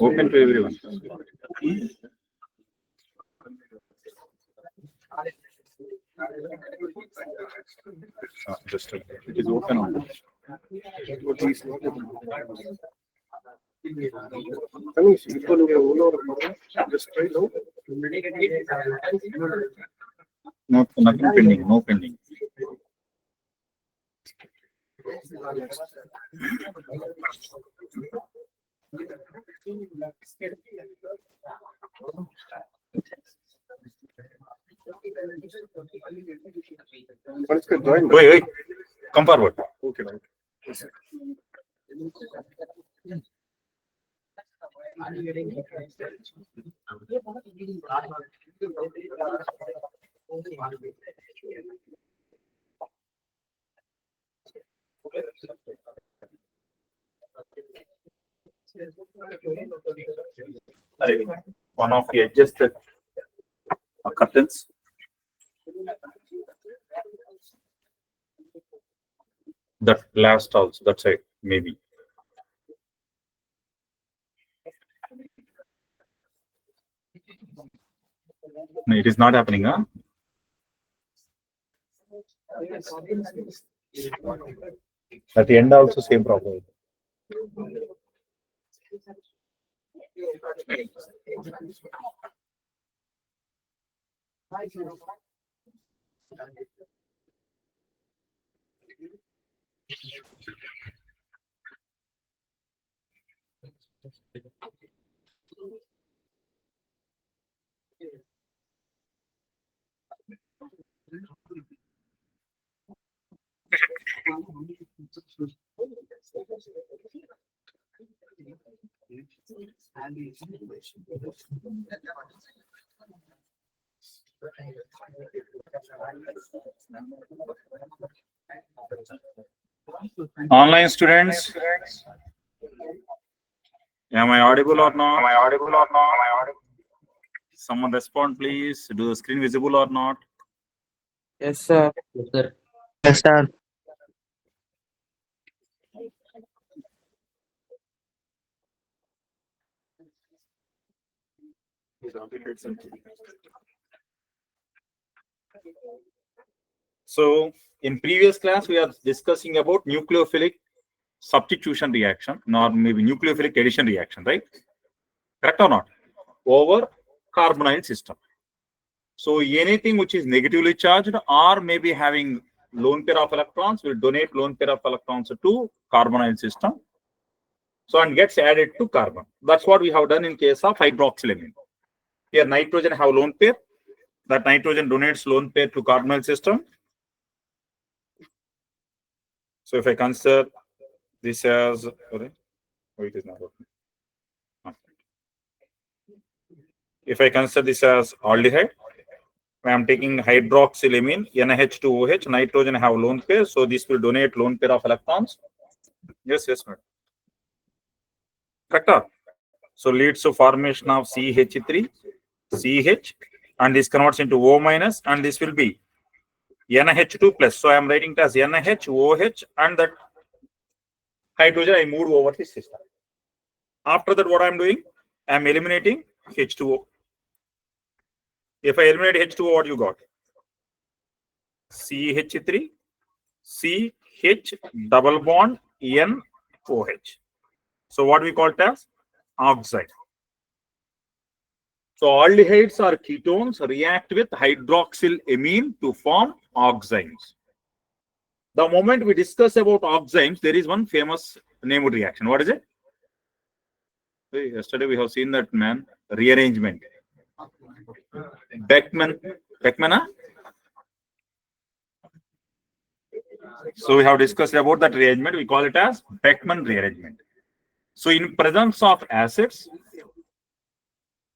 Open to everyone. Just it is open on. No, nothing pending. No pending. Wait, come forward. Okay, right. One of the adjusted curtains. That last also, that's it, maybe. No, it is not happening, huh? At the end also same problem. Online students, am I audible or not? Someone respond, please. Do the screen visible or not? Yes, sir. Yes, sir. Yes, sir. So in previous class, we are discussing about nucleophilic substitution reaction, or maybe nucleophilic addition reaction, right? Correct or not? Over carbonyl system. So anything which is negatively charged or maybe having lone pair of electrons will donate lone pair of electrons to carbonyl system. So and gets added to carbon. That's what we have done in case of hydroxylamine. Here nitrogen have lone pair. That nitrogen donates lone pair to carbonyl system. So if I consider this as, sorry, oh, it is not working. If I consider this as aldehyde, I am taking hydroxylamine, NH2OH, nitrogen have lone pair, so this will donate lone pair of electrons. Yes, madam. Correct. So leads to formation of CH3, CH, and this converts into O minus, and this will be NH2 plus. So I am writing it as NH, and that hydrogen I moved over this system. After that, what I am doing? I am eliminating H2O. If I eliminate H2O, what you got? CH3, CH double bond NOH. So what we call it as oxide. So aldehydes or ketones react with hydroxylamine to form oximes. The moment we discuss about oximes, there is one famous named reaction. What is it? Yesterday we have seen that, man, rearrangement. Beckman, huh? So we have discussed about that rearrangement. We call it as Beckman rearrangement. So in presence of acids,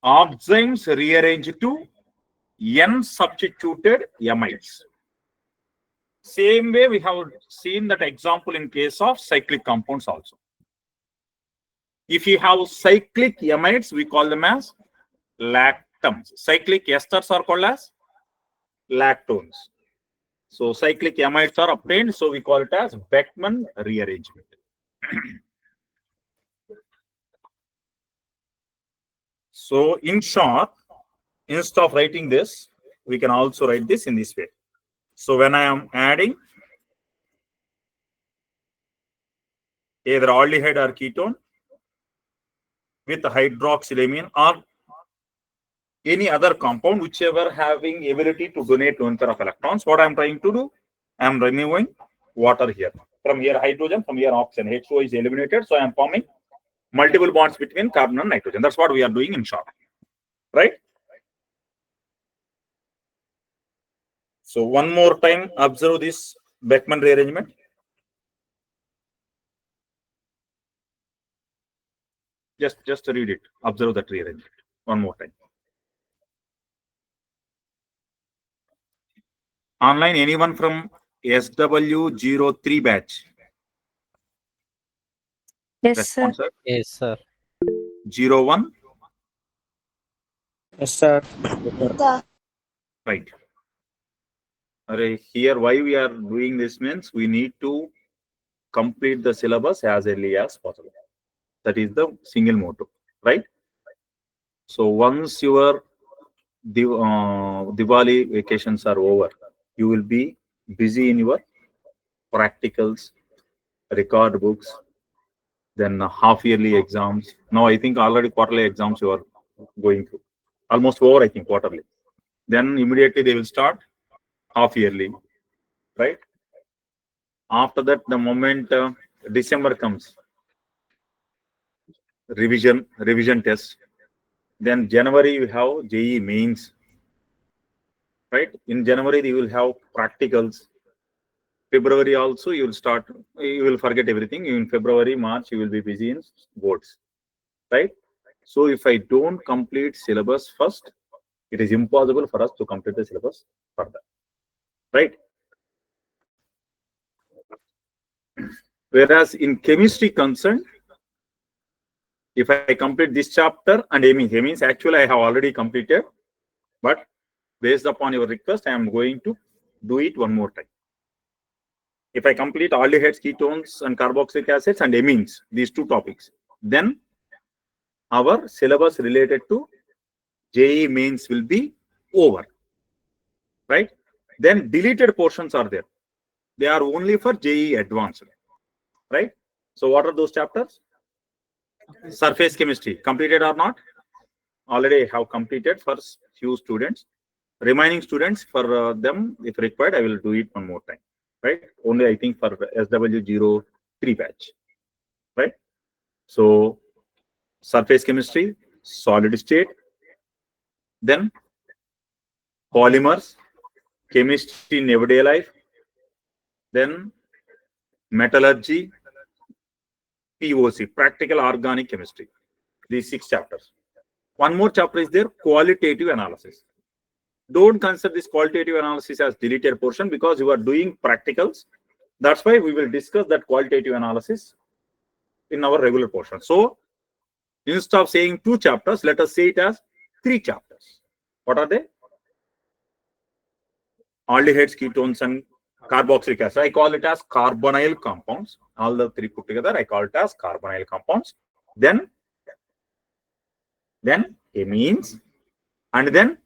oximes rearrange to N substituted amides. Same way we have seen that example in case of cyclic compounds also. If you have cyclic amides, we call them as lactams. Cyclic esters are called as lactones. So cyclic amides are obtained, so we call it as Beckmann rearrangement. So in short, instead of writing this, we can also write this in this way. So when I am adding either aldehyde or ketone with hydroxylamine or any other compound, whichever having ability to donate lone pair of electrons, what I'm trying to do, I'm removing water here. From here hydrogen, from here oxygen, H2O is eliminated. So I'm forming multiple bonds between carbon and nitrogen. That's what we are doing in short, right? So one more time, observe this Beckmann rearrangement. Just read it. Observe that rearrangement one more time. Online, anyone from SW03 batch? Yes, sir. Response, sir. Yes, sir. 01. Yes, sir. Right. Here, why we are doing this means we need to complete the syllabus as early as possible. That is the single motto, right? So once your Diwali vacations are over, you will be busy in your practicals, record books, then half yearly exams. Now I think already quarterly exams you are going through. Almost over, I think, quarterly. Then immediately they will start half yearly, right? After that, the moment December comes, revision test. Then January you have JE mains, right? In January you will have practicals. February also you will start. You will forget everything. In February, March you will be busy in boards, right? So if I don't complete syllabus first, it is impossible for us to complete the syllabus further, right? Whereas in chemistry concerned, if I complete this chapter and amines actually I have already completed, but based upon your request, I am going to do it one more time. If I complete aldehydes, ketones, and carboxylic acids and amines, these two topics, then our syllabus related to JE mains will be over, right? Then deleted portions are there. They are only for JE advanced, right? So what are those chapters? Surface chemistry, completed or not? Already have completed for few students. Remaining students, for them, if required, I will do it one more time, right? Only I think for SW03 batch, right? So surface chemistry, solid state, then polymers, chemistry in everyday life, then metallurgy, POC, practical organic chemistry. These 6 chapters. One more chapter is there, qualitative analysis. Don't consider this qualitative analysis as deleted portion because you are doing practicals. That's why we will discuss that qualitative analysis in our regular portion. So instead of saying 2 chapters, let us say it as 3 chapters. What are they? Aldehydes, ketones, and carboxylic acid. I call it as carbonyl compounds. All the 3 put together, I call it as carbonyl compounds. Then amines, and then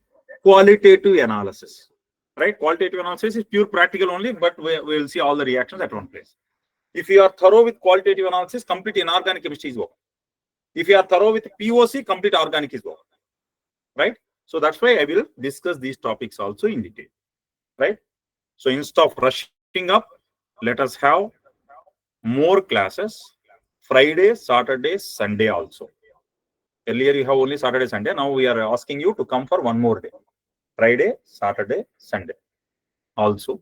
qualitative analysis. Right? Qualitative analysis is pure practical only, but we will see all the reactions at one place. If you are thorough with qualitative analysis, complete inorganic chemistry is over. If you are thorough with POC, complete organic is over. Right? So that's why I will discuss these topics also in detail. Right? So instead of rushing up, let us have more classes Friday, Saturday, Sunday also. Earlier you have only Saturday, Sunday. Now we are asking you to come for one more day. Friday, Saturday, Sunday also,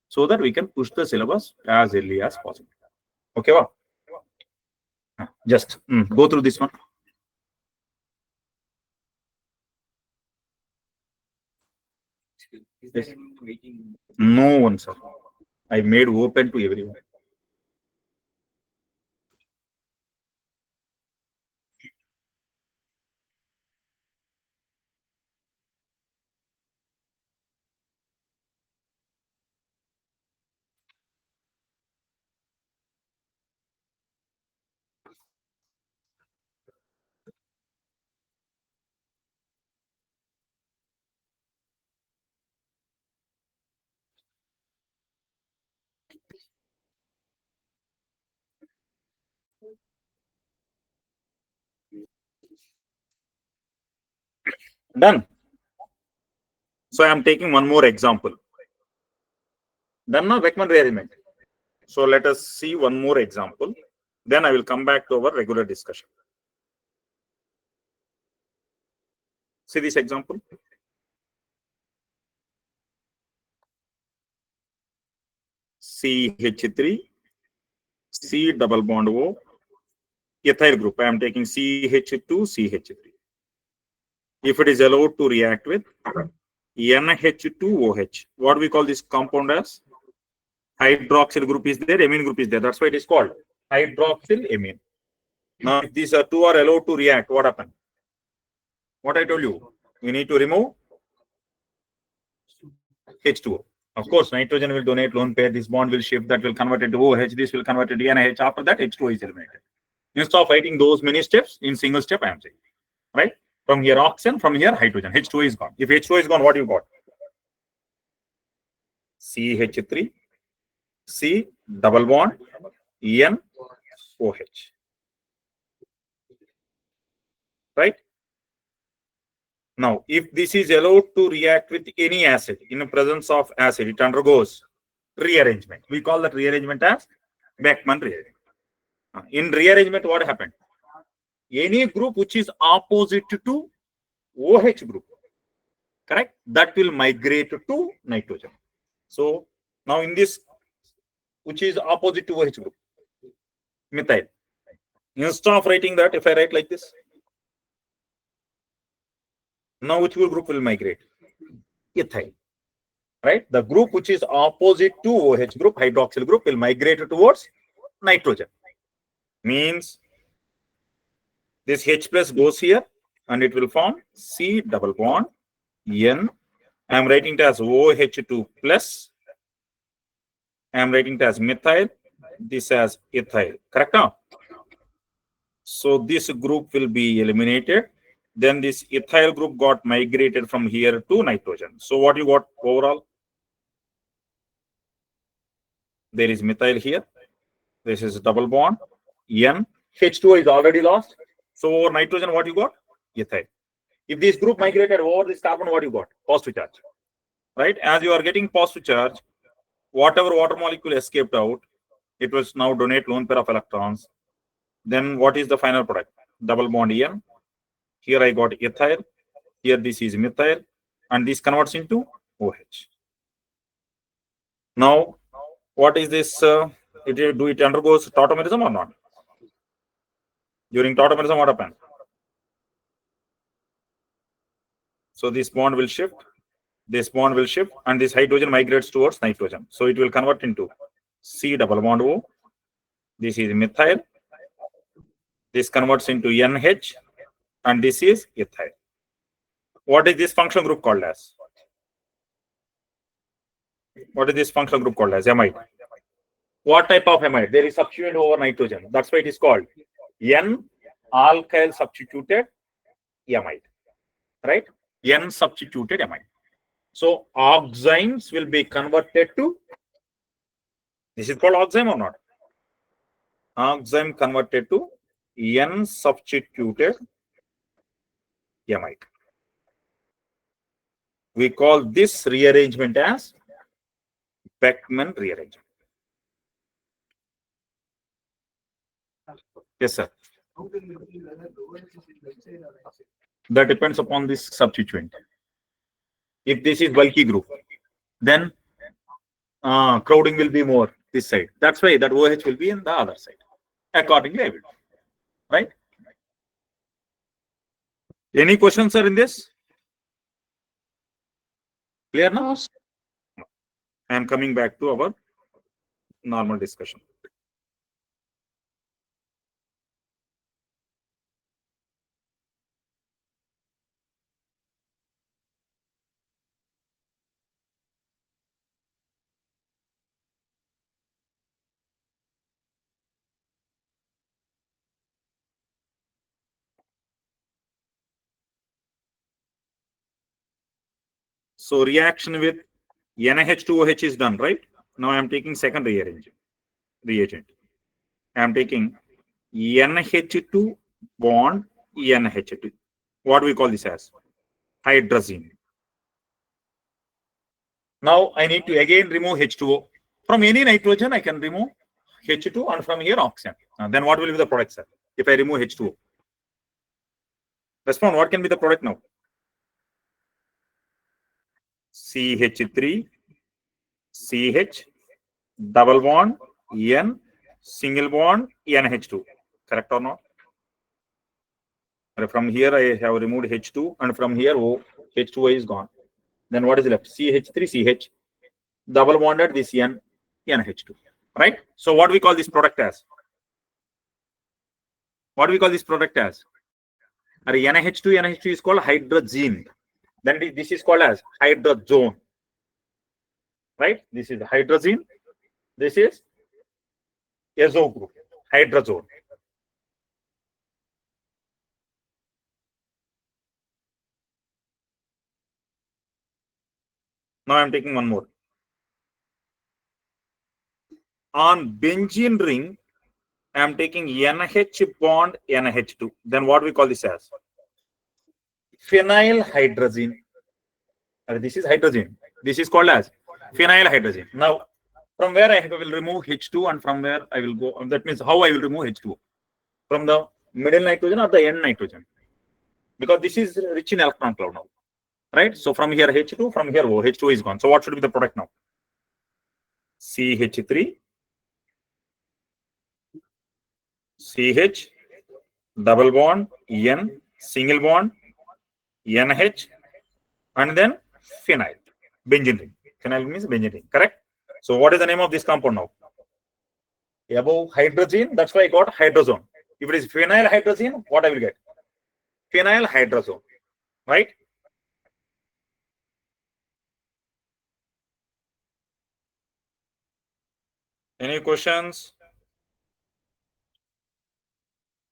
so that we can push the syllabus as early as possible. Okay, wow. Just go through this one. Yes. No one, sir. I made open to everyone. Done. So I am taking one more example. Done now, Beckman rearrangement. So let us see one more example. Then I will come back to our regular discussion. See this example. CH3, C double bond O, ethyl group. I am taking CH2, CH3. If it is allowed to react with NH2OH, what we call this compound as? Hydroxyl group is there, amine group is there. That's why it is called hydroxyl amine. Now, if these two are allowed to react, what happens? What I told you, we need to remove H2O. Of course, nitrogen will donate lone pair. This bond will shift. That will convert it to OH. This will convert it to NH. After that, H2O is eliminated. Instead of writing those many steps in single step, I am saying, right? From here oxygen, from here hydrogen. H2O is gone. If H2O is gone, what you got? CH3, C double bond, N, OH. Right? Now, if this is allowed to react with any acid in the presence of acid, it undergoes rearrangement. We call that rearrangement as Beckman rearrangement. In rearrangement, what happened? Any group which is opposite to OH group, correct? That will migrate to nitrogen. So now in this, which is opposite to OH group, methyl. Instead of writing that, if I write like this, now which group will migrate? Ethyl. Right? The group which is opposite to OH group, hydroxyl group, will migrate towards nitrogen. Means this H plus goes here and it will form C double bond N. I am writing it as OH2 plus. I am writing it as methyl. This as ethyl. Correct now? So this group will be eliminated. Then this ethyl group got migrated from here to nitrogen. So what you got overall? There is methyl here. This is double bond. N. H2O is already lost. So over nitrogen, what you got? Ethyl. If this group migrated over this carbon, what you got? Positive charge. Right? As you are getting positive charge, whatever water molecule escaped out, it will now donate lone pair of electrons. Then what is the final product? Double bond N. Here I got ethyl. Here this is methyl. And this converts into OH. Now, what is this? Do it undergoes tautomerism or not? During tautomerism, what happens? So this bond will shift. This bond will shift. And this hydrogen migrates towards nitrogen. So it will convert into C double bond O. This is methyl. This converts into NH. And this is ethyl. What is this functional group called as? What is this functional group called as? Amide. What type of amide? There is substituent over nitrogen. That's why it is called N alkyl substituted amide. Right? N substituted amide. So oximes will be converted to, this is called oxime or not? Oxime converted to N substituted amide. We call this rearrangement as Beckman rearrangement. Yes, sir. That depends upon this substituent. If this is bulky group, then crowding will be more this side. That's why that OH will be in the other side. Accordingly, I will do. Right? Any questions, sir, in this? Clear now? I am coming back to our normal discussion. So reaction with NaH2OH is done, right? Now I am taking second reagent. I am taking NH2 bond NH2. What do we call this as? Hydrazine. Now I need to again remove H2O. From any nitrogen, I can remove H2 and from here oxygen. Then what will be the product, sir? If I remove H2O. Respond, what can be the product now? CH3, CH, double bond, N, single bond, NH2. Correct or not? From here I have removed H2 and from here O, H2O is gone. Then what is left? CH3, CH, double bonded this N, NH2. Right? So what do we call this product as? What do we call this product as? NH2, NH2 is called hydrazine. Then this is called as hydrazone. Right? This is hydrazine. This is azo group, hydrazone. Now I'm taking one more. On benzene ring, I'm taking NH bond NH2. Then what we call this as? Phenyl hydrazine. This is hydrazine. This is called as phenyl hydrazine. Now, from where I will remove H2 and from where I will go, that means how I will remove H2? From the middle nitrogen or the end nitrogen? Because this is rich in electron cloud now. Right? So from here H2, from here O, H2 is gone. So what should be the product now? CH3, CH, double bond, N, single bond, NH, and then phenyl, benzene ring. Phenyl means benzene ring, correct? So what is the name of this compound now? Above hydrazine, that's why I got hydrazone. If it is phenyl hydrazine, what I will get? Phenyl hydrazone, right? Any questions?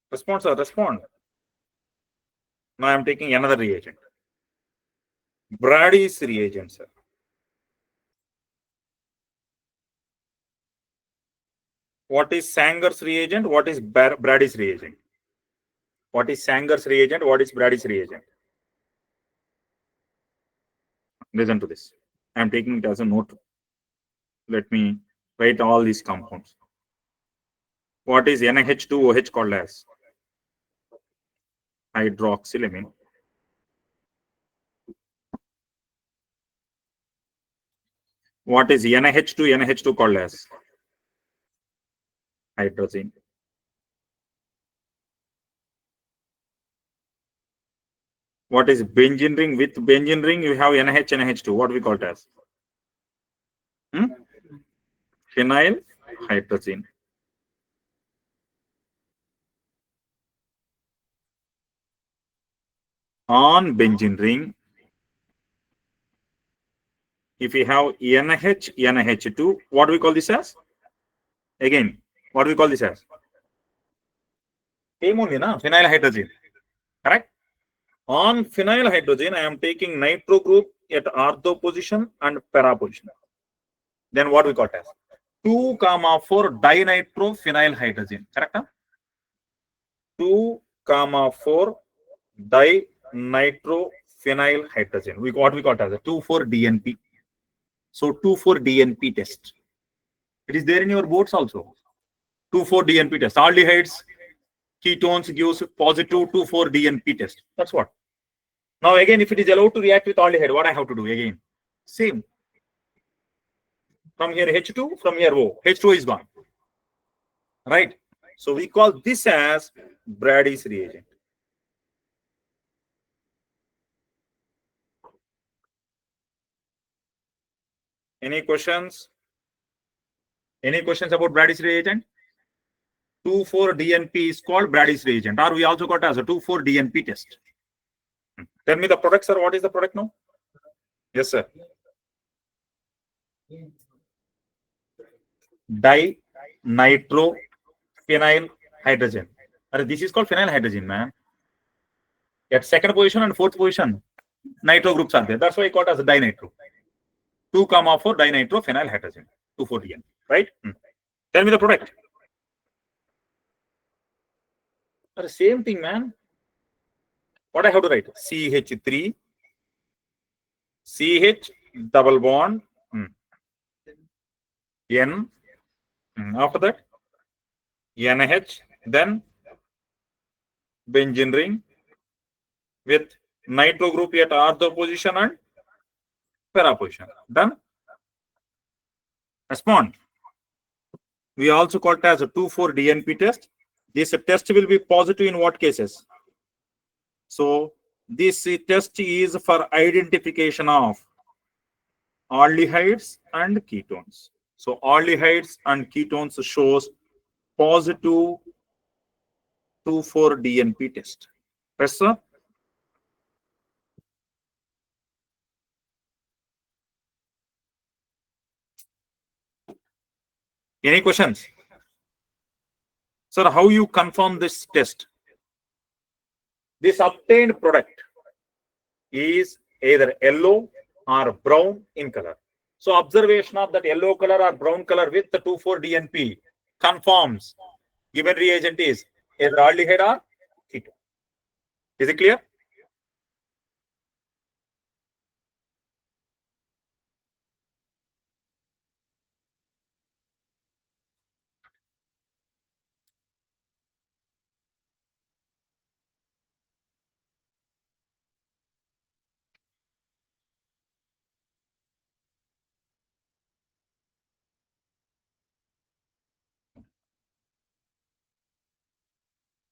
Respond, sir, respond. Now I am taking another reagent. Brady's reagent, sir. What is Sanger's reagent? What is Brady's reagent? What is Sanger's reagent? What is Brady's reagent? Listen to this. I am taking it as a note. Let me write all these compounds. What is NH2OH called as? Hydroxylamine. What is NH2 called as? Hydrazine. What is benzene ring? With benzene ring, you have NH2. What we call it as? Phenyl hydrazine. On benzene ring, if we have NH2, what do we call this as? Again, what do we call this as? Same only, na? Phenyl hydrazine. Correct? On phenyl hydrazine, I am taking nitro group at ortho position and para position. Then what we got as? 2,4 dinitro phenyl hydrazine. Correct? 2,4 dinitro phenyl hydrazine. What we got as a 2,4 DNP. So 2,4 DNP test. It is there in your boards also. 2,4 DNP test. Aldehydes, ketones gives positive 2,4 DNP test. That's what. Now again, if it is allowed to react with aldehyde, what I have to do again? Same. From here H2, from here O. H2 is gone. Right? So we call this as Brady's reagent. Any questions? Any questions about Brady's reagent? 2,4-DNP is called Brady's reagent, or we also got as a 2,4-DNP test. Tell me the product, sir. What is the product now? Yes, sir. Dinitrophenyl hydrogen. This is called phenyl hydrogen, man. At second position and fourth position, nitro groups are there. That's why I call it as a dinitro. 2,4 dinitrophenyl hydrogen. 2,4-DNP, right? Tell me the product. Same thing, man. What I have to write? CH3, CH double bond, N. After that, NH, then benzene ring with nitro group at ortho position and para position. Done. Respond. We also call it as a 2,4-DNP test. This test will be positive in what cases? So this test is for identification of aldehydes and ketones. So aldehydes and ketones shows positive 2,4-DNP test. Yes, sir? Any questions? Sir, how you confirm this test? This obtained product is either yellow or brown in color. So observation of that yellow color or brown color with the 2,4-DNP confirms given reagent is either aldehyde or ketone. Is it clear?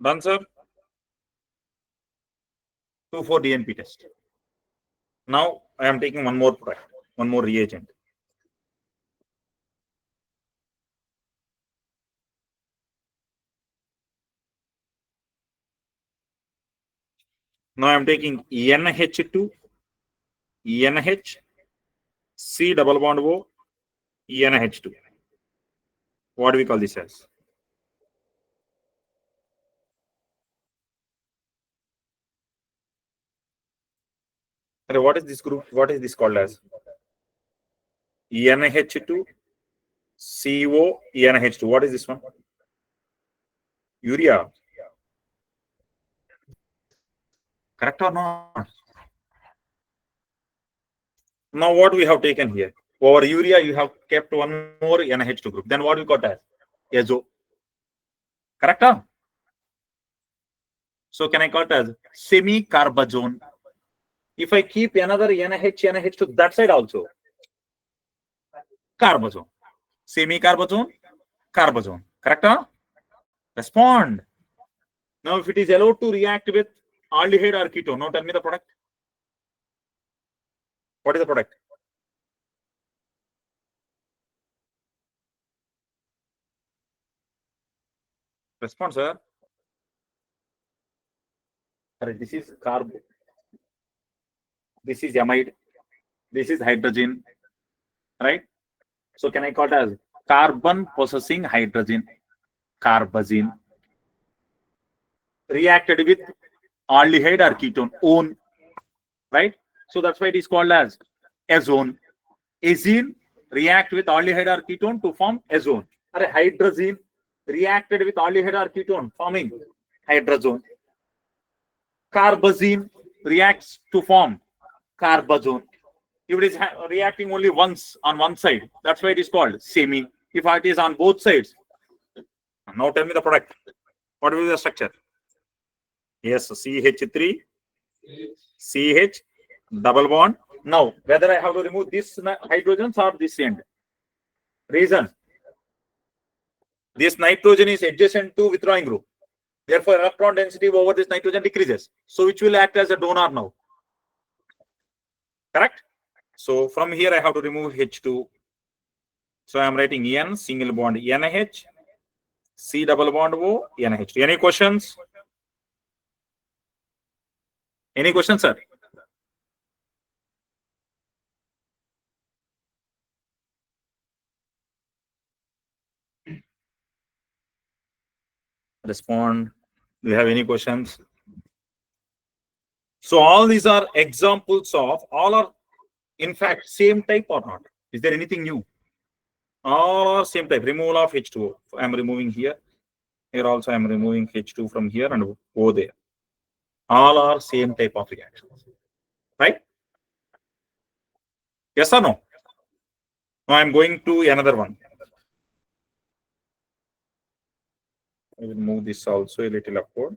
Done, sir. 2,4-DNP test. Now I am taking one more product, one more reagent. Now I am taking NH2, NH, C double bond O, NH2. What do we call this as? What is this group? What is this called as? NH2, CO, NH2. What is this one? Urea. Correct or not? Now what we have taken here? Over urea, you have kept one more NH2 group. Then what we got as? Azo. Correct? Huh? So can I call it as semi-carbazone? If I keep another NH to that side also, carbazone. Semi-carbazone, carbazone. Correct? Huh? Respond. Now, if it is allowed to react with aldehyde or ketone, now tell me the product. What is the product? Respond, sir. This is carb. This is amide. This is hydrogen. Right? So, can I call it as carbon possessing hydrogen? Carbazine. Reacted with aldehyde or ketone. One. Right? So, that's why it is called as azone. Azine react with aldehyde or ketone to form azone. Or hydrazine reacted with aldehyde or ketone forming hydrazone. Carbazine reacts to form carbazone. If it is reacting only once on one side, that's why it is called semi. If it is on both sides, now tell me the product. What will be the structure? Yes, CH3, CH double bond. Now, whether I have to remove this hydrogens or this end. Reason. This nitrogen is adjacent to withdrawing group. Therefore, electron density over this nitrogen decreases. So, which will act as a donor now. Correct? So, from here, I have to remove H2. So I am writing N single bond NH, C double bond O, NH. Any questions? Any questions, sir? Respond. Do you have any questions? So all these are examples of, all are in fact same type or not? Is there anything new? All are same type. Removal of H2O. I am removing here. Here also I am removing H2 from here and O there. All are same type of reactions. Right? Yes or no? Now I am going to another one. I will move this also a little upward.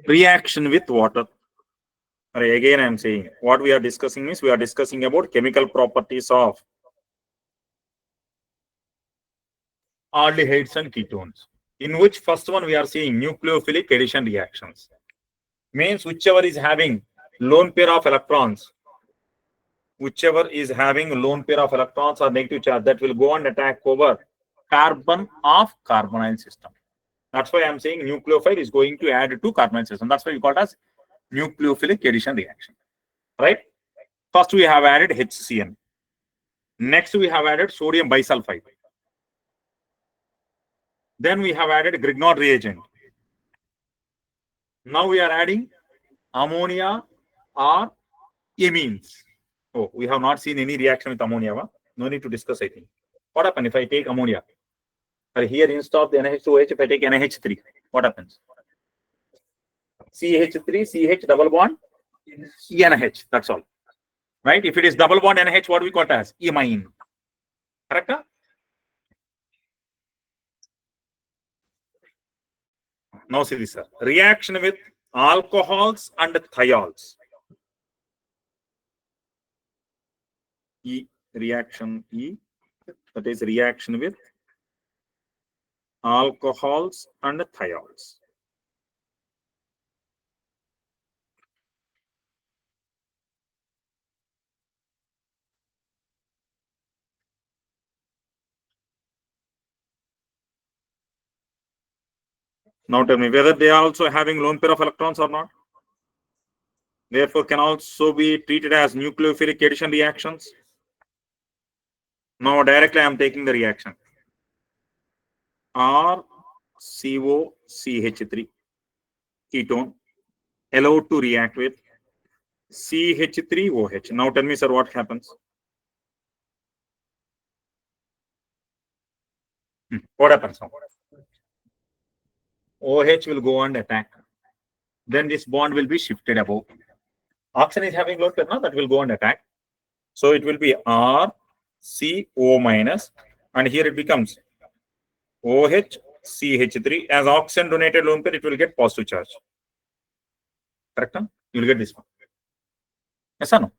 Reaction with water. Again, I am saying what we are discussing is we are discussing about chemical properties of aldehydes and ketones. In which first one we are seeing nucleophilic addition reactions. Means whichever is having lone pair of electrons, whichever is having lone pair of electrons or negative charge, that will go and attack over carbon of carbonyl system. That's why I'm saying nucleophile is going to add to carbonyl system. That's why we call it as nucleophilic addition reaction. Right? First we have added HCN. Next we have added sodium bisulfite. Then we have added Grignard reagent. Now we are adding ammonia or amines. Oh, we have not seen any reaction with ammonia. Huh? No need to discuss, I think. What happens if I take ammonia? Or here instead of the NH2OH, if I take NH3, what happens? CH3, CH double bond, NH. That's all. Right? If it is double bond NH, what we call it as? Imine. Correct? Huh? Now see this, sir. Reaction with alcohols and thiols. Reaction E. That is reaction with alcohols and thiols. Now tell me whether they are also having lone pair of electrons or not. Therefore, can also be treated as nucleophilic addition reactions. Now directly I am taking the reaction. RCOCH3 ketone allowed to react with CH3OH. Now tell me, sir, what happens? What happens now? OH will go and attack. Then this bond will be shifted above. Oxygen is having low pair, now that will go and attack. So it will be RCO minus, and here it becomes OHCH3. As oxygen donated lone pair, it will get positive charge. Correct? Huh? You will get this one. Yes or no?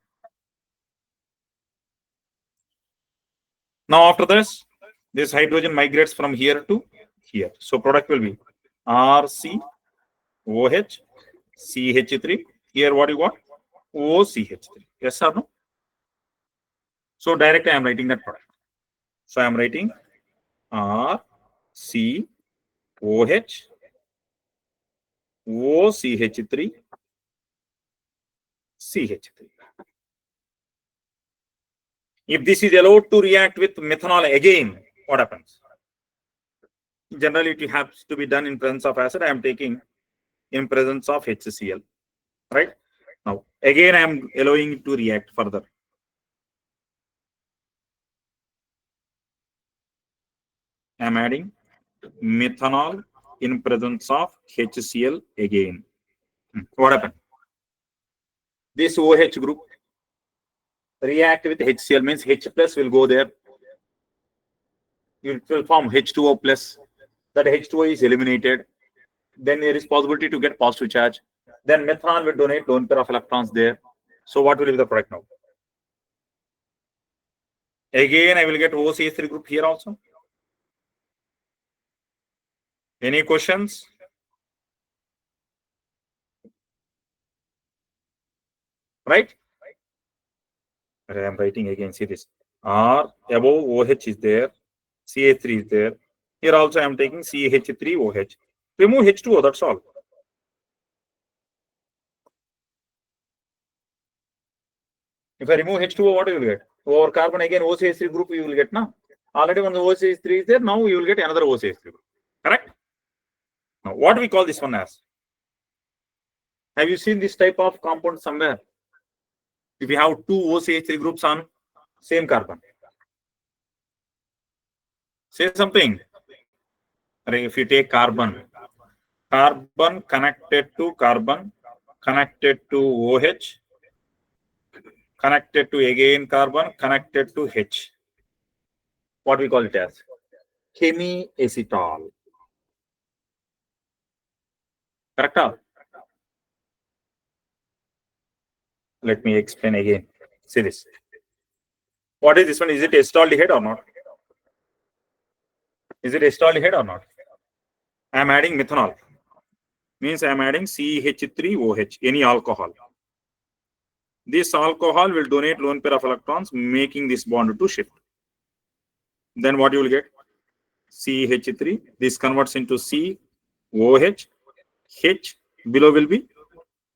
Now after this hydrogen migrates from here to here. So product will be RCOH CH3. Here what you got? OCH3. Yes or no? So directly I am writing that product. So I am writing RCOH OCH3 CH3. If this is allowed to react with methanol again, what happens? Generally, it has to be done in presence of acid. I am taking in presence of HCl. Right? Now, again, I am allowing it to react further. I am adding methanol in presence of HCl again. What happened? This OH group react with HCl, means H plus will go there. It will form H2O plus. That H2O is eliminated. Then there is possibility to get positive charge. Then methanol will donate lone pair of electrons there. So what will be the product now? Again, I will get OCH3 group here also. Any questions? Right? I am writing again. See this. R above OH is there. CH3 is there. Here also I am taking CH3OH. Remove H2O, that's all. If I remove H2O, what you will get? Over carbon again OCH3 group you will get now. Already when the OCH3 is there, now you will get another OCH3 group. Correct? Now, what do we call this one as? Have you seen this type of compound somewhere? If you have two OCH3 groups on same carbon. Say something. If you take carbon connected to carbon, connected to OH, connected to again carbon, connected to H. What we call it as? Hemiacetal. Correct? Let me explain again. See this. What is this one? Is it acetaldehyde or not? Is it acetaldehyde or not? I am adding methanol. Means I am adding CH3OH, any alcohol. This alcohol will donate lone pair of electrons, making this bond to shift. Then what you will get? CH3. This converts into COH. H below will be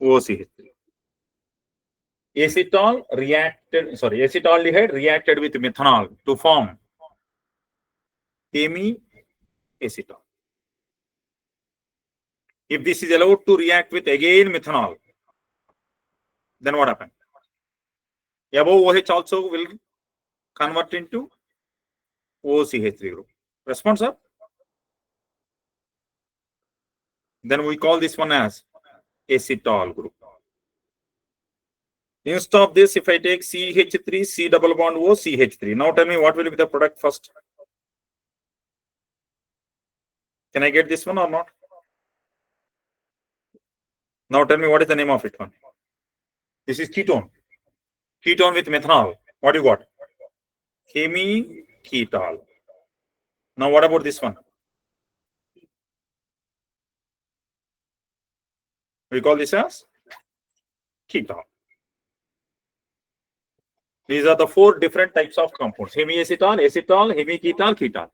OCH3. Acetaldehyde reacted with methanol to form hemiacetal. If this is allowed to react with again methanol, then what happens? Above OH also will convert into OCH3 group. Response, sir? Then we call this one as acetal group. Instead of this, if I take CH3, C double bond O, CH3. Now tell me what will be the product first. Can I get this one or not? Now tell me what is the name of it one. This is ketone. Ketone with methanol. What you got? Hemiketal. Now what about this one? We call this as ketone. These are the four different types of compounds: hemiacetal, acetal, hemiketal, ketone.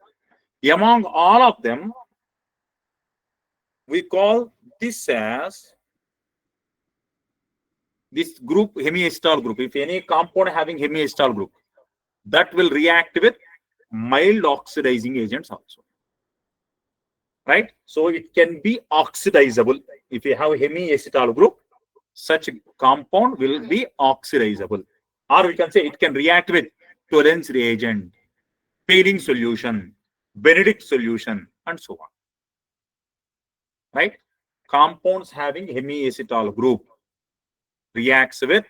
Among all of them, we call this as this group hemiacetal group. If any compound having hemiacetal group, that will react with mild oxidizing agents also. Right? So it can be oxidizable. If you have hemiacetal group, such compound will be oxidizable. Or we can say it can react with Torrance reagent, Paling solution, Benedict solution, and so on. Right? Compounds having hemiacetal group reacts with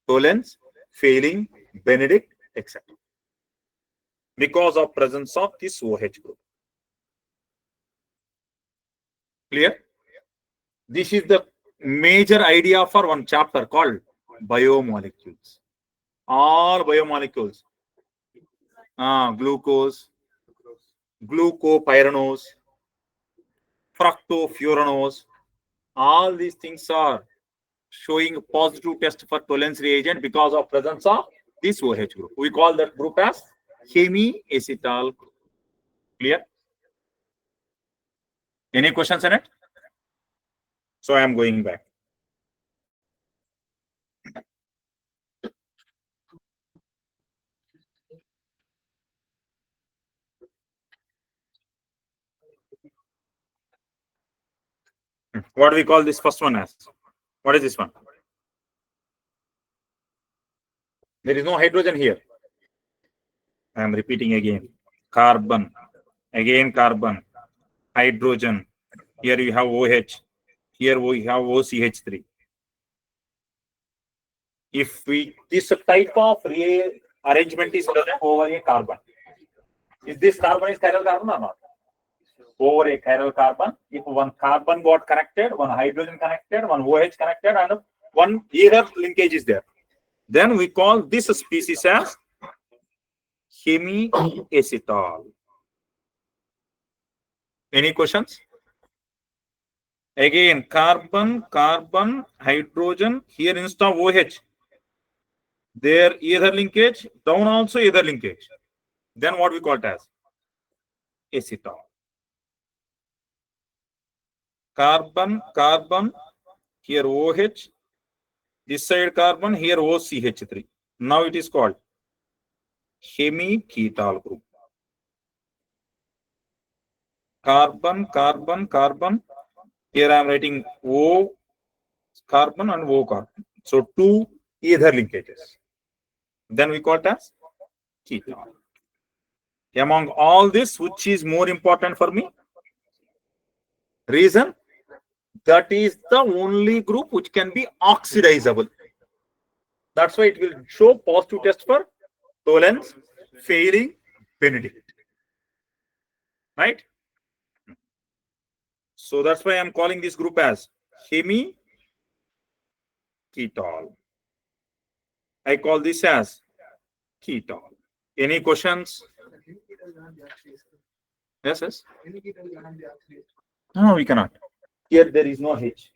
Tollens, Failing, Benedict, etc. because of presence of this OH group. Clear? This is the major idea for one chapter called biomolecules. All biomolecules. Glucose, glucopyranose, fructofuranose. All these things are showing a positive test for Tollens reagent because of presence of this OH group. We call that group as hemiacetal group. Clear? Any questions in it? So I am going back. What do we call this first one as? What is this one? There is no hydrogen here. I am repeating again. Carbon, again carbon, hydrogen. Here you have OH. Here we have OCH3. If this type of arrangement is present over a carbon, is this carbon is chiral carbon or not? Over a chiral carbon, if one carbon got connected, one hydrogen connected, one OH connected, and one error linkage is there, then we call this species as hemiacetal. Any questions? Again, carbon, carbon, hydrogen. Here instead of OH, there ether linkage, down also ether linkage. Then what we call it as acetal. Carbon, carbon, here OH, this side carbon, here OCH3. Now it is called hemiketal group. Carbon, carbon, carbon. Here I am writing O carbon and O carbon. So two ether linkages. Then we call it as ketal. Among all this, which is more important for me? Reason? That is the only group which can be oxidizable. That's why it will show positive test for Tollens, failing Benedict. Right? So that's why I'm calling this group as hemiketol. I call this as ketol. Any questions? Yes, yes. No, we cannot. Here there is no H.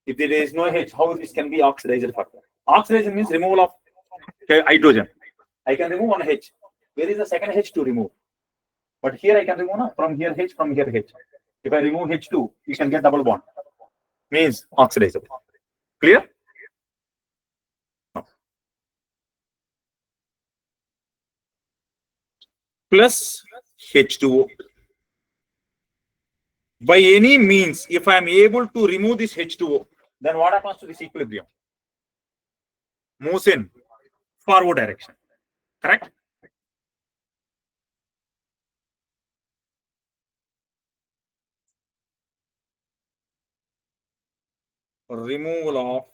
If there is no H, how this can be oxidized further? Oxidation means removal of hydrogen. I can remove one H. Where is the second H to remove? But here I can remove from here H, from here H. If I remove H2, you can get double bond. Means oxidizable. Clear? No. Plus H2O. By any means, if I am able to remove this H2O, then what happens to this equilibrium? Moves in forward direction. Correct? Removal of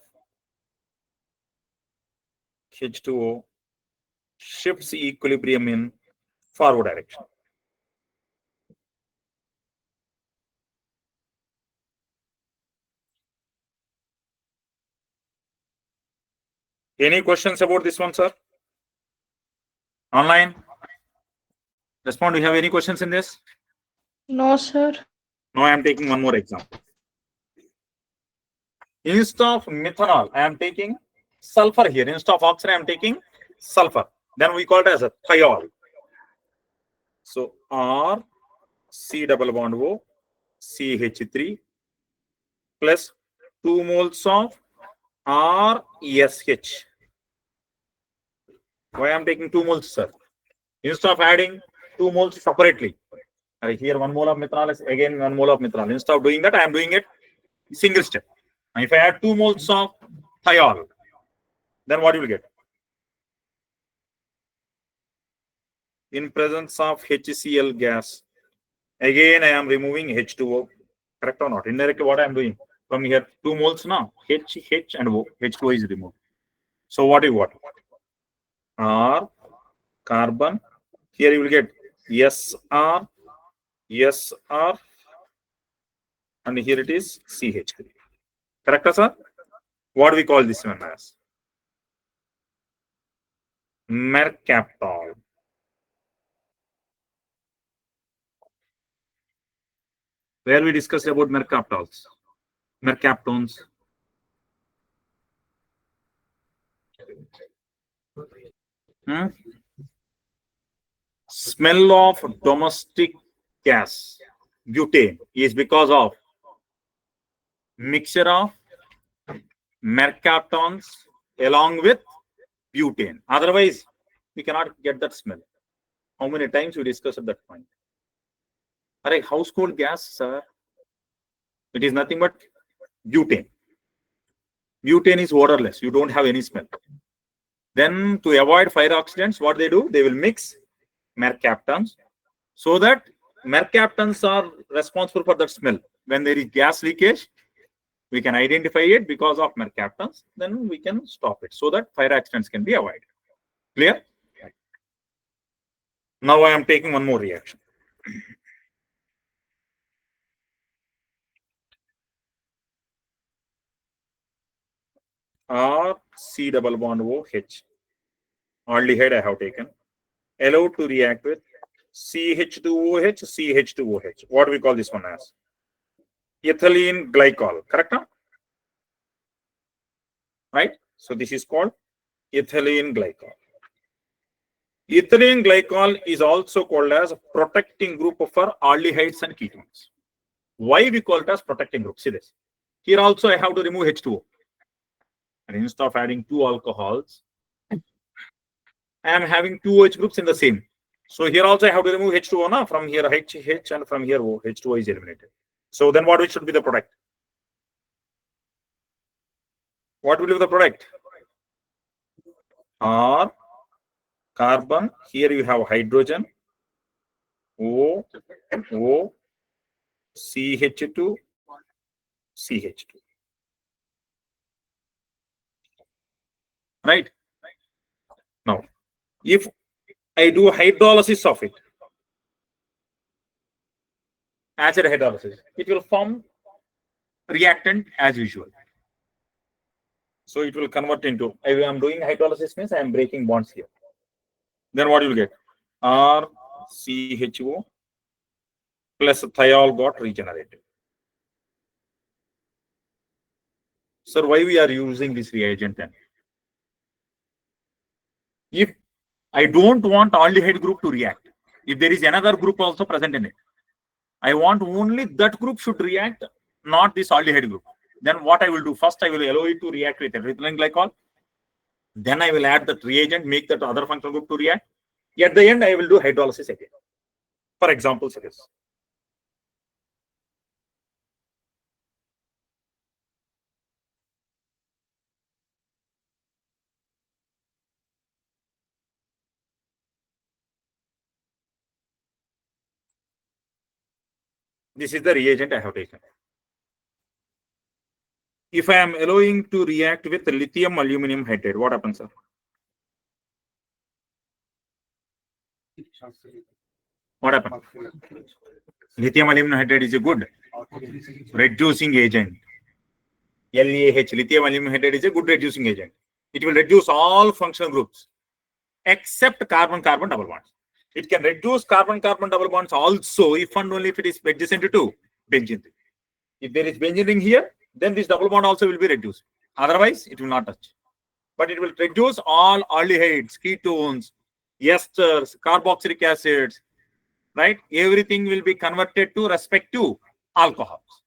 H2O shifts equilibrium in forward direction. Any questions about this one, sir? Online? Respond. Do you have any questions in this? No, sir. Now I am taking one more example. Instead of methanol, I am taking sulfur here. Instead of oxygen, I am taking sulfur. Then we call it as a thiol. So R C double bond O CH3 plus 2 moles of RSH. Why I am taking 2 moles, sir? Instead of adding 2 moles separately. Here 1 mole of methanol is again 1 mole of methanol. Instead of doing that, I am doing it single step. And if I add 2 moles of thiol, then what you will get? In presence of HCl gas, again I am removing H2O. Correct or not? Indirectly, what I am doing? From here, 2 moles now, H and O, H2O is removed. So what you got? R, carbon. Here you will get SR, SR, and here it is CH3. Correct, sir? What do we call this one as? Mercaptol. Where we discussed about mercaptols, mercaptones. Smell of domestic gas, butane, is because of mixture of mercaptones along with butane. Otherwise, we cannot get that smell. How many times we discussed at that point? Are household gas, sir? It is nothing but butane. Butane is odorless. You don't have any smell. Then to avoid fire accidents, what they do? They will mix mercaptons so that mercaptons are responsible for that smell. When there is gas leakage, we can identify it because of mercaptons. Then we can stop it so that fire accidents can be avoided. Clear? Now I am taking one more reaction. R C double bond O H. Aldehyde I have taken. allowed to react with CH2OH, CH2OH. What do we call this one as? Ethylene glycol, correct? Huh? Right? So this is called ethylene glycol. Ethylene glycol is also called as a protecting group for aldehydes and ketones. Why we call it as protecting group? See this. Here also I have to remove H2O. And instead of adding two alcohols, I am having two OH groups in the same. So here also I have to remove H2O now. From here H and from here O. H2O is eliminated. So then what should be the product? What will be the product? R, carbon. Here you have hydrogen. O, O, CH2, CH2. Right? Now, if I do hydrolysis of it, acid hydrolysis, it will form reactant as usual. So it will convert into, I am doing hydrolysis means I am breaking bonds here. Then what you will get? RCHO plus thiol got regenerated. Sir, why we are using this reagent then? If I don't want aldehyde group to react, if there is another group also present in it, I want only that group should react, not this aldehyde group. Then what I will do? First, I will allow it to react with ethylene glycol. Then I will add that reagent, make that other functional group to react. At the end, I will do hydrolysis again. For example, this. This is the reagent I have taken. If I am allowing to react with lithium aluminum hydride, what happens, sir? What happens? Lithium aluminum hydride is a good reducing agent. LAH, lithium aluminum hydride is a good reducing agent. It will reduce all functional groups except carbon-carbon double bonds. It can reduce carbon-carbon double bonds also if and only if it is adjacent to benzene. If there is benzene ring here, then this double bond also will be reduced. Otherwise, it will not touch. But it will reduce all aldehydes, ketones, esters, carboxylic acids, right? Everything will be converted to respective alcohols.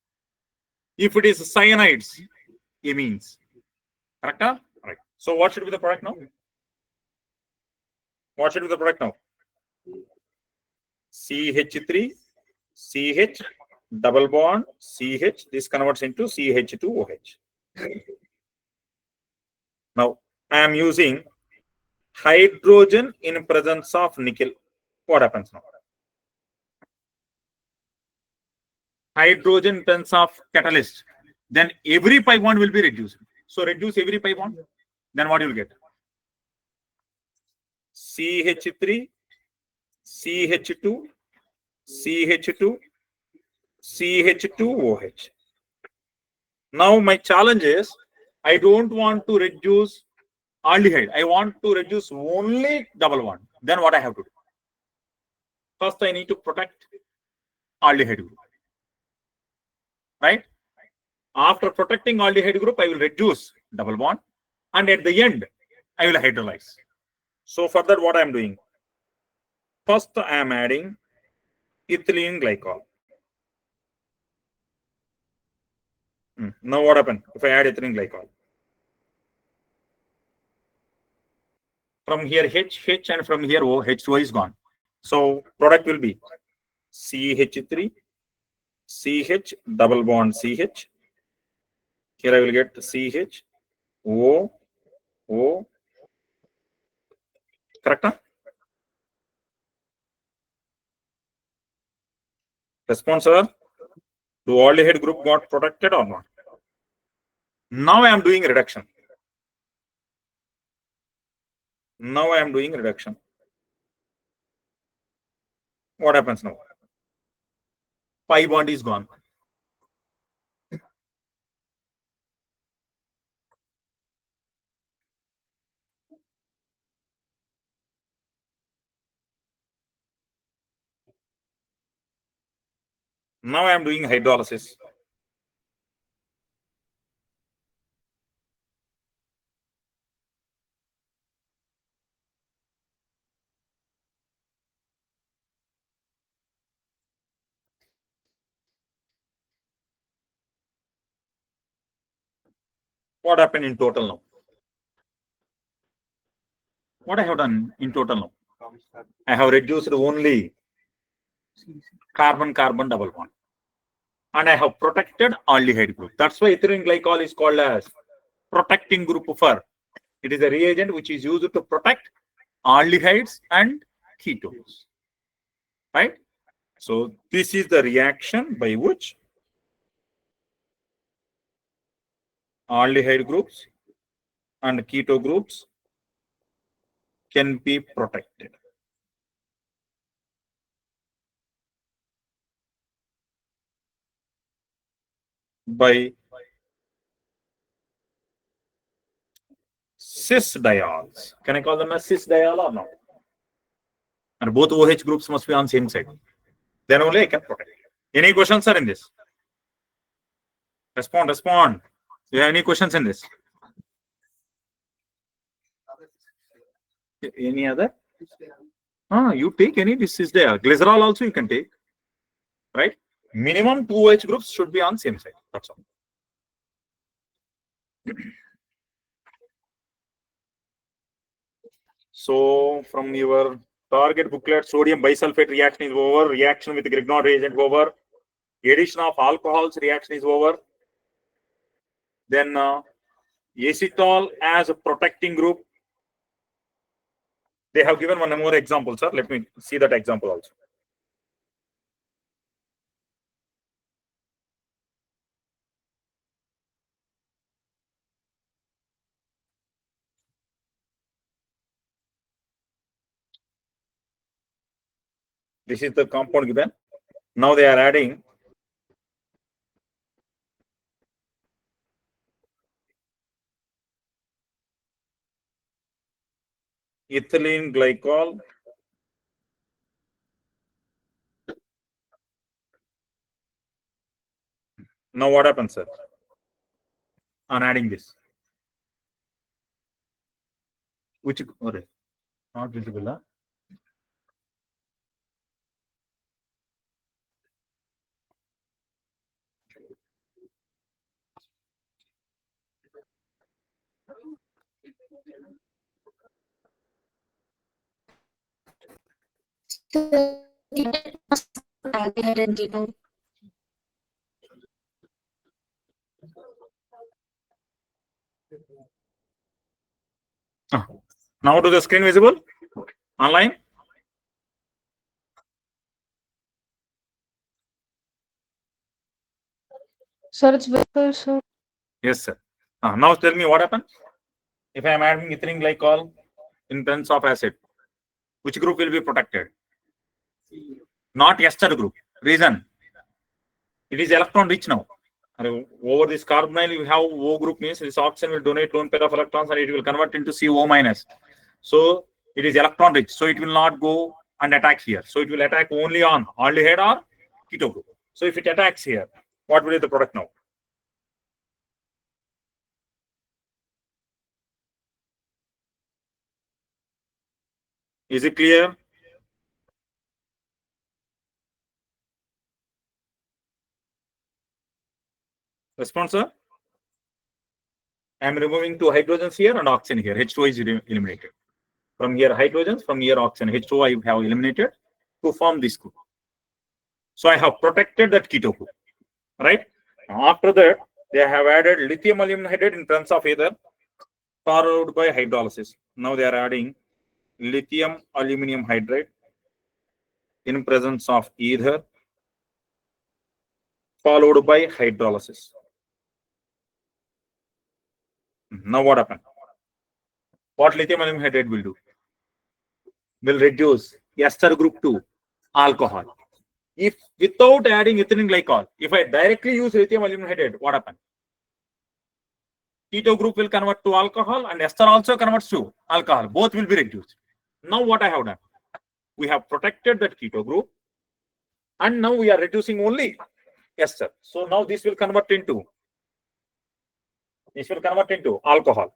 If it is cyanides, amines. Correct? Right. So what should be the product now? What should be the product now? CH3, CH, double bond, CH. This converts into CH2OH. Now, I am using hydrogen in presence of nickel. What happens now? Hydrogen in presence of catalyst. Then every pi bond will be reduced. So reduce every pi bond. Then what you will get? CH3, CH2, CH2, CH2OH. Now my challenge is I don't want to reduce aldehyde. I want to reduce only double bond. Then what I have to do? First, I need to protect aldehyde group. Right? After protecting aldehyde group, I will reduce double bond. And at the end, I will hydrolyze. So for that, what I am doing? First, I am adding ethylene glycol. Now what happened if I add ethylene glycol? From here H and from here O, H2O is gone. So product will be CH3, CH, double bond CH. Here I will get CH, O, O. Correct? Huh? Response, sir. Do aldehyde group got protected or not? Now I am doing reduction. Now I am doing reduction. What happens now? Pi bond is gone. Now I am doing hydrolysis. What happened in total now? What I have done in total now? I have reduced only carbon-carbon double bond. And I have protected aldehyde group. That's why ethylene glycol is called as protecting group for. It is a reagent which is used to protect aldehydes and ketones. Right? So this is the reaction by which aldehyde groups and keto groups can be protected. By cis diols. Can I call them as cis diol or not? And both OH groups must be on same side. Then only I can protect. Any questions are in this? Respond. Do you have any questions in this? Any other? You take any cis diol. Glycerol also you can take. Right? Minimum 2 OH groups should be on same side. That's all. So from your target booklet, sodium bisulfate reaction is over. Reaction with Grignard reagent over. Addition of alcohols reaction is over. Then acetol as a protecting group. They have given one more example, sir. Let me see that example also. This is the compound given. Now they are adding ethylene glycol now what happens, sir, on adding this? Which not visible, huh? Now to the screen visible online. Sir, it's visible, sir. Yes, sir. Now tell me what happens if I am adding ethylene glycol in presence of acid. Which group will be protected? Not ester group. Reason? It is electron rich now. Over this carbonyl, you have O group, means this oxygen will donate lone pair of electrons and it will convert into CO minus. So it is electron rich. So it will not go and attack here. So it will attack only on aldehyde or keto group. So if it attacks here, what will be the product now? Is it clear? Response, sir? I am removing two hydrogens here and oxygen here. H2 is eliminated. From here hydrogens, from here oxygen. H2 I have eliminated to form this group. So I have protected that keto group. Right? After that, they have added lithium aluminum hydride in presence of ether, followed by hydrolysis. Now they are adding lithium aluminum hydride in presence of ether, followed by hydrolysis. Now what happened? What lithium aluminum hydride will do? Will reduce ester group to alcohol. If without adding ethylene glycol, if I directly use lithium aluminum hydride, what happens? Keto group will convert to alcohol and ester also converts to alcohol. Both will be reduced. Now what I have done? We have protected that keto group and now we are reducing only ester. So now this will convert into alcohol.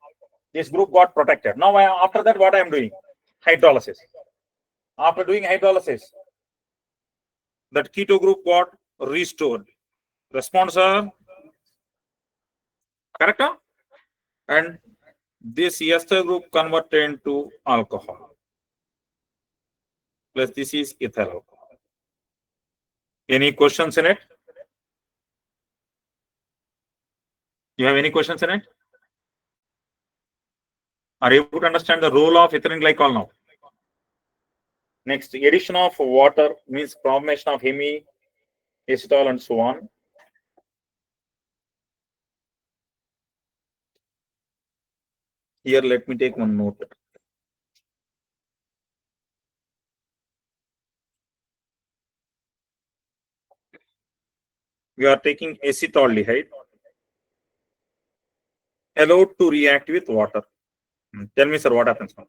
This group got protected. Now after that, what I am doing? Hydrolysis. After doing hydrolysis, that keto group got restored. Response are correct? And this ester group converted into alcohol. Plus this is ethyl alcohol. Any questions in it? You have any questions in it? Are you able to understand the role of ethylene glycol now? Next, addition of water means formation of hemi-acetal and so on. Here, let me take one note. We are taking acetaldehyde allowed to react with water. Tell me, sir, what happens now?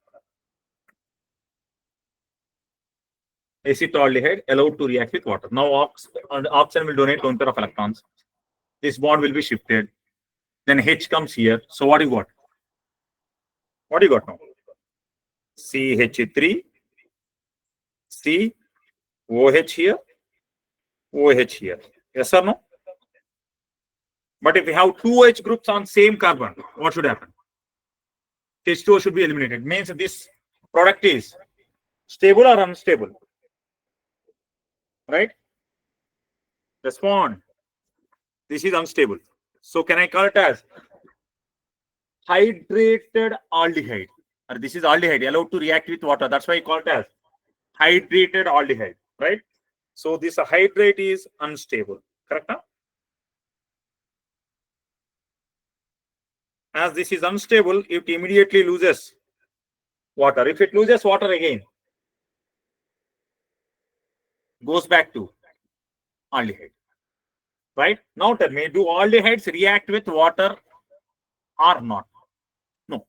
Acetaldehyde allowed to react with water. Now, oxygen will donate one pair of electrons. This bond will be shifted. Then H comes here. So, what do you got? What do you got now? CH3, C, OH here, OH here. Yes or no? But if we have two OH groups on same carbon, what should happen? H2O should be eliminated. Means this product is stable or unstable? Right? Respond. This is unstable. So can I call it as hydrated aldehyde? Or this is aldehyde allowed to react with water. That's why I call it as hydrated aldehyde. Right? So this hydrate is unstable. Correct? Huh? As this is unstable, it immediately loses water. If it loses water again, goes back to aldehyde. Right? Now tell me, do aldehydes react with water or not? No.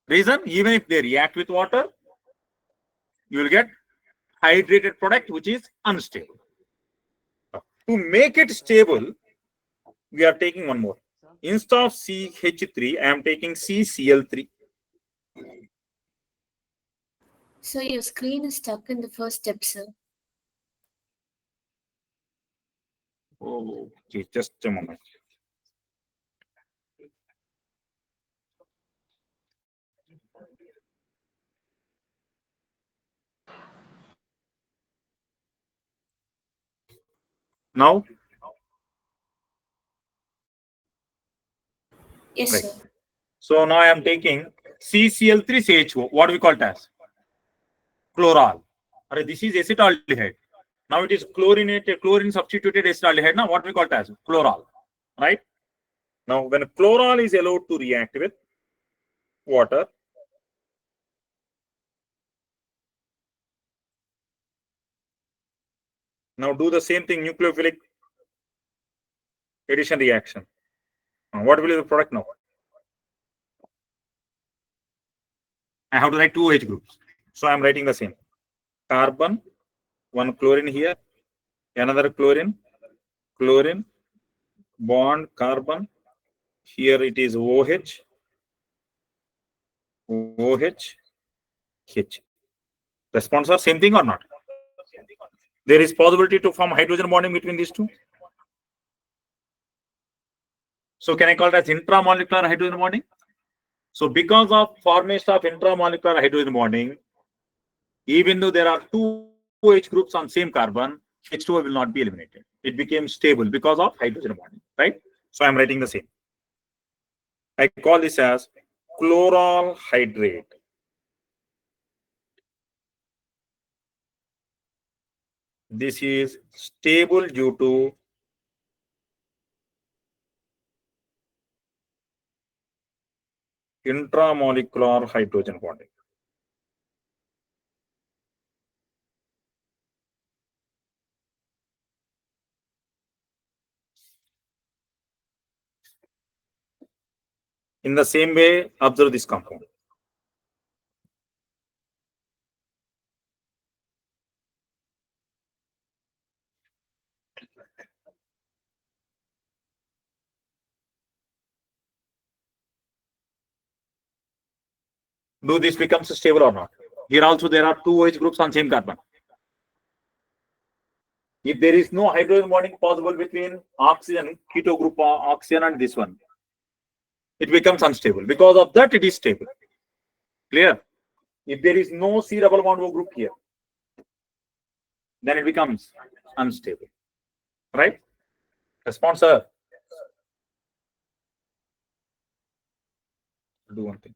Reason? Even if they react with water, you will get hydrated product which is unstable. To make it stable, we are taking one more. Instead of CH3, I am taking CCl3. So your screen is stuck in the first step, sir. Okay, just a moment. Now, Yes, right. sir. So now I am taking CCl3CHO. What do we call it as? Chloral. This is acetaldehyde. Now it is chlorinated, chlorine substituted acetaldehyde. Now what we call it as? Chloral. Right? Now when chloral is allowed to react with water, now do the same thing, nucleophilic addition reaction. What will be the product now? I have to write two H groups. So I am writing the same. Carbon, one chlorine here, another chlorine, chlorine, bond, carbon. Here it is OH, OH, H. Response are same thing or not? There is possibility to form hydrogen bonding between these two. So can I call it as intramolecular hydrogen bonding? So because of formation of intramolecular hydrogen bonding, even though there are two H groups on same carbon, H2O will not be eliminated. It became stable because of hydrogen bonding, right? So I'm writing the same. I call this as chloral hydrate. This is stable due to intramolecular hydrogen bonding. In the same way, observe this compound. Do this becomes stable or not? Here also there are two OH groups on same carbon. If there is no hydrogen bonding possible between oxygen, keto group oxygen and this one, it becomes unstable. Because of that, it is stable. Clear? If there is no C double bond O group here, then it becomes unstable. Right? Response, sir. Do one thing.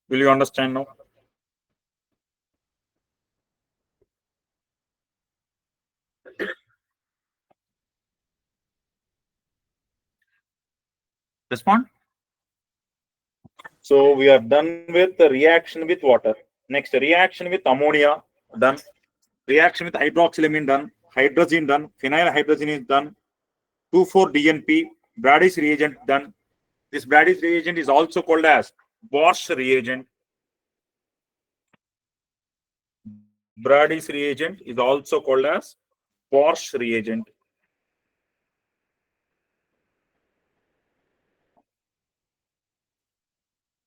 Will you understand now? Respond. So we are done with the reaction with water. Next, reaction with ammonia done. Reaction with hydroxylamine done. Hydrogen done. Phenyl hydrogen is done. 2,4-DNP. Brady's reagent done. This Brady's reagent is also called as Bosch reagent. Brady's reagent is also called as Bosch reagent.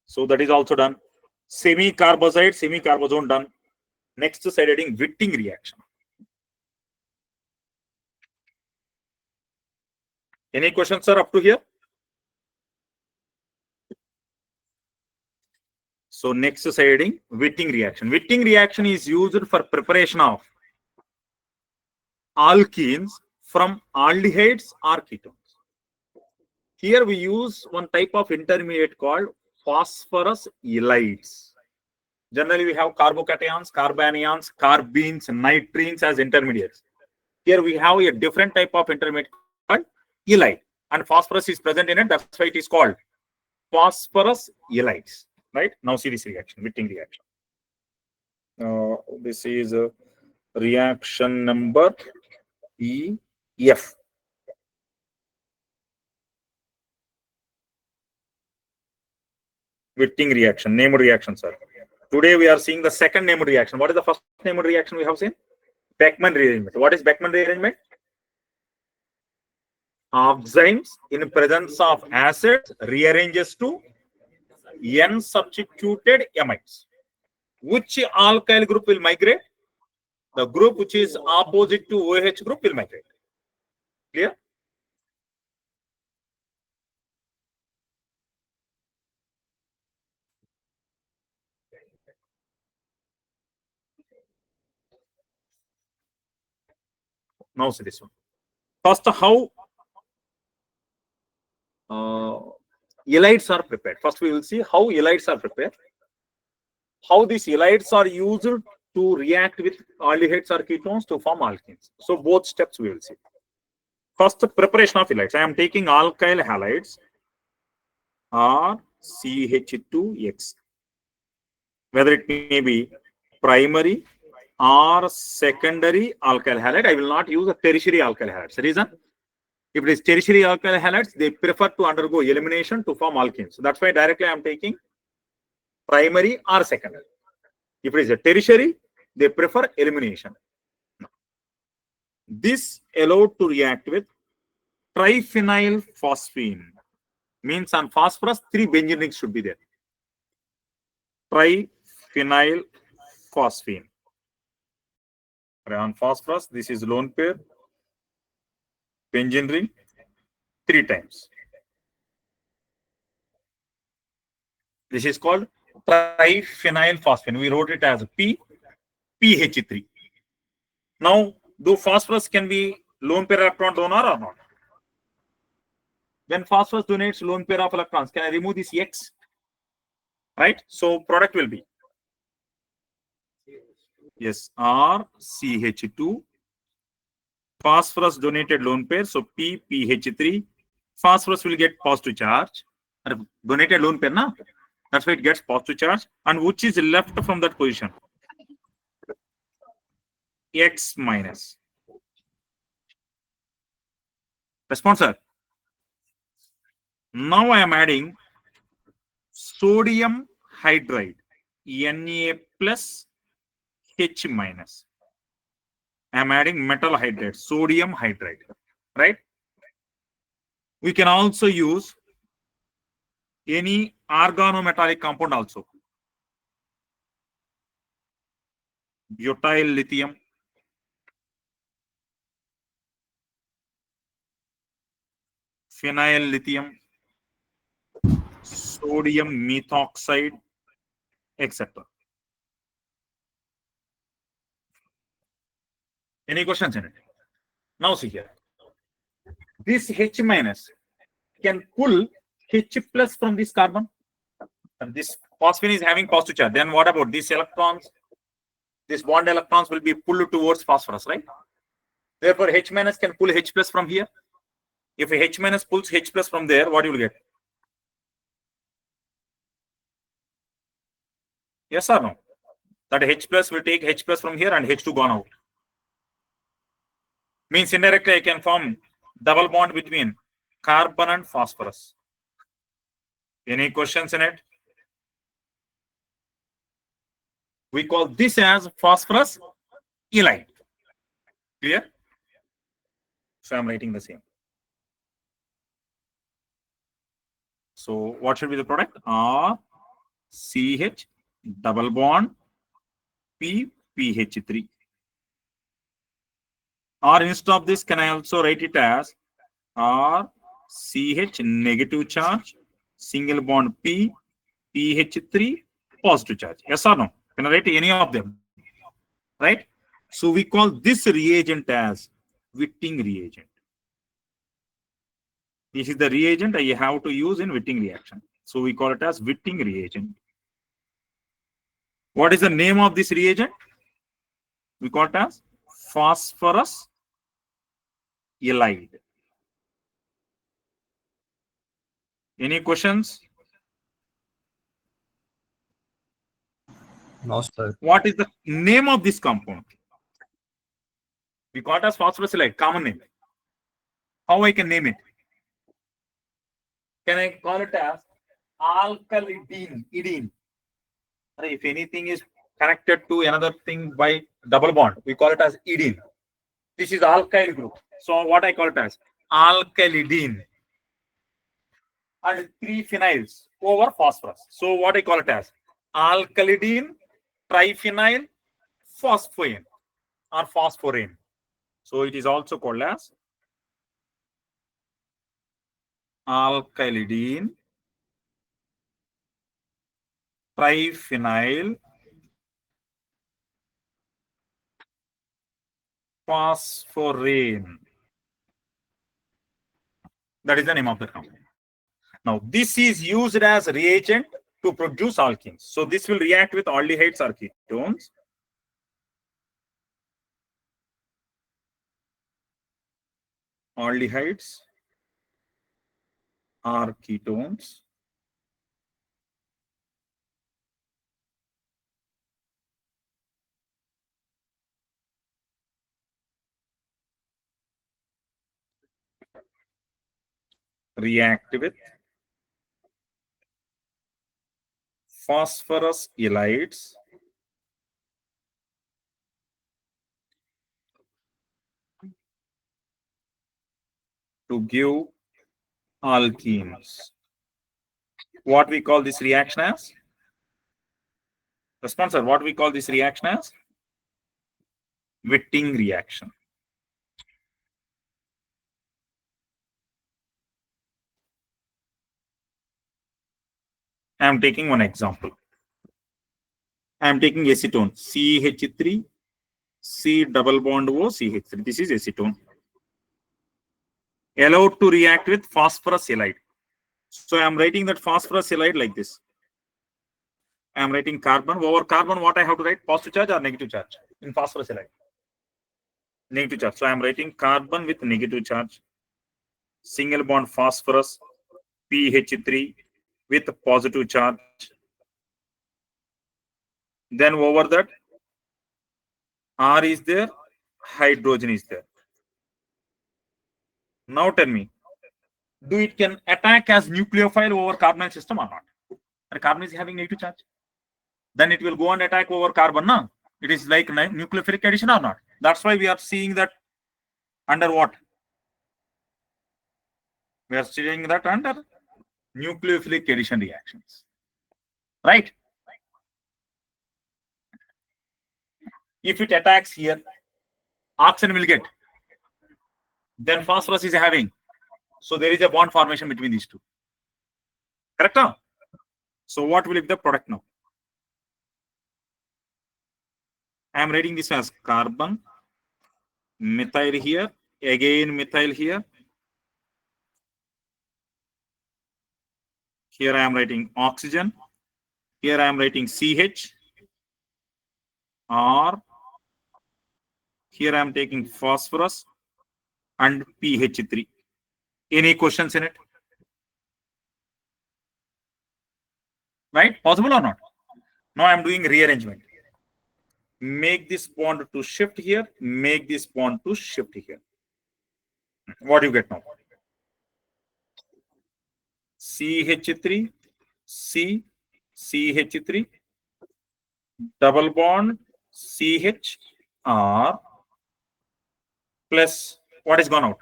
So that is also done. Semi-carbazide, semi-carbazone done. Next side heading, Witting reaction. Any questions, sir, up to here? So next side heading, Witting reaction. Witting reaction is used for preparation of alkenes from aldehydes or ketones. Here we use one type of intermediate called phosphorus ylides. Generally, we have carbocations, carbanions, carbenes, nitrines as intermediates. Here we have a different type of intermediate called ylide, and phosphorus is present in it. That's why it is called phosphorus ylides. Right? Now see this reaction, Witting reaction. This is reaction number EF. Witting reaction, named reaction, sir. Today we are seeing the second named reaction. What is the first named reaction we have seen? Beckmann rearrangement. What is Beckmann rearrangement? Enzymes in presence of acids rearranges to N substituted amides. Which alkyl group will migrate? The group which is opposite to OH group will migrate. Clear? Now see this one. First, how ylides are prepared. First, we will see how ylides are prepared. How these ylides are used to react with aldehydes or ketones to form alkenes. So both steps we will see. First, preparation of ylides. I am taking alkyl halides or CH2X. Whether it may be primary or secondary alkyl halide, I will not use a tertiary alkyl halides. The reason? If it is tertiary alkyl halides, they prefer to undergo elimination to form alkenes. So that's why directly I am taking primary or secondary. If it is a tertiary, they prefer elimination. This allowed to react with triphenyl phosphine. Means on phosphorus, 3 benzene rings should be there. Triphenyl phosphine. On phosphorus, this is lone pair, benzene ring, 3 times. This is called triphenyl phosphine. We wrote it as PH3. Now, do phosphorus can be lone pair electron donor or not? When phosphorus donates lone pair of electrons, can I remove this X? Right? So product will be yes, RCH2. Phosphorus donated lone pair, so PPH3. Phosphorus will get positive charge. Donated lone pair, na? That's why it gets positive charge. And which is left from that position? X minus. Response, sir. Now I am adding sodium hydride, Na plus H minus. I'm adding metal hydride, sodium hydride, right? We can also use any organometallic compound also. Butyl lithium, phenyl lithium, sodium methoxide, etc. Any questions in it? Now see here. This H minus can pull H plus from this carbon. And this phosphine is having positive charge. Then what about these electrons? These bond electrons will be pulled towards phosphorus, right? Therefore, H minus can pull H plus from here. If H minus pulls H plus from there, what you will get? Yes or no? That H plus will take H plus from here and H2 gone out. Means indirectly I can form double bond between carbon and phosphorus. Any questions in it? We call this as phosphorus halide. Clear? So I'm writing the same. So what should be the product? R CH double bond P PH3. Or instead of this, can I also write it as R CH negative charge, single bond P PH3 positive charge? Yes or no? Can I write any of them? Right? So we call this reagent as Witting reagent. This is the reagent I have to use in Witting reaction. So we call it as Witting reagent. What is the name of this reagent? We call it as phosphorus halide. Any questions? No, sir. What is the name of this compound? We call it as phosphorus halide, common name. How I can name it? Can I call it as alkylidene? If anything is connected to another thing by double bond, we call it as idene. This is alkyl group. So what I call it as alkylidene. And 3 phenyls over phosphorus. So what I call it as alkylidene triphenyl phosphine or phosphorane. So it is also called as alkylidene triphenyl phosphorane. That is the name of the compound. Now, this is used as reagent to produce alkenes. So this will react with aldehydes or ketones. Aldehydes or ketones. React with phosphorus halides to give alkenes. What we call this reaction as? The sponsor, what we call this reaction as? Witting reaction. I am taking one example. I am taking acetone, CH3, C double bond O, CH3. This is acetone. Allowed to react with phosphorus halide. So I am writing that phosphorus halide like this. I am writing carbon. Over carbon, what I have to write? Positive charge or negative charge in phosphorus halide? Negative charge. So I am writing carbon with negative charge. Single bond phosphorus, PH3 with positive charge. Then over that, R is there, hydrogen is there. Now tell me, do it can attack as nucleophile over carbonyl system or not? and carbon is having negative charge. Then it will go and attack over carbon. No? It is like nucleophilic addition or not. That's why we are seeing that under what? We are seeing that under nucleophilic addition reactions. Right? If it attacks here, oxygen will get. Then phosphorus is having. So there is a bond formation between these two. Correct? Now? So what will be the product now? I am writing this as carbon, methyl here, again methyl here. Here I am writing oxygen. Here I am writing CH. Or here I am taking phosphorus and pH3. Any questions in it? Right? Possible or not? Now I am doing rearrangement. Make this bond to shift here. Make this bond to shift here. What do you get now? CH3, C, CH3, double bond, CH, R, plus what is gone out?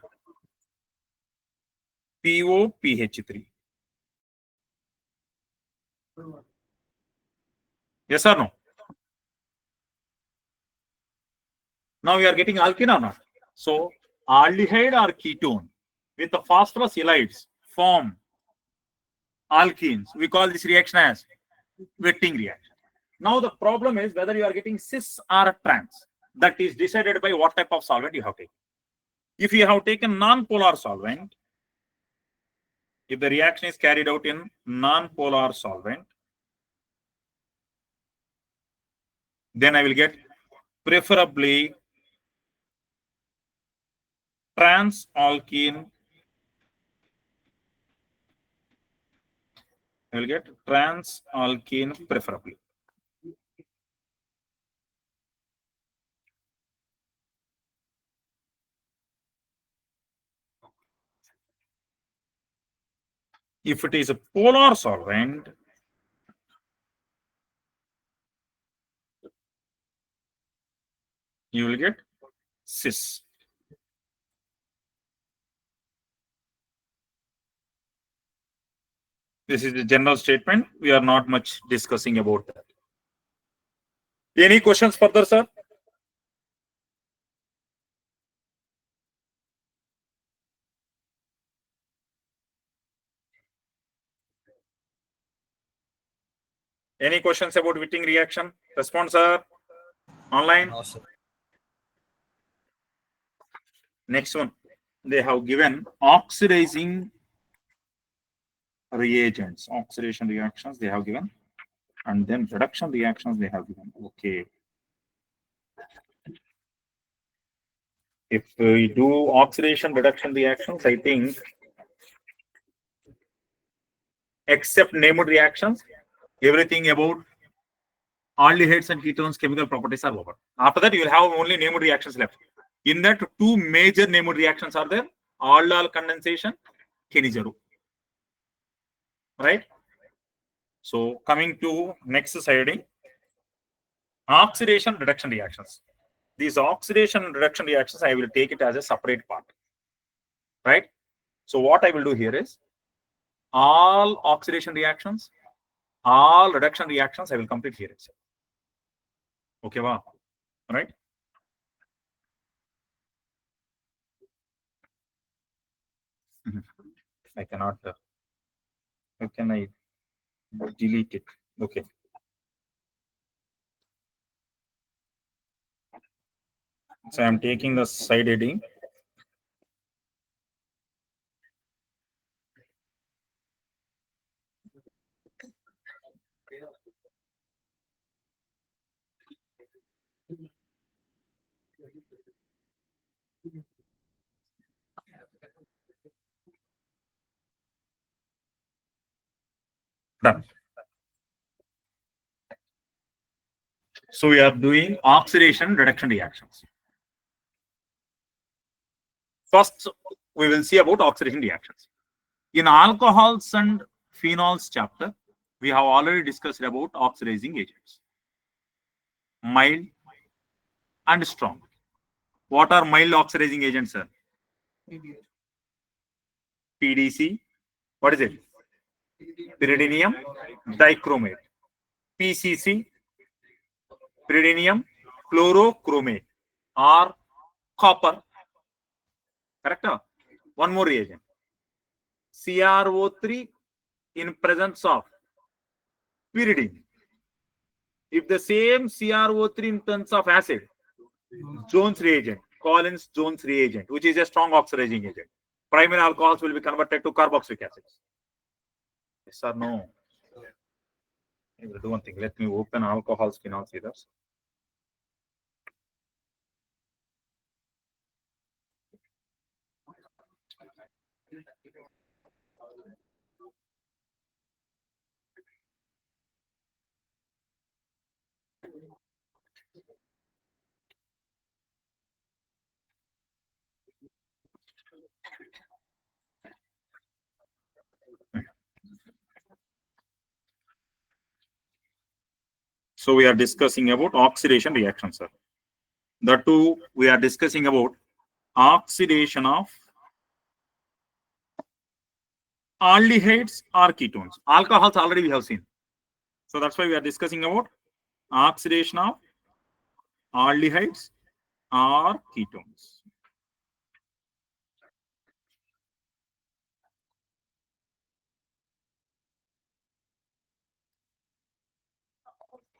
PO, PH3. Yes or no? Now we are getting alkene or not? So aldehyde or ketone with the phosphorus halides form alkenes. We call this reaction as wetting reaction. Now the problem is whether you are getting cis or trans. That is decided by what type of solvent you have taken. If you have taken non-polar solvent, if the reaction is carried out in non-polar solvent, then I will get preferably trans alkene. I will get trans alkene preferably. If it is a polar solvent, you will get cis. This is the general statement. We are not much discussing about that. Any questions further, sir? Any questions about Witting reaction? Response, sir. Online. No, sir. Next one. They have given oxidizing reagents, oxidation reactions they have given, and then reduction reactions they have given. Okay. If we do oxidation reduction reactions, I think except named reactions, everything about aldehydes and ketones chemical properties are over. After that, you will have only named reactions left. In that, two major named reactions are there: aldol condensation, Kenizero. Right? So coming to next slide, oxidation reduction reactions. These oxidation reduction reactions, I will take it as a separate part. Right? So what I will do here is all oxidation reactions, all reduction reactions, I will complete here itself. Okay, wow. Right? I cannot. How can I delete it? Okay. So I'm taking the side heading. Done. So we are doing oxidation reduction reactions. First, we will see about oxidation reactions. In alcohols and phenols chapter, We have already discussed about oxidizing agents. Mild and strong. What are mild oxidizing agents, sir? PDC. What is it? Pyridinium dichromate. PCC. Pyridinium chlorochromate or copper. Correct? One more reagent. CrO3 in presence of pyridine. If the same CrO3 in terms of acid, Jones reagent, Collins-Jones reagent, which is a strong oxidizing agent, primary alcohols will be converted to carboxylic acids. Yes or no? I will do one thing. Let me open alcohol phenol ethers. So we are discussing about oxidation reactions, sir. The two we are discussing about oxidation of aldehydes or ketones. Alcohols already we have seen. So that's why we are discussing about oxidation of aldehydes or ketones.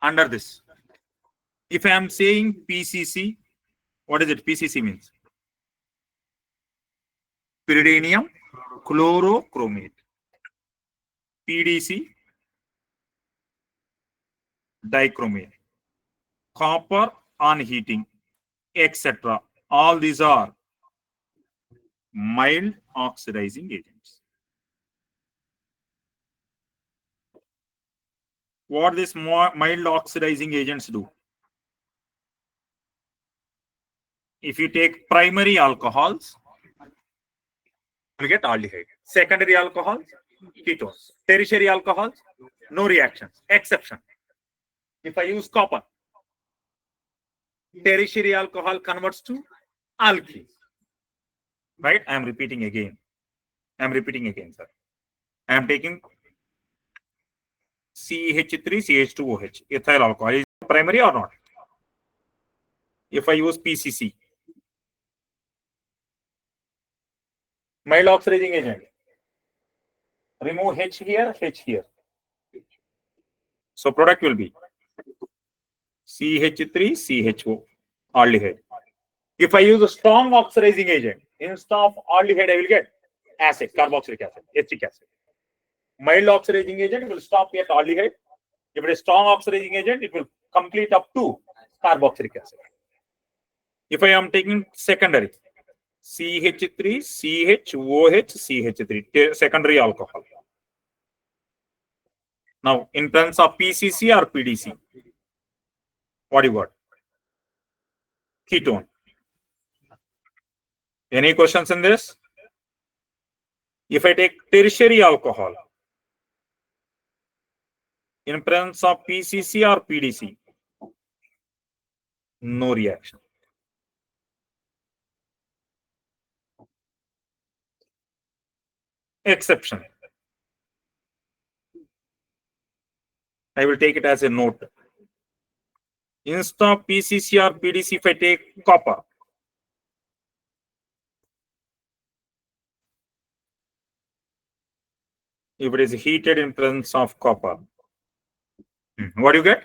Under this, if I am saying PCC, what is it? PCC means pyridinium chlorochromate. PDC dichromate. Copper on heating, etc. All these are mild oxidizing agents. What these mild oxidizing agents do? If you take primary alcohols, you get aldehyde. Secondary alcohols, ketones. Tertiary alcohols, no reactions. Exception. If I use copper, tertiary alcohol converts to alkene. Right? I am repeating again. Sir. I am taking CH3CH2OH, ethyl alcohol. Is it primary or not? If I use PCC, mild oxidizing agent, remove H here, H here. So product will be CH3CHO, aldehyde. If I use a strong oxidizing agent, instead of aldehyde, I will get acid, carboxylic acid, acetic acid. Mild oxidizing agent will stop at aldehyde. If it is strong oxidizing agent, it will complete up to carboxylic acid. If I am taking secondary, CH3, CHOH, CH3, secondary alcohol. Now, in terms of PCC or PDC, what do you got? Ketone. Any questions in this? If I take tertiary alcohol, in presence of PCC or PDC, no reaction. Exception. I will take it as a note. Instead of PCC or PDC, if I take copper, if it is heated in presence of copper, what do you get?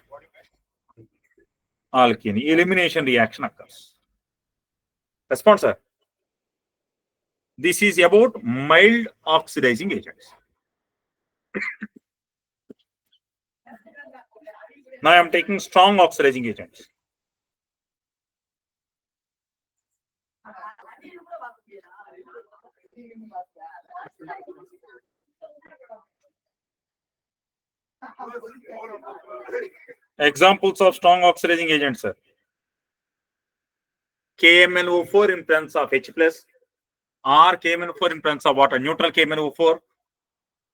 Alkene. Elimination reaction occurs. Response, sir. This is about mild oxidizing agents. Now I am taking strong oxidizing agents. Examples of strong oxidizing agents, sir. KMnO4 in presence of H plus, or KMnO4 in presence of water, neutral KMnO4,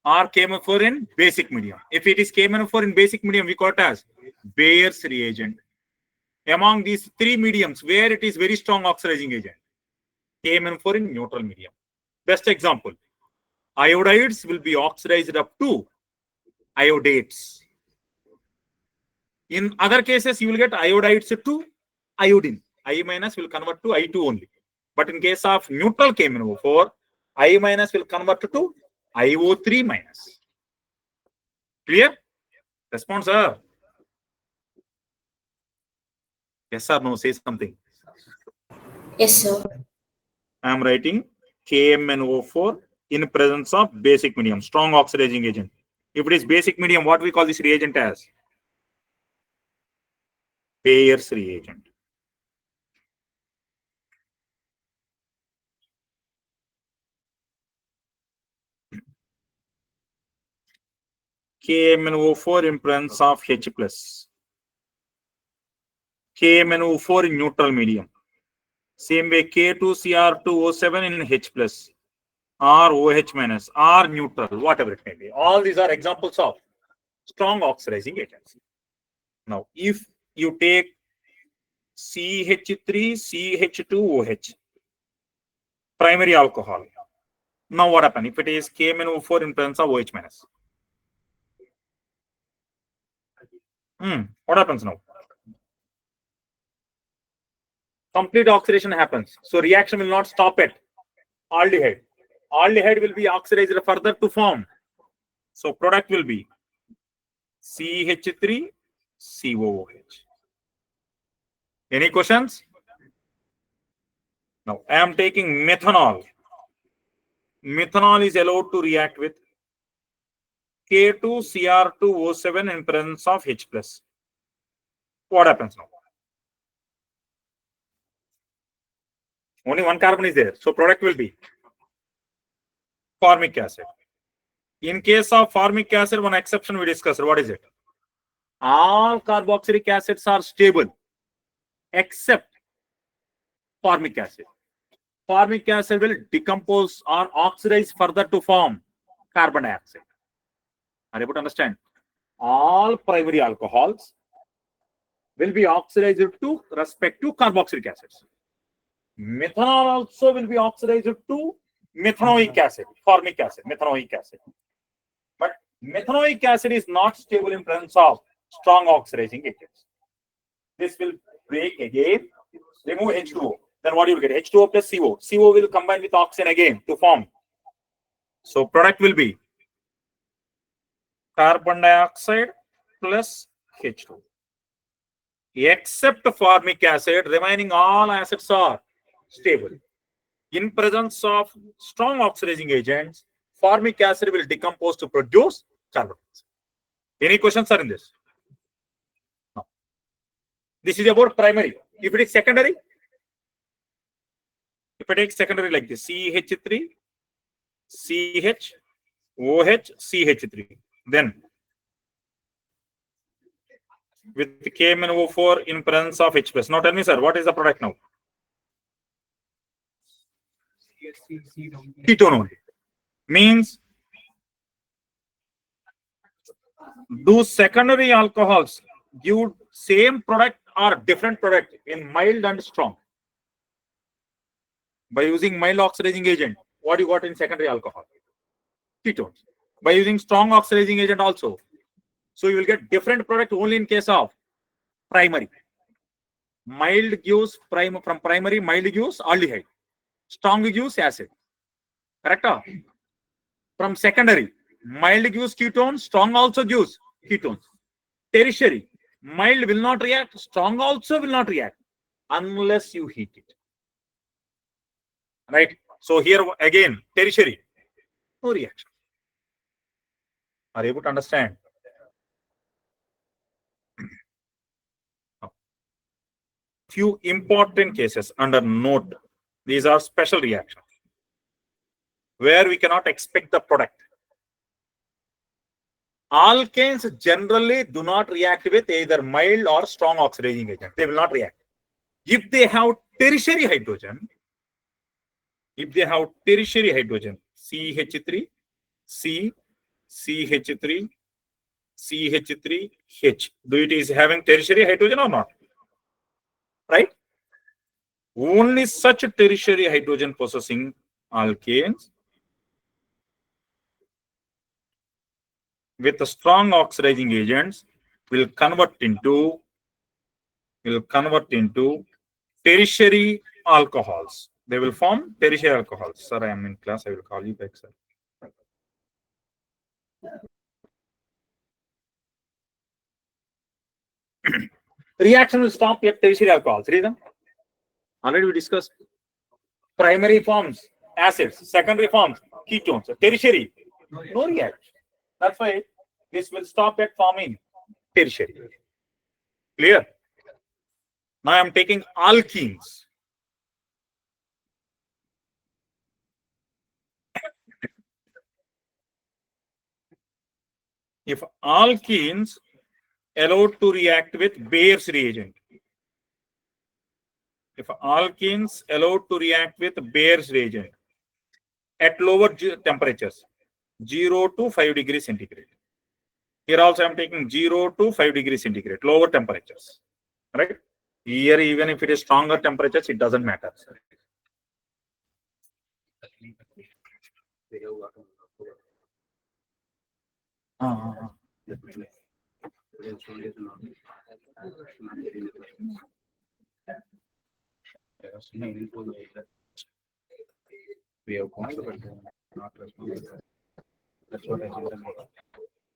or KMnO4 in basic medium. If it is KMnO4 in basic medium, we call it as Bayer's reagent. Among these three mediums, where it is very strong oxidizing agent, KMnO4 in neutral medium. Best example, iodides will be oxidized up to iodates. In other cases, you will get iodides to iodine. I minus will convert to I2 only. But in case of neutral KMnO4, I minus will convert to IO3 minus. Clear? Response, sir. Yes or no? Say something. Yes, sir. I am writing KMnO4 in presence of basic medium, strong oxidizing agent. If it is basic medium, what we call this reagent as? Bayer's reagent. KMnO4 in presence of H plus. KMnO4 in neutral medium. Same way K2Cr2O7 in H plus or OH minus or neutral, whatever it may be. All these are examples of strong oxidizing agents. Now, if you take CH3, CH2OH, primary alcohol. Now what happens? If it is KMnO4 in presence of OH minus. What happens now? Complete oxidation happens. So reaction will not stop at aldehyde. Aldehyde will be oxidized further to form. So product will be CH3, COOH. Any questions? Now I am taking methanol. Methanol is allowed to react with K2Cr2O7 in presence of H plus. What happens now? Only one carbon is there. So product will be formic acid. In case of formic acid, one exception we discussed. What is it? All carboxylic acids are stable except formic acid. Formic acid will decompose or oxidize further to form carbon dioxide. Are you able to understand? All primary alcohols will be oxidized to respect to carboxylic acids. Methanol also will be oxidized to methanoic acid, formic acid, methanoic acid. But methanoic acid is not stable in presence of strong oxidizing agents. This will break again, remove H2O. Then what you will get? H2O plus CO. CO will combine with oxygen again to form. So product will be carbon dioxide plus H2O. Except formic acid, remaining all acids are stable. In presence of strong oxidizing agents, formic acid will decompose to produce carbon dioxide. Any questions are in this? No. This is about primary. If it is secondary, if I take secondary like this, CH3, CH, OH, CH3, then with KMnO4 in presence of H plus. Now tell me, sir, what is the product now? Ketone only. Means, do secondary alcohols give same product or different product in mild and strong? By using mild oxidizing agent, what you got in secondary alcohol? Ketones. By using strong oxidizing agent also. So you will get different product only in case of primary. Mild gives from primary, mild gives aldehyde. Strong gives acid. Correct? From secondary, mild gives ketone, strong also gives ketones. Tertiary, mild will not react, strong also will not react unless you heat it. Right? So here again, tertiary, no reaction. Are you able to understand? Few important cases under note. These are special reactions where we cannot expect the product. Alkanes generally do not react with either mild or strong oxidizing agent. They will not react. If they have tertiary hydrogen, CH3, C, CH3, CH3H. Do it is having tertiary hydrogen or not? Right? Only such tertiary hydrogen possessing alkanes with strong oxidizing agents will convert into tertiary alcohols. They will form tertiary alcohols. Sir, I am in class. I will call you back, sir. Reaction will stop at tertiary alcohols. Reason? Already we discussed. Primary forms acids, secondary forms ketones, tertiary no reaction. That's why this will stop at forming tertiary. Clear? Now I am taking alkenes. If alkenes allowed to react with Bayer's reagent, if alkenes allowed to react with Bayer's reagent at lower temperatures, 0 to 5 degrees centigrade. Here also I am taking 0 to 5 degrees centigrade, lower temperatures. Right? Here, even if it is stronger temperatures, it doesn't matter. We have not responsible. That's what I said.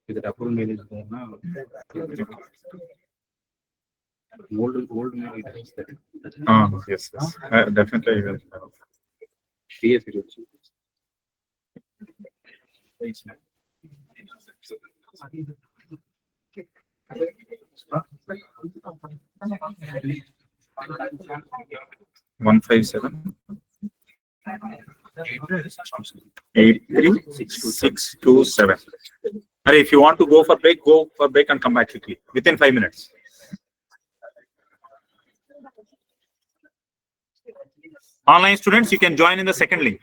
With the approval mail is there now. Old mail it has that. Yes, yes. Definitely. Yes, it is. 157 83627. If you want to go for break and come back quickly within 5 minutes. Online students, you can join in the second link.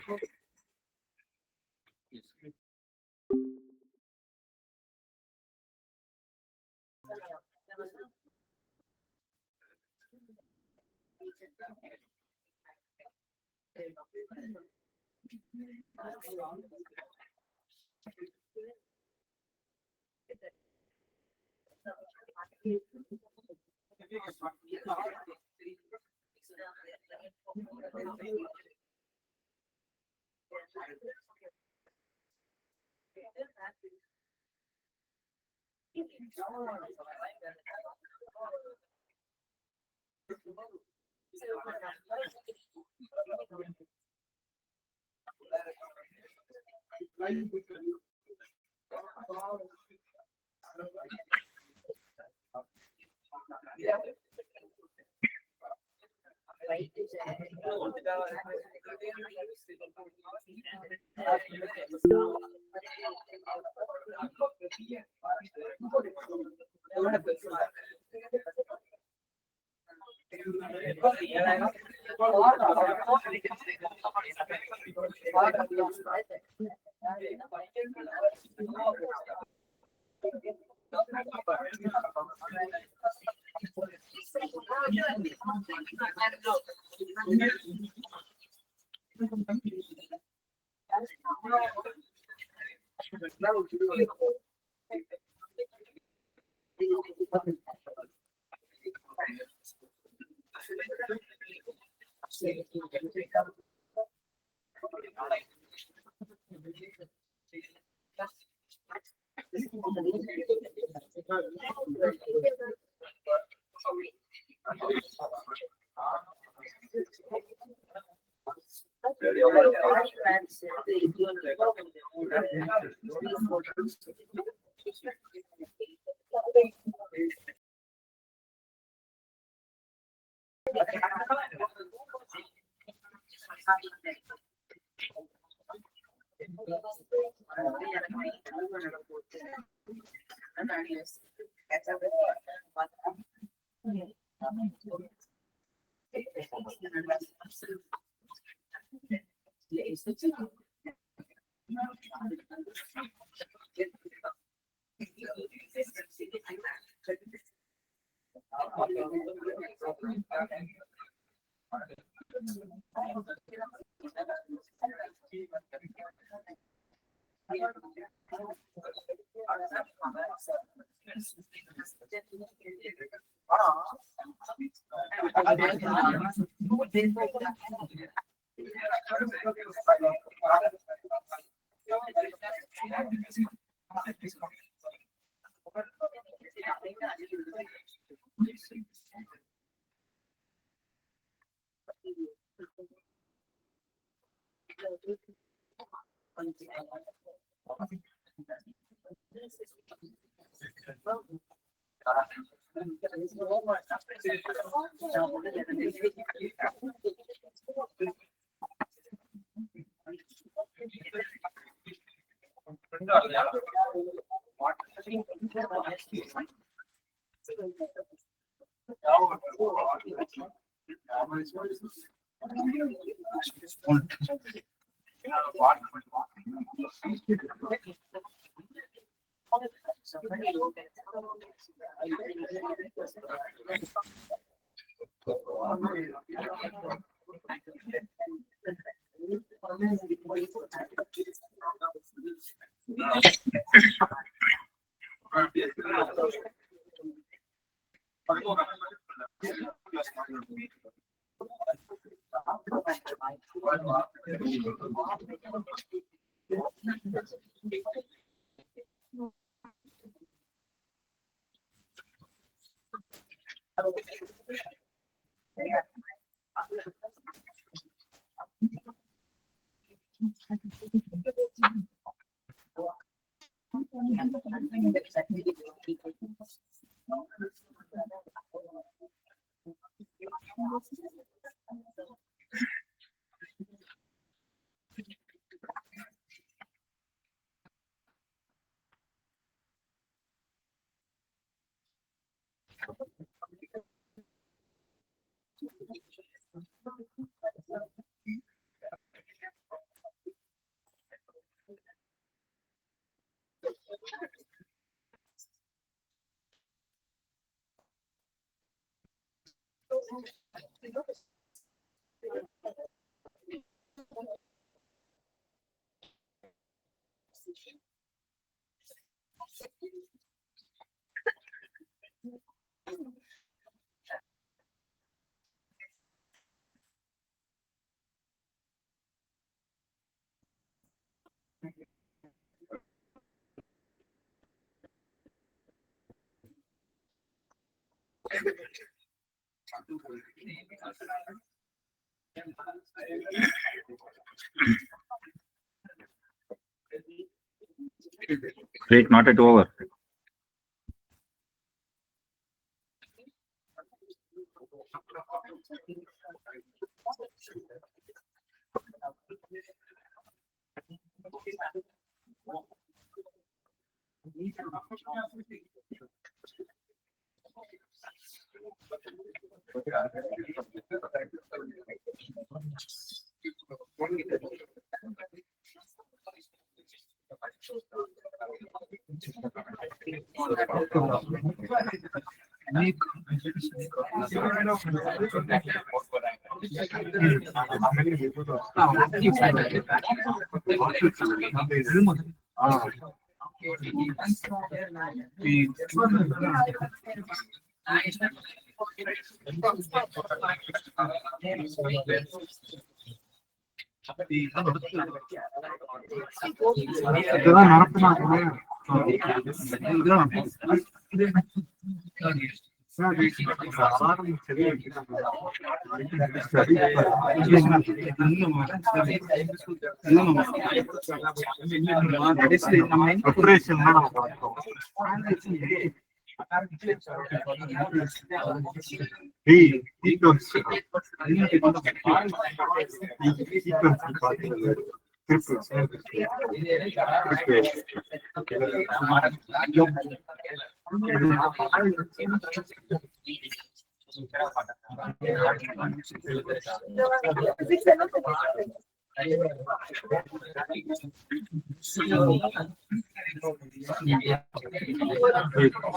Break not at over.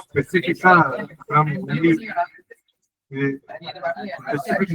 Specific from only specific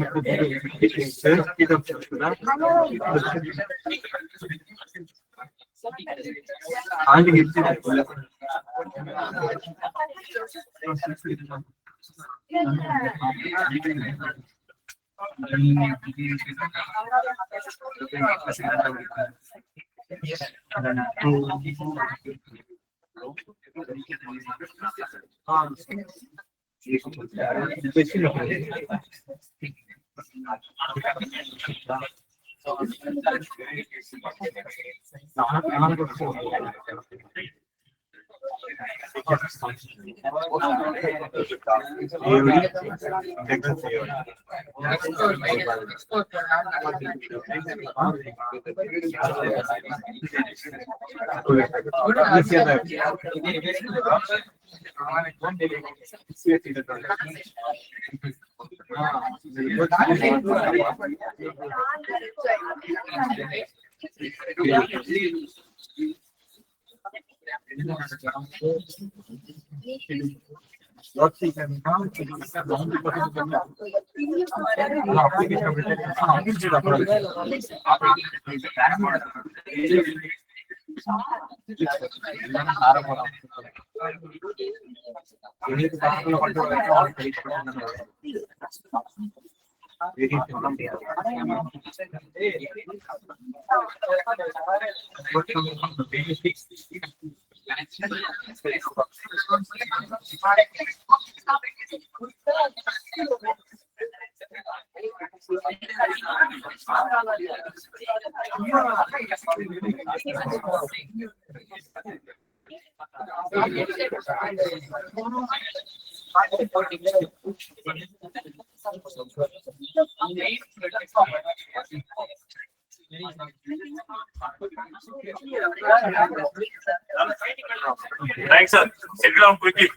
Thanks, sir. Sit down quickly.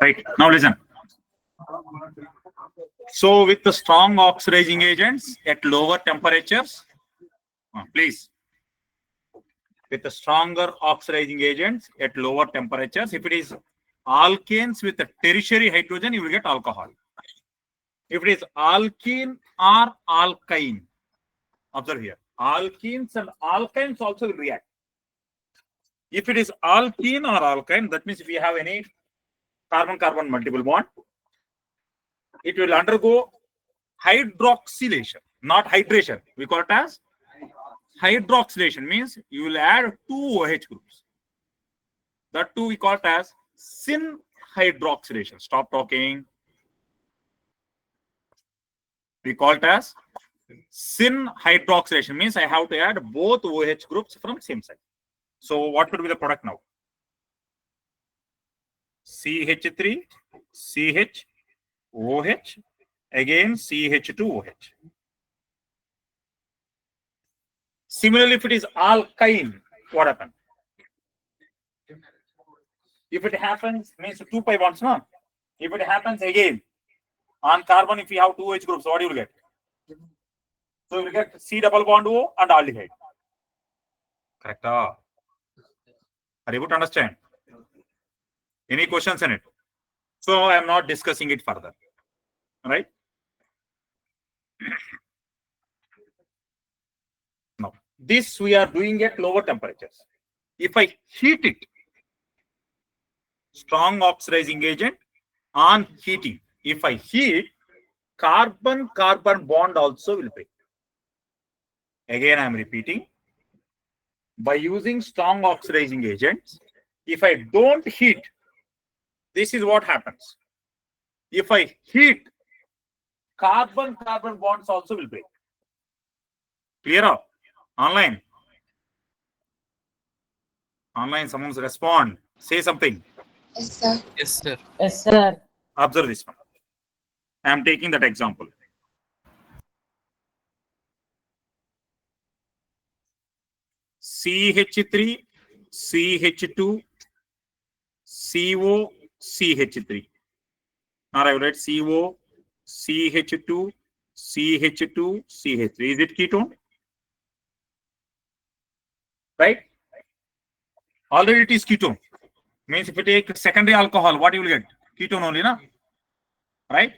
Right. Now listen. So with the strong oxidizing agents at lower temperatures, please. With the stronger oxidizing agents at lower temperatures, if it is alkanes with a tertiary hydrogen, you will get alcohol. If it is alkene or alkyne, observe here, alkenes and alkynes also will react. If it is alkene or alkyne, that means if you have any carbon-carbon multiple bond, it will undergo hydroxylation, not hydration. We call it as hydroxylation, means you will add two OH groups. That too we call it as syn hydroxylation. Stop talking. We call it as syn hydroxylation, means I have to add both OH groups from same side. So what would be the product now? CH3, CH, OH, again CH2OH. Similarly, if it is alkyne, what happens? If it happens, means 2 pi bonds, no? If it happens again, on carbon, if you have two OH groups, what you will get? So you will get C double bond O and aldehyde. Correct? Are you able to understand? Any questions in it? So I am not discussing it further. Right? Now, this we are doing at lower temperatures. If I heat it, strong oxidizing agent on heating. If I heat, carbon-carbon bond also will break. Again, I am repeating. By using strong oxidizing agents, if I don't heat, this is what happens. If I heat, carbon-carbon bonds also will break. Clear up? Online? Online, someone's respond. Say something. Yes, sir. Yes, sir. Yes, sir. Observe this one. I am taking that example. CH3, CH2, CO, CH3. All right, right? CO, CH2, CH2, CH3. Is it ketone? Right? Already it is ketone. Means if you take secondary alcohol, what you will get? Ketone only, na? Right?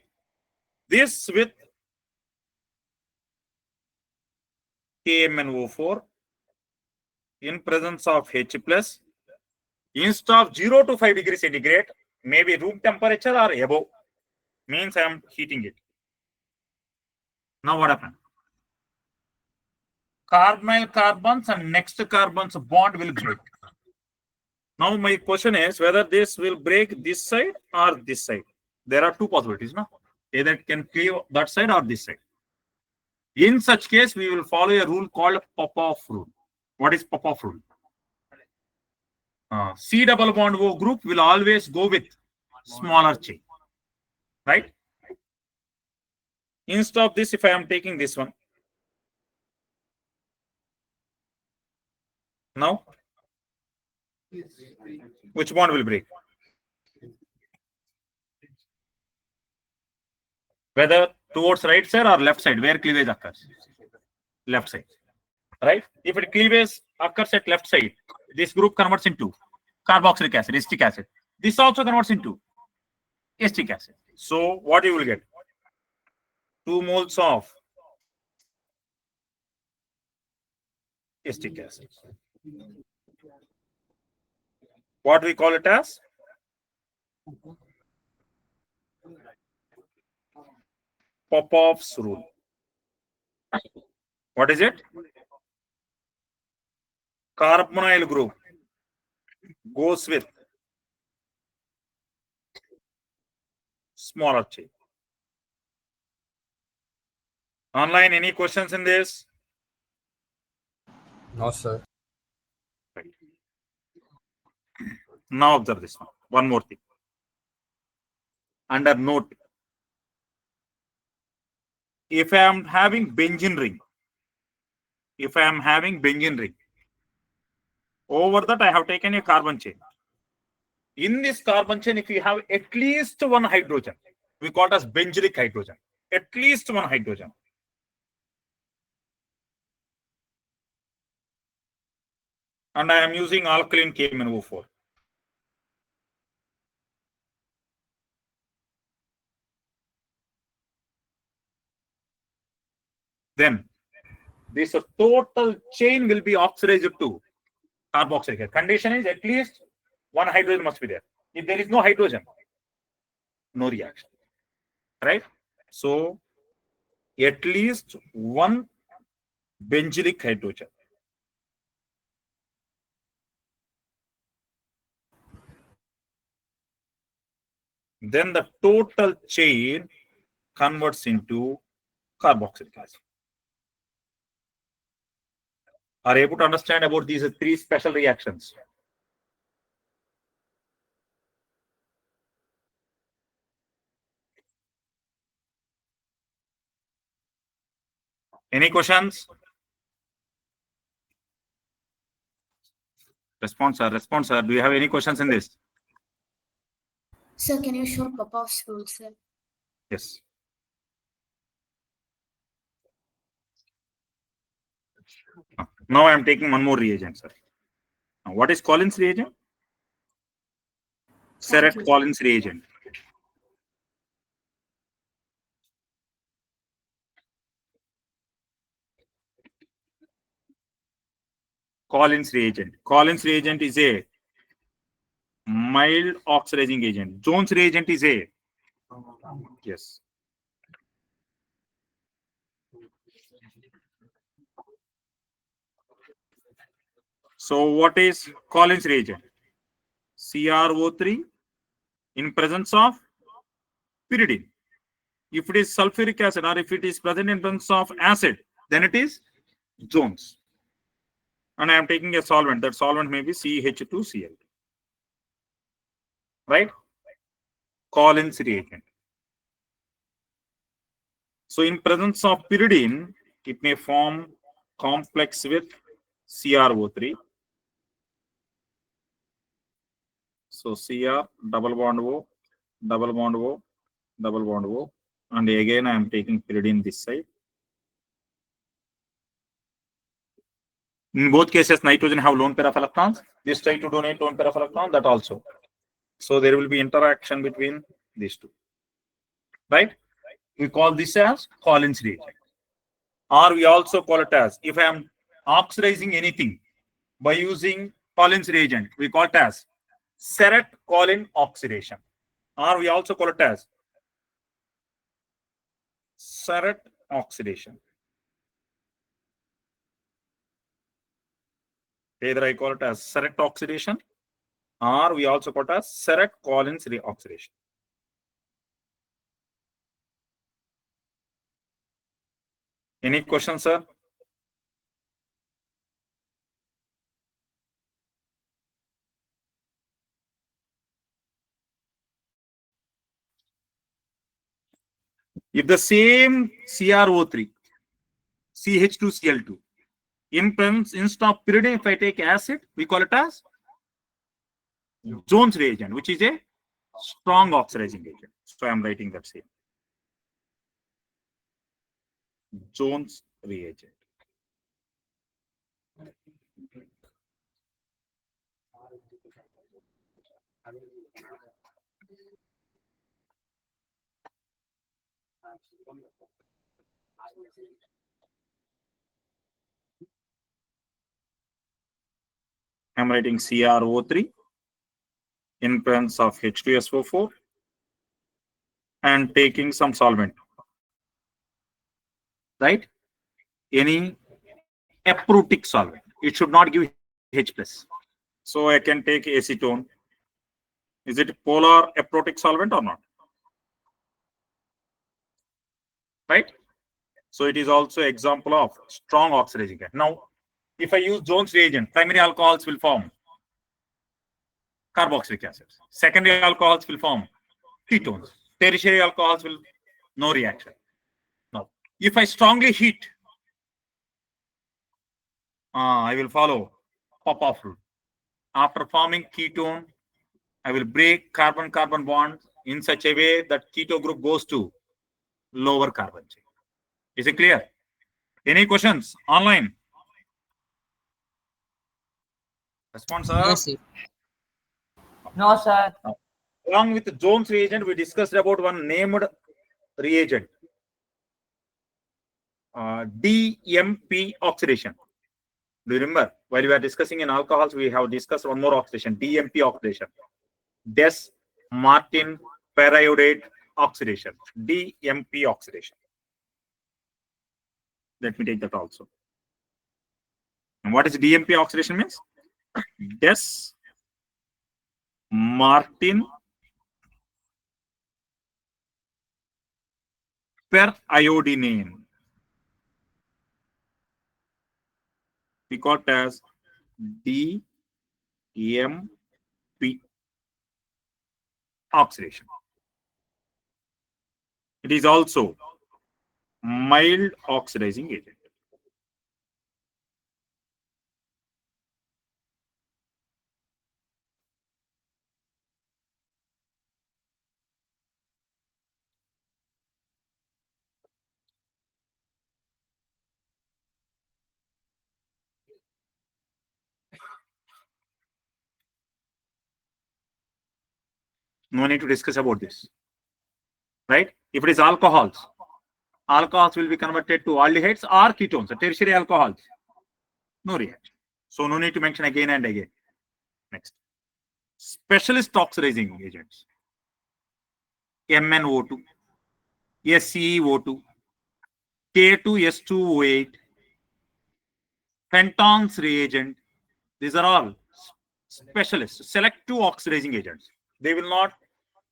This with KMnO4 in presence of H plus, instead of 0 to 5 degrees centigrade, maybe room temperature or above, means I am heating it. Now what happened? Carbonyl carbons and next carbons bond will break. Now my question is whether this will break this side or this side. There are two possibilities, no? Either it can cleave that side or this side. In such case, we will follow a rule called Popov rule. What is Popov rule? C double bond O group will always go with smaller chain, right? Instead of this, if I am taking this one, now which bond will break? Whether towards right side or left side, where cleavage occurs? Left side, right? If it cleavage occurs at left side, this group converts into carboxylic acid, acetic acid. This also converts into acetic acid. So what you will get? 2 moles of acetic acid. What we call it as? Popov's rule. What is it? Carbonyl group goes with smaller chain. Online, any questions in this? No, sir. Right. Now observe this one. One more thing. Under note, if I am having benzene ring, over that I have taken a carbon chain. In this carbon chain, if you have at least one hydrogen, we call it as benzylic hydrogen. At least one hydrogen. And I am using alkaline KMnO4. Then this total chain will be oxidized to carboxylic acid. Condition is at least one hydrogen must be there. If there is no hydrogen, no reaction. Right? So at least one benzylic hydrogen. Then the total chain converts into carboxylic acid. Are you able to understand about these three special reactions? Any questions? Response, sir. Do you have any questions in this? Sir, can you show Popov's rule, sir? Yes. Now I am taking one more reagent, sir. Now, what is Collins reagent? Seret you. Collins reagent. Collins reagent. Collins reagent is a mild oxidizing agent. Jones reagent is a yes. So what is Collins reagent? CrO3 in presence of pyridine. If it is sulfuric acid or if it is present in presence of acid, then it is Jones. And I am taking a solvent. That solvent may be CH2Cl. Right? Collins reagent. So in presence of pyridine, it may form complex with CrO3. So Cr double bond O, double bond O, double bond O, And again, I am taking pyridine this side. In both cases, nitrogen have lone pair of electrons. This try to donate lone pair of electron, that also. So there will be interaction between these two. Right? We call this as Collins reagent. Or we also call it as, if I am oxidizing anything by using Collins reagent, we call it as Seret-Collin oxidation. Or we also call it as Seret oxidation. Either I call it as Seret oxidation, or we also call it as Seret-Collins reoxidation. Any questions, sir? If the same CrO3, CH2Cl2, instead of pyridine, if I take acid, we call it as Jones reagent, which is a strong oxidizing agent. So I am writing that same. Jones reagent. I'm writing CrO3 in presence of H2SO4 and taking some solvent. Right? Any aprotic solvent. It should not give H+. So I can take acetone. Is it polar aprotic solvent or not? Right? So it is also example of strong oxidizing agent. Now, if I use Jones reagent, primary alcohols will form carboxylic acids. Secondary alcohols will form ketones. Tertiary alcohols will no reaction. Now, if I strongly heat, I will follow Popov rule. After forming ketone, I will break carbon-carbon bond in such a way that keto group goes to lower carbon chain. Is it clear? Any questions online? Response, sir. Yes, sir. No, sir. Along with the Jones reagent, we discussed about one named reagent, DMP oxidation. Do you remember? While we were discussing in alcohols, we have discussed one more oxidation, DMP oxidation. Des-Martin periodate oxidation, DMP oxidation. Let me take that also. And what is DMP oxidation means? Des-Martin periodinane. We call it as DMP oxidation. It is also mild oxidizing agent. No need to discuss about this. Right? If it is alcohols will be converted to aldehydes or ketones, tertiary alcohols. No reaction. So no need to mention again and again. Next. Specialist oxidizing agents. MnO2, SeO2, K2S2O8, Fenton's reagent. These are all specialists, selective oxidizing agents. They will not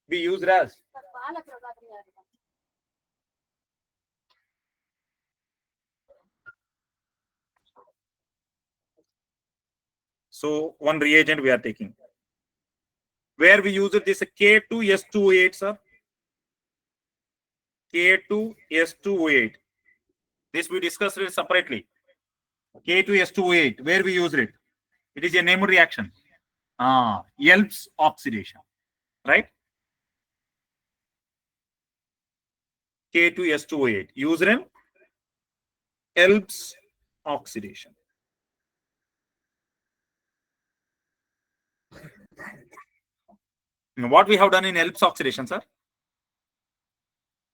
be used as so one reagent we are taking. Where we use it, this K2S2O8, sir. K2S2O8. This we discussed it separately. K2S2O8, where we use it? It is a named reaction. Yelps oxidation, right? K2S2O8 used in Elb's oxidation. What we have done in Elb's oxidation, sir?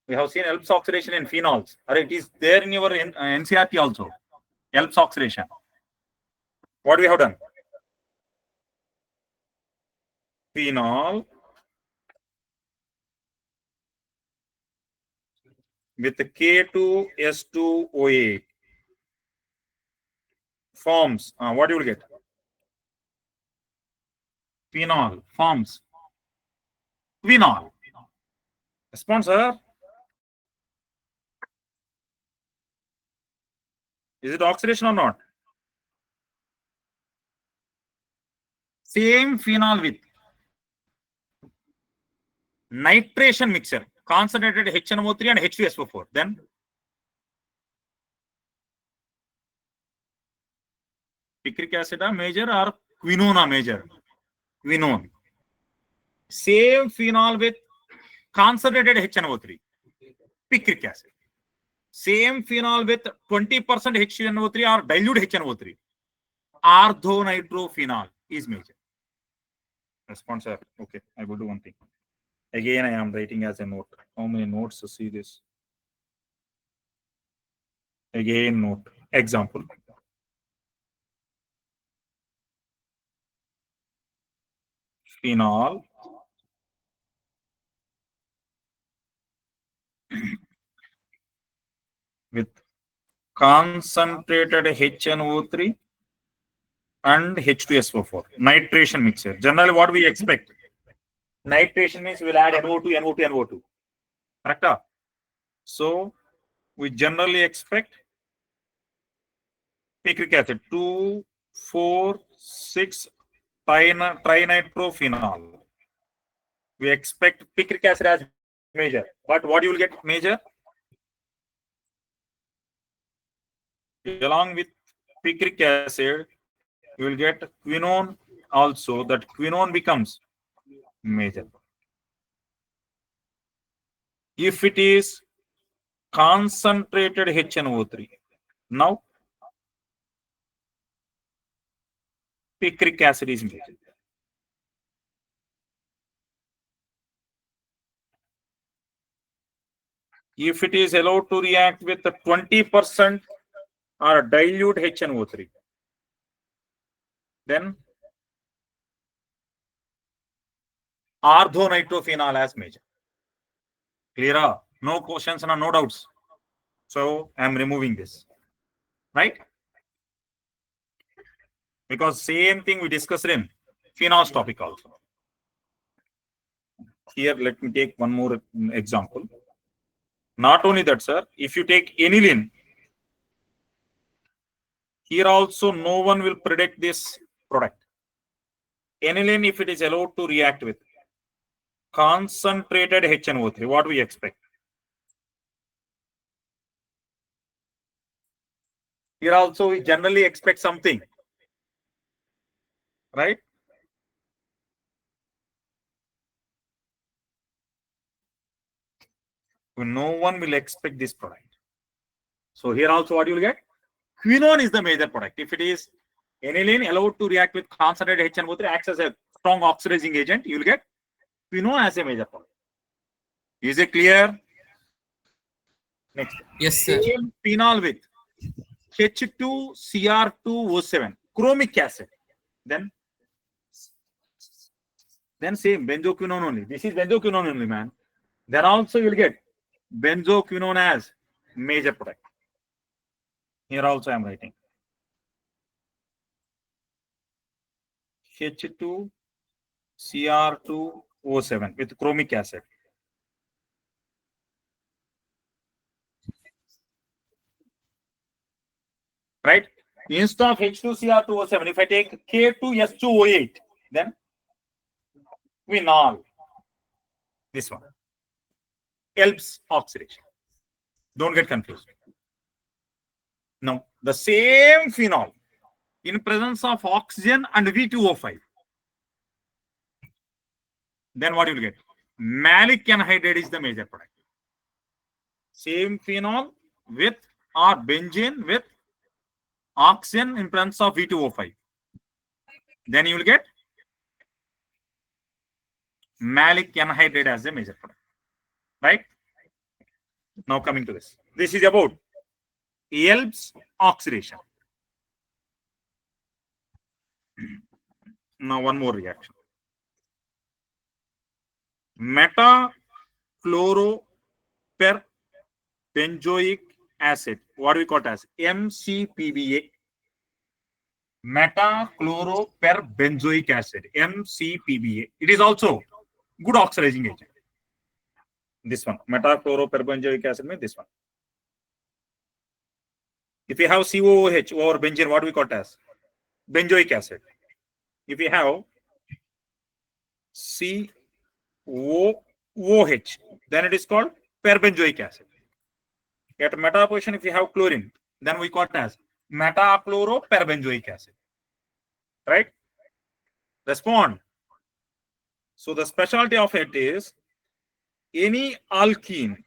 We have seen Elb's oxidation in phenols. Or it is there in your NCRT also. Elb's oxidation. What we have done? Phenol with K2S2O8 forms. What you will get? Phenol forms. Phenol. Response, sir. Is it oxidation or not? Same phenol with nitration mixture, concentrated HNO3 and H2SO4. Then picric acid major or quinone major? Quinone. Same phenol with concentrated HNO3. Picric acid. Same phenol with 20% HNO3 or dilute HNO3. Orthonitrophenol is major. Response, sir. Okay, I will do one thing. Again, I am writing as a note. How many notes to see this? Again, note. Example. Phenol with concentrated HNO3 and H2SO4. Nitration mixture. Generally, what we expect? Nitration means we'll add NO2, NO2, NO2. Correct? So, we generally expect picric acid 2, 4, 6 trinitrophenol. We expect picric acid as major. But what you will get major? Along with picric acid, you will get quinone also. That quinone becomes major. If it is concentrated HNO3, now picric acid is major. If it is allowed to react with the 20% or dilute HNO3, then orthonitrophenol as major. Clear? No questions and no doubts. So I am removing this. Right? Because same thing we discussed in phenols topic also. Here, let me take one more example. Not only that, sir, if you take aniline, here also no one will predict this product. Aniline, if it is allowed to react with concentrated HNO3, what we expect? Here also we generally expect something, right? No one will expect this product. So here also what you will get? Quinone is the major product. If it is aniline allowed to react with concentrated HNO3, acts as a strong oxidizing agent, you will get quinone as a major product. Is it clear? Next. Yes, sir. Same phenol with H2Cr2O7, chromic acid. Then same benzoquinone only. This is benzoquinone only, man. Then also you will get benzoquinone as major product. Here also I am writing H2Cr2O7 with chromic acid. Right? Instead of H2Cr2O7, if I take K2S2O8, then phenol. This one. Helps oxidation. Don't get confused. Now, the same phenol in presence of oxygen and V2O5. Then what you will get? Malic anhydride is the major product. Same phenol with or benzene with oxygen in presence of V2O5. Then you will get malic anhydride as a major product. Right? Now coming to this. This is about Elb's oxidation. Now one more reaction. Metachloroperbenzoic acid. What do we call it as? MCPBA. Metachloroperbenzoic acid. MCPBA. It is also good oxidizing agent. This one. Metachloroperbenzoic acid means this one. If you have COOH or benzene, what do we call it as? Benzoic acid. If you have COOH, then it is called perbenzoic acid. At meta position, if you have chlorine, then we call it as metachloroperbenzoic acid. Right? Respond. So the specialty of it is any alkenes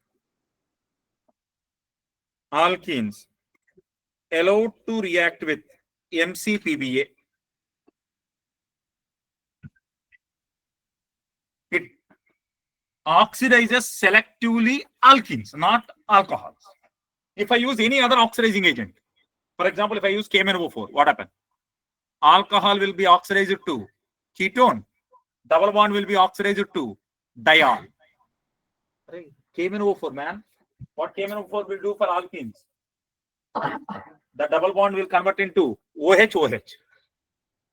allowed to react with MCPBA. It oxidizes selectively alkenes, not alcohols. If I use any other oxidizing agent, for example, if I use KMnO4, what happens? Alcohol will be oxidized to ketone. Double bond will be oxidized to diol. KMnO4, man. What KMnO4 will do for alkenes? The double bond will convert into OH.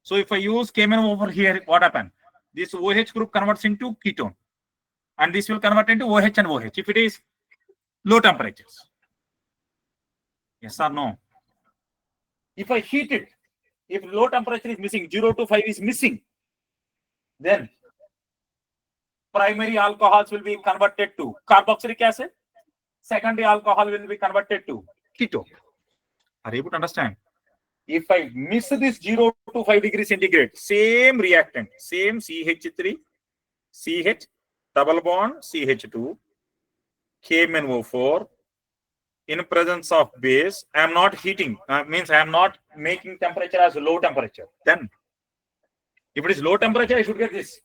So if I use KMnO4 here, what happens? This OH group converts into ketone. And this will convert into OH and OH if it is low temperatures. Yes or no? If I heat it, if low temperature is missing, 0 to 5 is missing, then primary alcohols will be converted to carboxylic acid. Secondary alcohol will be converted to ketone. Are you able to understand? If I miss this 0 to 5 degrees centigrade, same reactant, same CH3, CH, double bond, CH2, KMnO4, in presence of base, I am not heating, means I am not making temperature as low temperature. Then, if it is low temperature, I should get this.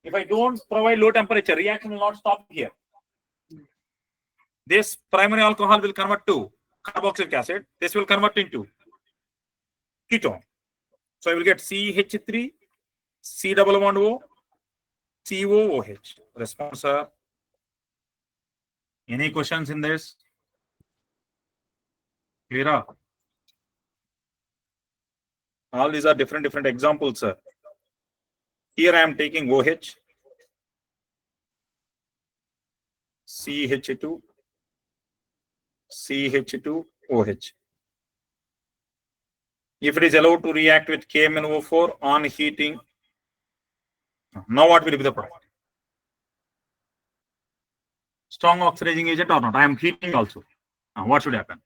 If I don't provide low temperature, reaction will not stop here. This primary alcohol will convert to carboxylic acid. This will convert into ketone. So I will get CH3, C double bond O, COOH. Response, sir. Any questions in this? Clear? All these are different examples, sir. Here I am taking OH, CH2, CH2, OH. If it is allowed to react with KMnO4 on heating, now what will be the product? Strong oxidizing agent or not? I am heating also. Now what should happen?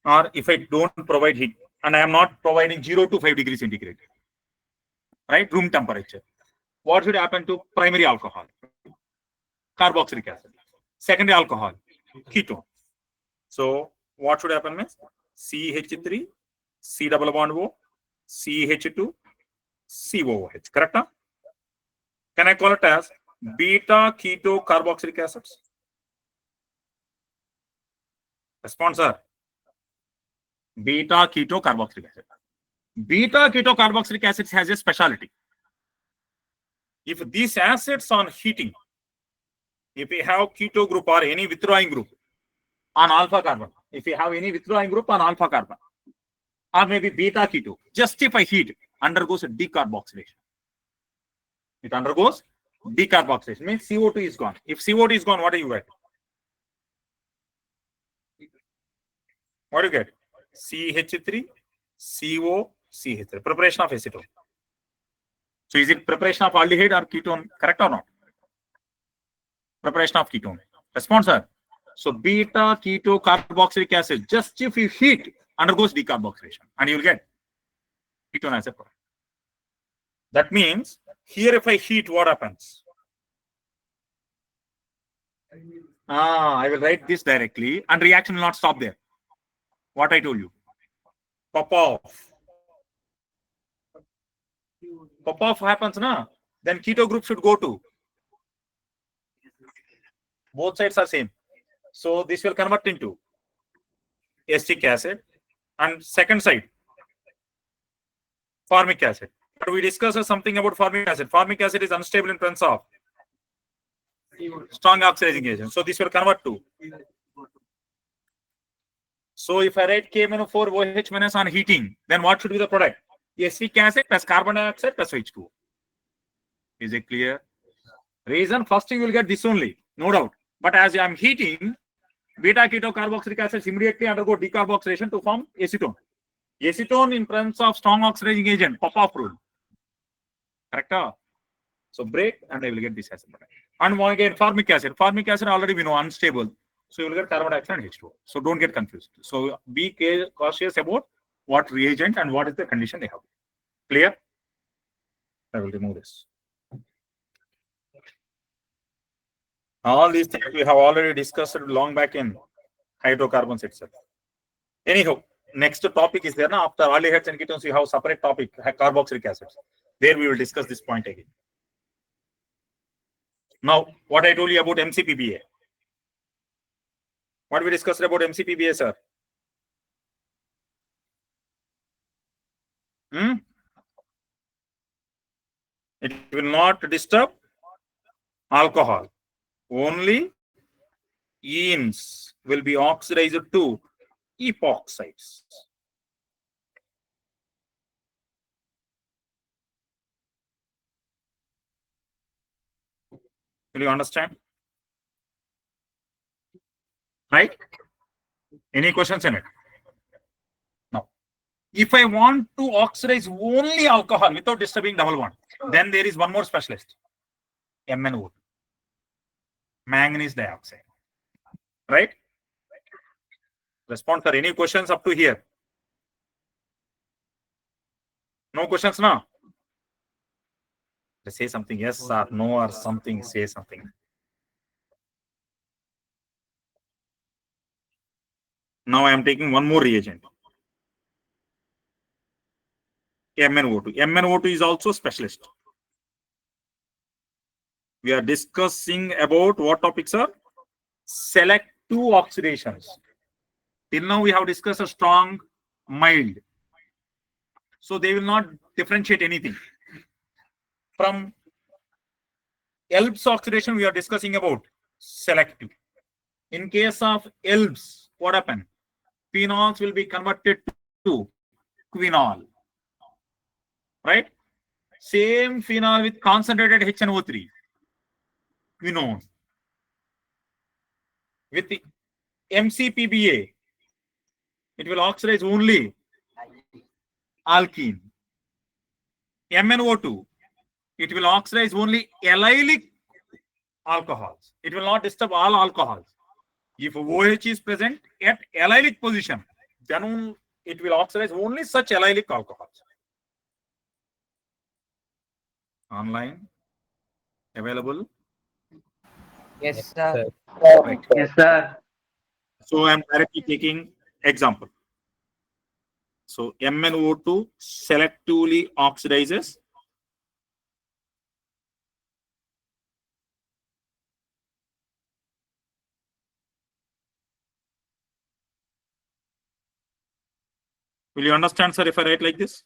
Or if I don't provide heat and I am not providing 0 to 5 degrees centigrade, right? Room temperature. What should happen to primary alcohol? Carboxylic acid. Secondary alcohol, ketone. So what should happen means CH3, C double bond O, CH2, COOH. Correct? Huh? Can I call it as beta keto carboxylic acids? Response, sir. Beta keto carboxylic acid. Beta keto carboxylic acids has a specialty. If these acids on heating, if we have keto group or any withdrawing group on alpha carbon, if we have any withdrawing group on alpha carbon, or maybe beta keto, just if I heat, undergoes a decarboxylation. It undergoes decarboxylation, means CO2 is gone. If CO2 is gone, what do you get? What do you get? CH3, CO, CH3. Preparation of acetone. So is it preparation of aldehyde or ketone? Correct or not? Preparation of ketone. Response, sir. So beta keto carboxylic acid, just if you heat, undergoes decarboxylation and you will get ketone as a product. That means here if I heat, what happens? I will write this directly and reaction will not stop there. What I told you. Pop off. Pop off happens, na? Then keto group should go to. Both sides are same. So this will convert into acetic acid. And second side, formic acid. But we discussed something about formic acid. Formic acid is unstable in presence of strong oxidizing agent. So this will convert to. So if I write KMNO4 OH minus on heating, then what should be the product? Acetic acid plus carbon dioxide plus H2O. Is it clear? Reason, first thing you will get this only, no doubt. But as I am heating, beta keto carboxylic acids immediately undergo decarboxylation to form acetone. Acetone in presence of strong oxidizing agent, pop-off rule. Correct? So break and I will get this acid. And one again, formic acid. Formic acid already we know unstable. So you will get carbon dioxide and H2O. So don't get confused. So be cautious about what reagent and what is the condition they have. Clear? I will remove this. All these things we have already discussed long back in hydrocarbons itself. Anyhow, next topic is there now. After aldehydes and ketones, we have separate topic, carboxylic acids. There we will discuss this point again. Now, what I told you about MCPBA. What we discussed about MCPBA, sir? It will not disturb alcohol. Only enes will be oxidized to epoxides. Will you understand? Right? Any questions in it? No. If I want to oxidize only alcohol without disturbing double bond, then there is one more specialist. MnO2. Manganese dioxide. Right? Respond for any questions up to here. No questions now? Say something yes or no or something, say something. Now I am taking one more reagent. MnO2. MnO2 is also specialist. We are discussing about what topics are? Selective oxidations. Till now we have discussed a strong, mild. So they will not differentiate anything. From ELBS oxidation, we are discussing about selective. In case of ELBS, what happened? Phenols will be converted to quinol. Right? Same phenol with concentrated HNO3. Quinone. With the MCPBA, it will oxidize only alkene. MnO2, it will oxidize only allylic alcohols. It will not disturb all alcohols. If OH is present at allylic position, then it will oxidize only such allylic alcohols. Online, available. Yes, sir. Right. Yes, sir. So I am directly taking example. So MnO2 selectively oxidizes Will you understand, sir, if I write like this?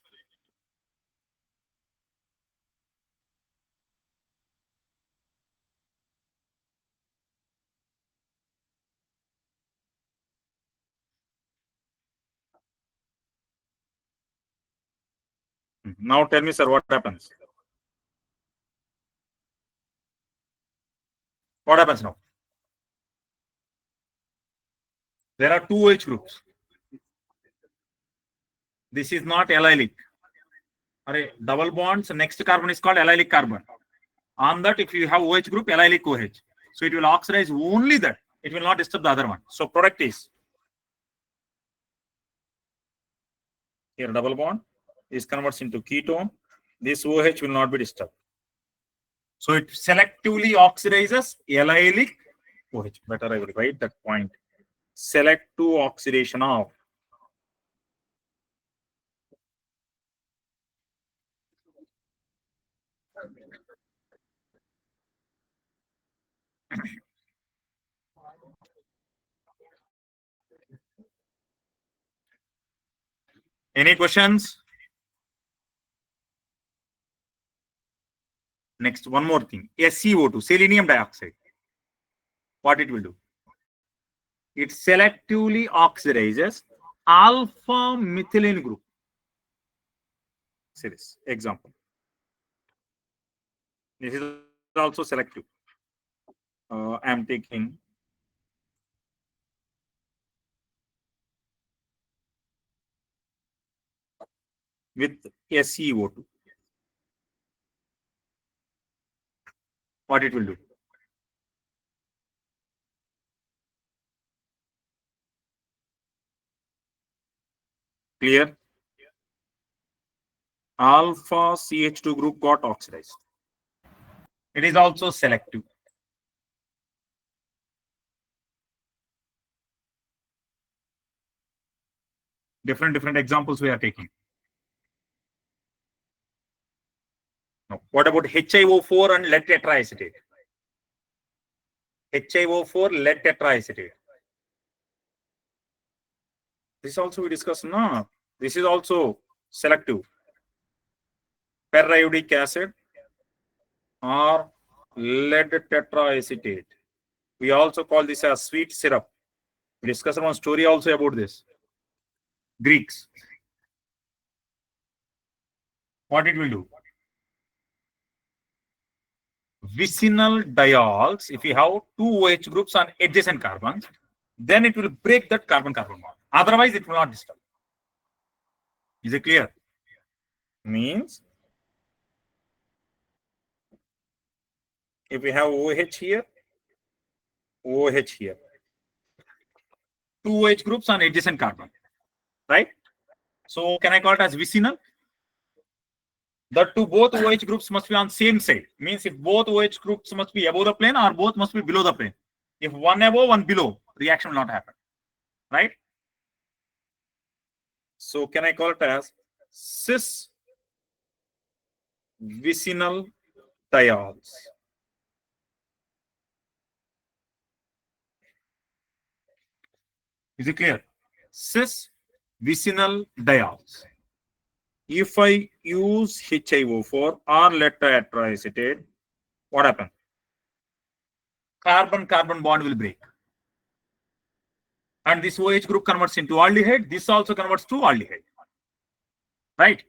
Now tell me, sir, what happens? What happens now? There are two OH groups. This is not allylic. Double bonds, next carbon is called allylic carbon. On that, if you have OH group, allylic OH. So it will oxidize only that. It will not disturb the other one. So product is here double bond. This converts into ketone. This OH will not be disturbed. So it selectively oxidizes allylic OH. Better I will write that point. Selective oxidation of any questions? Next, one more thing. SiO2, selenium dioxide. What it will do? It selectively oxidizes alpha methylene group. Series. Example. This is also selective. I am taking with SiO2. What it will do? Clear? Alpha CH2 group got oxidized. It is also selective. Different examples we are taking. Now, what about HiO4 and lead tetraacetate? HiO4, lead tetraacetate. This also we discussed. No, this is also selective. Periodic acid or lead tetraacetate. We also call this as sweet syrup. We discussed one story also about this. Greeks. What it will do? Vicinal diols, if you have two OH groups on adjacent carbons, then it will break that carbon-carbon bond. Otherwise, it will not disturb. Is it clear? Means if we have OH here, OH here, two OH groups on adjacent carbon, right? So can I call it as vicinal? The two both OH groups must be on same side. Means if both OH groups must be above the plane or both must be below the plane. If one above, one below, reaction will not happen, right? So can I call it as cis vicinal diols? Is it clear? Cis vicinal diols. If I use HiO4 or lead tetraacetate, what happens? Carbon-carbon bond will break. And this OH group converts into aldehyde. This also converts to aldehyde. Right?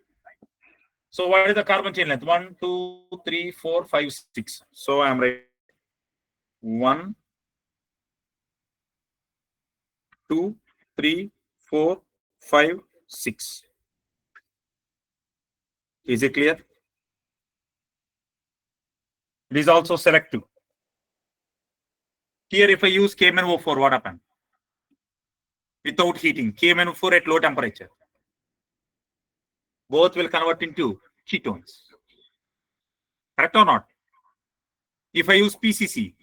So what is the carbon chain length? 1, 2, 3, 4, 5, 6. So I am writing 1, 2, 3, 4, 5, 6. Is it clear? It is also selective. Here, if I use KMnO4, what happens? Without heating, KMnO4 at low temperature. Both will convert into ketones. Correct or not? If I use PCC,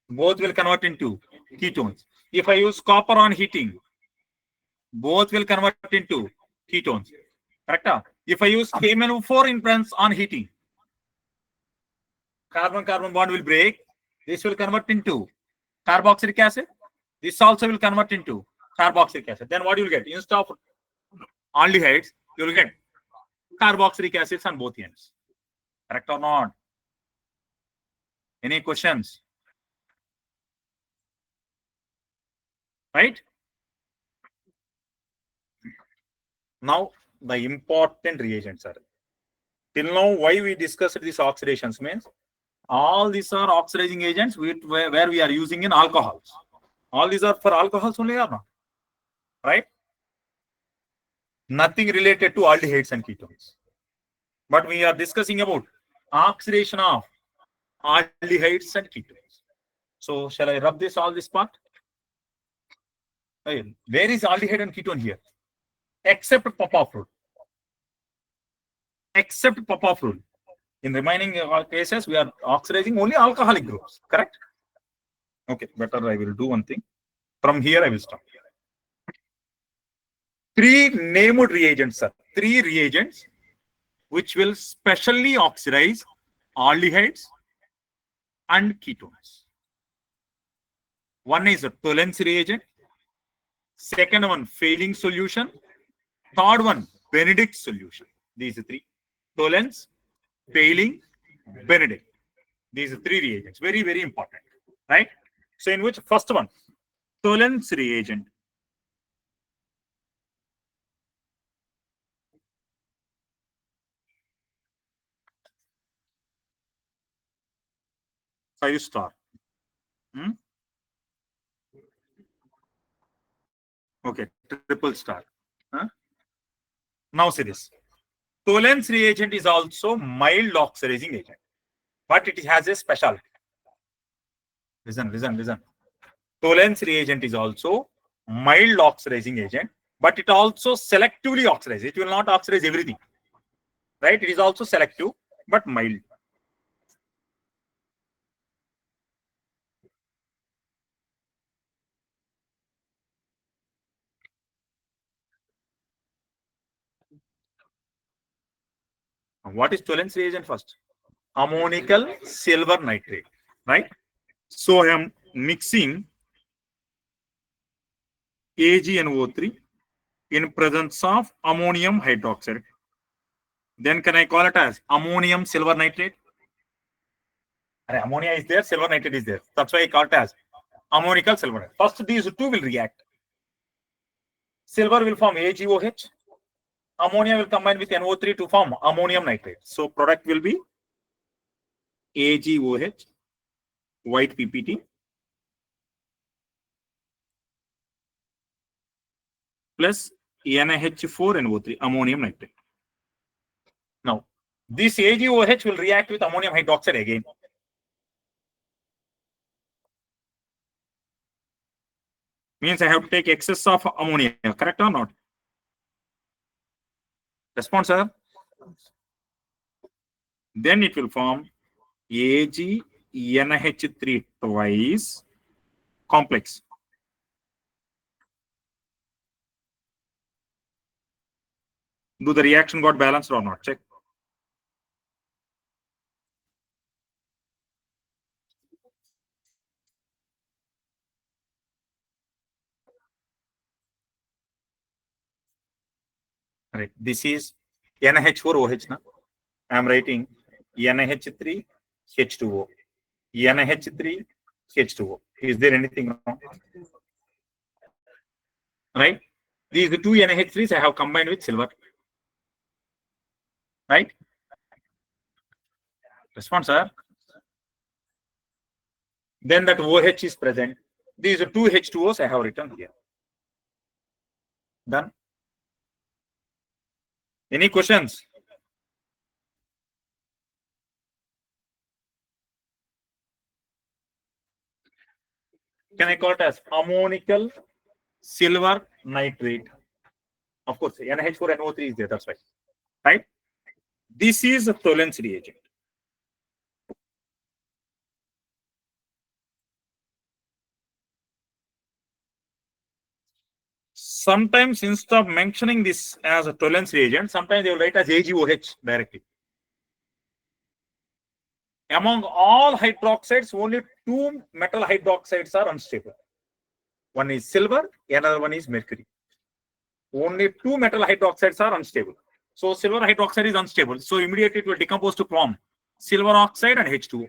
both will convert into ketones. If I use copper on heating, both will convert into ketones. Correct? If I use KMnO4 in presence on heating, carbon-carbon bond will break. This will convert into carboxylic acid. This also will convert into carboxylic acid. Then what you will get? Instead of aldehydes, you will get carboxylic acids on both ends. Correct or not? Any questions? Right? Now, the important reagents are. Till now, why we discussed these oxidations means all these are oxidizing agents where we are using in alcohols. All these are for alcohols only or not? Right? Nothing related to aldehydes and ketones. But we are discussing about oxidation of aldehydes and ketones. So shall I rub all this part? Where is aldehyde and ketone here? Except Popov rule. Except Popov rule. In remaining cases, we are oxidizing only alcoholic groups. Correct? Okay, better I will do one thing. From here, I will stop. 3 named reagents, sir. 3 reagents which will specially oxidize aldehydes and ketones. One is a Tollens reagent. Second one, failing solution. Third one, Benedict solution. These are 3. Tollens, failing, Benedict. These are 3 reagents. Very, very important. Right? So in which first one, Tollens reagent. Five star. Okay, triple star. Now see this. Tollens reagent is also mild oxidizing agent, but it has a specialty. Listen. Tollens reagent is also mild oxidizing agent, but it also selectively oxidizes. It will not oxidize everything. Right? It is also selective, but mild. What is Tollens reagent first? Ammonical silver nitrate. Right? So I am mixing AgNO3 in presence of ammonium hydroxide. Then can I call it as ammonium silver nitrate? Ammonia is there, silver nitrate is there. That's why I call it as ammonical silver nitrate. First, these two will react. Silver will form AgOH. Ammonia will combine with NO3 to form ammonium nitrate. So product will be AgOH, white PPT, plus NaH4NO3, ammonium nitrate. Now, this AgOH will react with ammonium hydroxide again. Means I have to take excess of ammonia, correct or not? Response, sir. Then it will form AgNH3 twice complex. Do the reaction got balanced or not? Check. Right. This is NH4OH. Na? I am writing NH3 H2O. NH3 H2O. Is there anything wrong? Right? These two NH3s I have combined with silver. Right? Response, sir. Then that OH is present. These are two H2Os I have written here. Done. Any questions? Can I call it as ammonical silver nitrate? Of course, NH4NO3 is there. That's why. Right? This is a Tollens reagent. Sometimes instead of mentioning this as a Tollens reagent, sometimes they will write as AgOH directly. Among all hydroxides, only 2 metal hydroxides are unstable. One is silver, another one is mercury. Only 2 metal hydroxides are unstable. So silver hydroxide is unstable. So immediately it will decompose to form silver oxide and H2O.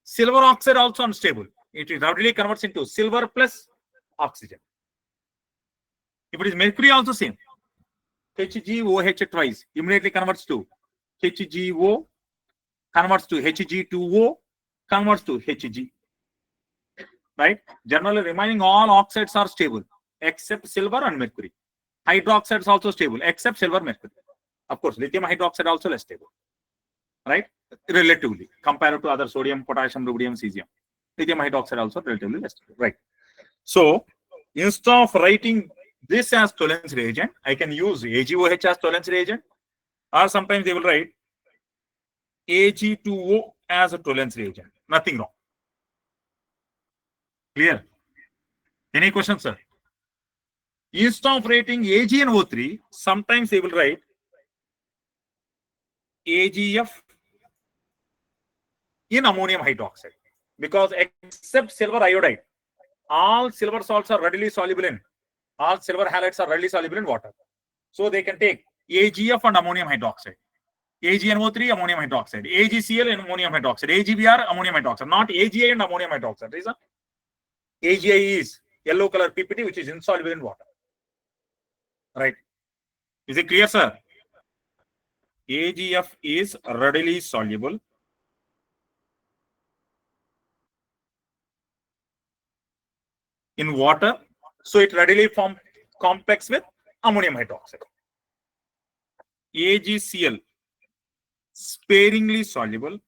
Silver oxide also unstable. It rapidly converts into silver plus oxygen. If it is mercury, also same. HgOH twice immediately converts to HgO, converts to Hg2O, converts to Hg. Right? Generally, remaining all oxides are stable except silver and mercury. Hydroxides also stable except silver, mercury. Of course, lithium hydroxide also less stable. Right? Relatively, compared to other sodium, potassium, rubidium, cesium. Lithium hydroxide also relatively less stable. Right? So, Instead of writing this as Tollens reagent, I can use AgOH as Tollens reagent, or sometimes they will write Ag2O as a Tollens reagent. Nothing wrong. Clear? Any questions, sir? Instead of writing AgNO3, sometimes they will write AgF in ammonium hydroxide, because except silver iodide, all silver salts are readily soluble in, all silver halides are readily soluble in water. So they can take AgF and ammonium hydroxide, AgNO3 ammonium hydroxide, AgCl and ammonium hydroxide, AgBr ammonium hydroxide, not AgI and ammonium hydroxide. Reason? AgI is yellow color PPT, which is insoluble in water. Right? Is it clear, sir? AgF is readily soluble in water, so it readily forms complex with ammonium hydroxide. AgCl sparingly soluble.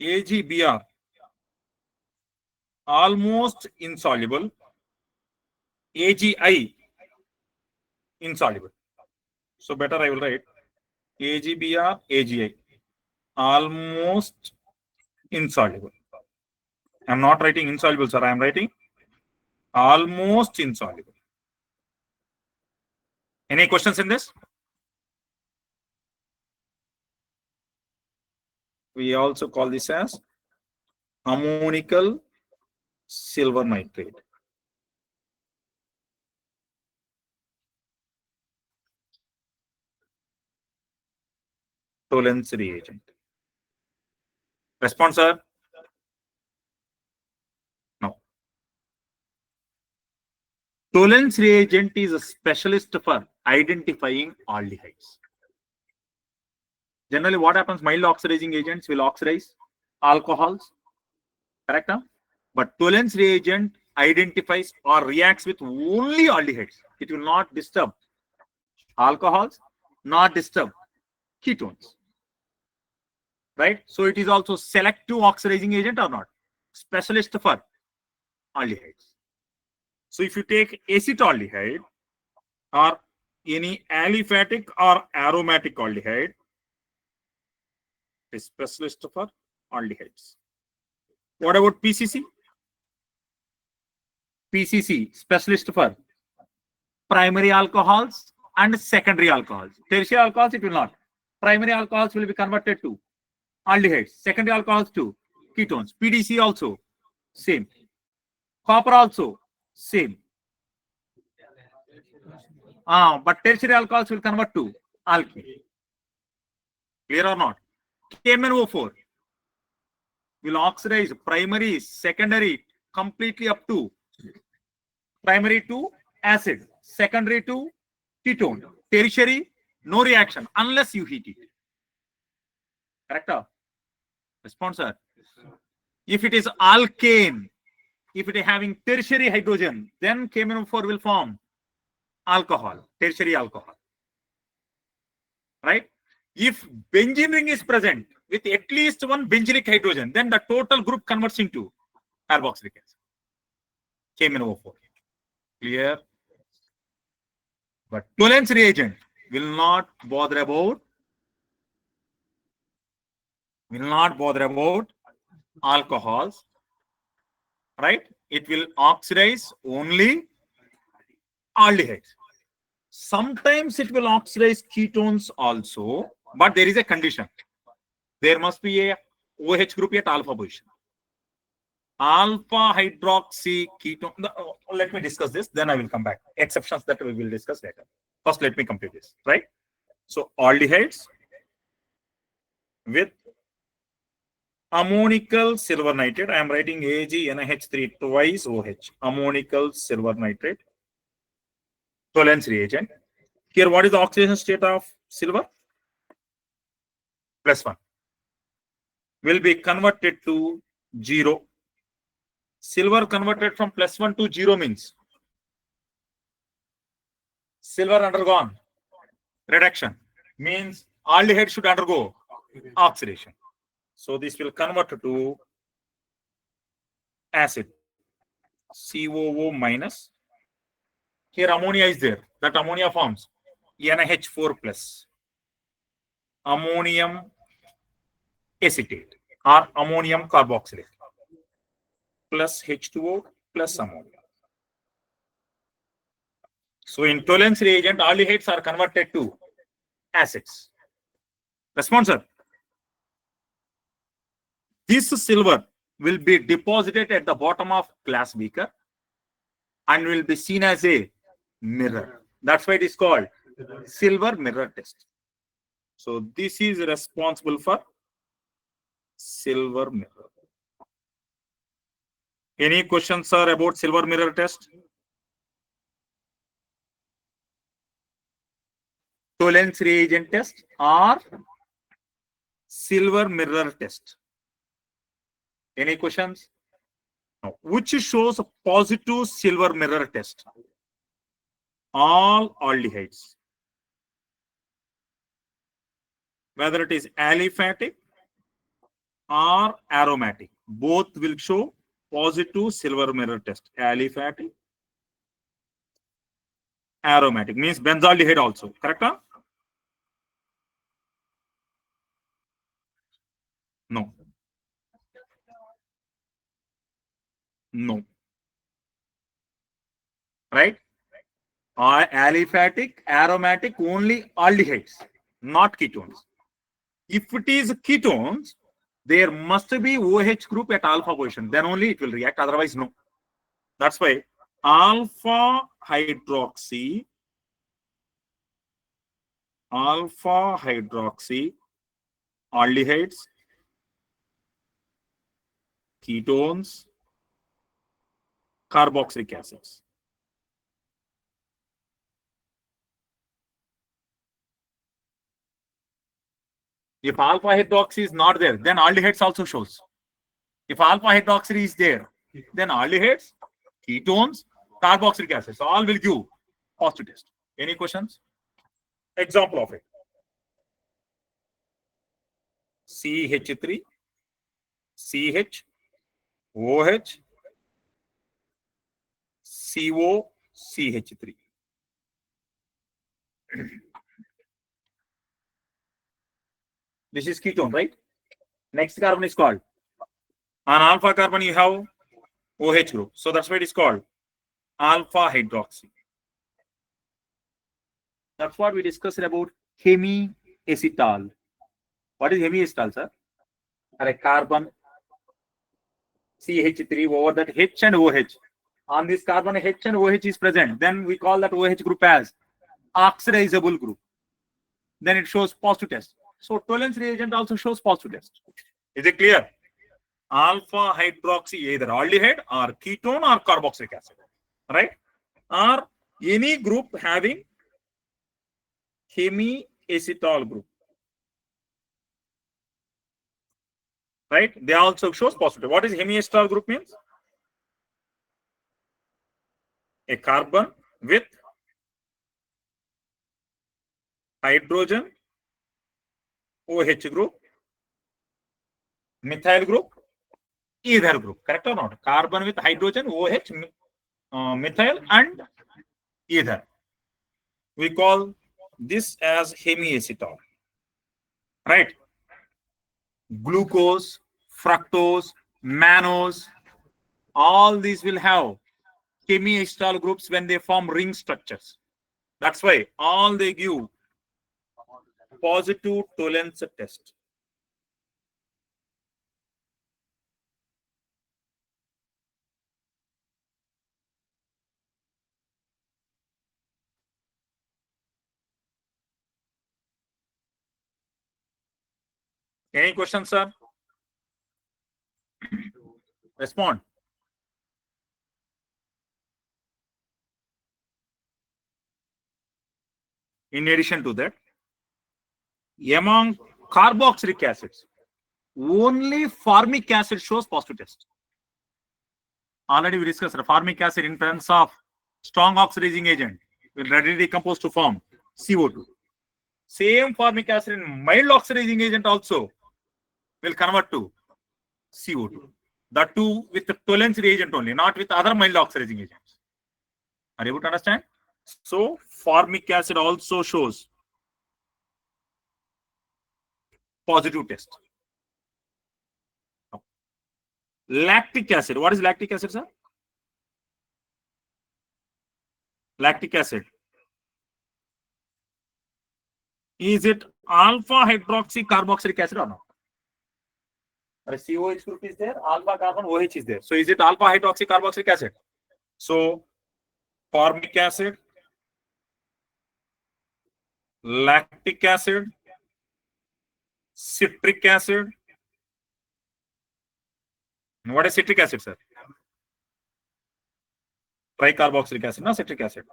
AgBr almost insoluble. AgI insoluble. So better I will write AgBr, AgI almost insoluble. I am not writing insoluble, sir. I am writing almost insoluble. Any questions in this? We also call this as ammonical silver nitrate. Tollens reagent. Response, sir? No. Tollens reagent is a specialist for identifying aldehydes. Generally, what happens? Mild oxidizing agents will oxidize alcohols. Correct? Huh? But Tollens reagent identifies or reacts with only aldehydes. It will not disturb alcohols, not disturb ketones. Right? So it is also selective oxidizing agent or not? Specialist for aldehydes. So if you take acetaldehyde or any aliphatic or aromatic aldehyde, is specialist for aldehydes. What about PCC? PCC, specialist for primary alcohols and secondary alcohols. Tertiary alcohols, it will not. Primary alcohols will be converted to aldehydes. Secondary alcohols to ketones. PDC also, same. Copper also, same. But tertiary alcohols will convert to alkene. Clear or not? KMnO4 will oxidize primary, secondary, completely up to primary to acid, secondary to ketone, tertiary, no reaction unless you heat it. Correct? Response, sir. If it is alkane, if it is having tertiary hydrogen, then KMnO4 will form alcohol, tertiary alcohol. Right? If benzene ring is present with at least one benzylic hydrogen, then the total group converts into carboxylic acid. KMnO4. Clear? But Tollens reagent will not bother about alcohols, right? It will oxidize only aldehydes. Sometimes it will oxidize ketones also, but there is a condition. There must be a OH group at alpha position. Alpha hydroxy ketone. Let me discuss this, then I will come back. Exceptions that we will discuss later. First, let me complete this, right? So, aldehydes with ammonical silver nitrate. I am writing AgNH3 twice OH. Ammonical silver nitrate. Tollens reagent. Here, what is the oxidation state of silver? +1. Will be converted to 0. Silver converted from +1 to 0 means silver undergone reduction, means aldehyde should undergo oxidation. So this will convert to acid, COO minus. Here ammonia is there. That ammonia forms NH4 plus ammonium acetate or ammonium carboxylate plus H2O plus ammonia. So in Tollens reagent, aldehydes are converted to acids. Response, sir. This silver will be deposited at the bottom of glass beaker and will be seen as a mirror. That's why it is called silver mirror test. So this is responsible for silver mirror. Any questions, sir, about silver mirror test? Tollens reagent test or silver mirror test? Any questions? No. Which shows a positive silver mirror test? All aldehydes. Whether it is aliphatic or aromatic, both will show positive silver mirror test. Aliphatic, aromatic means benzaldehyde also. Correct? Huh? No. No. Right? Aliphatic, aromatic, only aldehydes, not ketones. If it is ketones, there must be OH group at alpha position. Then only it will react. Otherwise, no. That's why alpha hydroxy aldehydes, ketones, carboxylic acids. If alpha hydroxy is not there, then aldehydes also shows. If alpha hydroxy is there, then aldehydes, ketones, carboxylic acids all will give positive test. Any questions? Example of it. CH3, CH, OH, CO, CH3. This is ketone, right? Next carbon is called. On alpha carbon, you have OH group. So that's why it is called alpha hydroxy. That's what we discussed about hemiacetal. What is hemiacetal, sir? A carbon CH3 over that H and OH. On this carbon H and OH is present. Then we call that OH group as oxidizable group. Then it shows positive test. So Tollens reagent also shows positive test. Is it clear? Alpha hydroxy, either aldehyde or ketone or carboxylic acid, right? Or any group having hemiacetal group, right? They also shows positive. What is hemiacetal group means? A carbon with hydrogen, OH group, methyl group, ether group. Correct or not? Carbon with hydrogen, OH, methyl and ether. We call this as hemiacetal, right? Glucose, fructose, mannose, all these will have hemiacetal groups when they form ring structures. That's why all they give positive Tollens test. Any questions, sir? Respond. In addition to that, among carboxylic acids, only formic acid shows positive test. Already we discussed the formic acid in presence of strong oxidizing agent will readily decompose to form CO2. Same formic acid in mild oxidizing agent also will convert to CO2. The two with the toluene reagent only, not with other mild oxidizing agents. Are you able to understand? So formic acid also shows positive test. Lactic acid. What is lactic acid, sir? Lactic acid. Is it alpha hydroxy carboxylic acid or not? COH group is there, alpha carbon OH is there. So is it alpha hydroxy carboxylic acid? So formic acid, lactic acid, citric acid. And what is citric acid, sir? Tricarboxylic acid, no citric acid.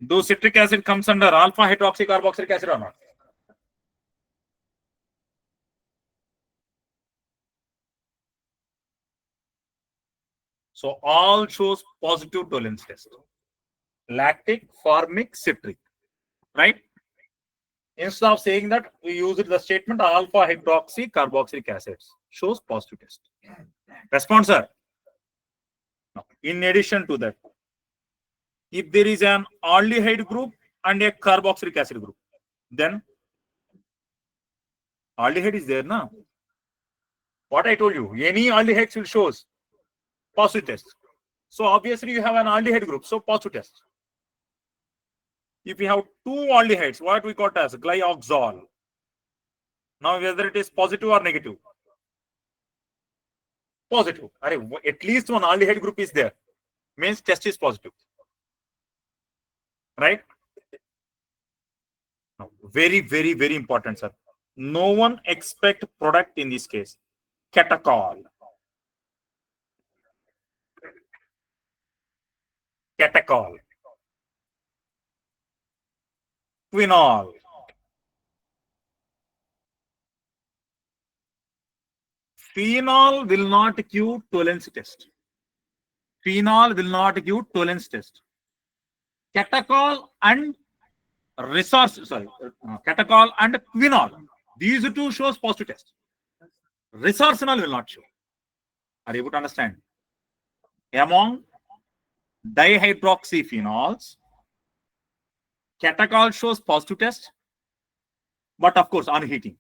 Do citric acid comes under alpha hydroxy carboxylic acid or not? So all shows positive tolerance test. Lactic, formic, citric, right? Instead of saying that, we use the statement alpha hydroxy carboxylic acids shows positive test. Response, sir. No. In addition to that, if there is an aldehyde group and a carboxylic acid group, then aldehyde is there, na? What I told you, any aldehydes will shows positive test. So obviously you have an aldehyde group, so positive test. If you have two aldehydes, what we got as glyoxal. Now whether it is positive or negative, positive. At least one aldehyde group is there, means test is positive, right? Now, very, very, very important, sir. No one expect product in this case. Catechol. Catechol. Quinol. Phenol will not give tolerance test. Phenol will not give tolerance test. Catechol and catechol and quinol. These two shows positive test. Resorcinol will not show. Are you able to understand? Among dihydroxyphenols, catechol shows positive test, but of course on heating.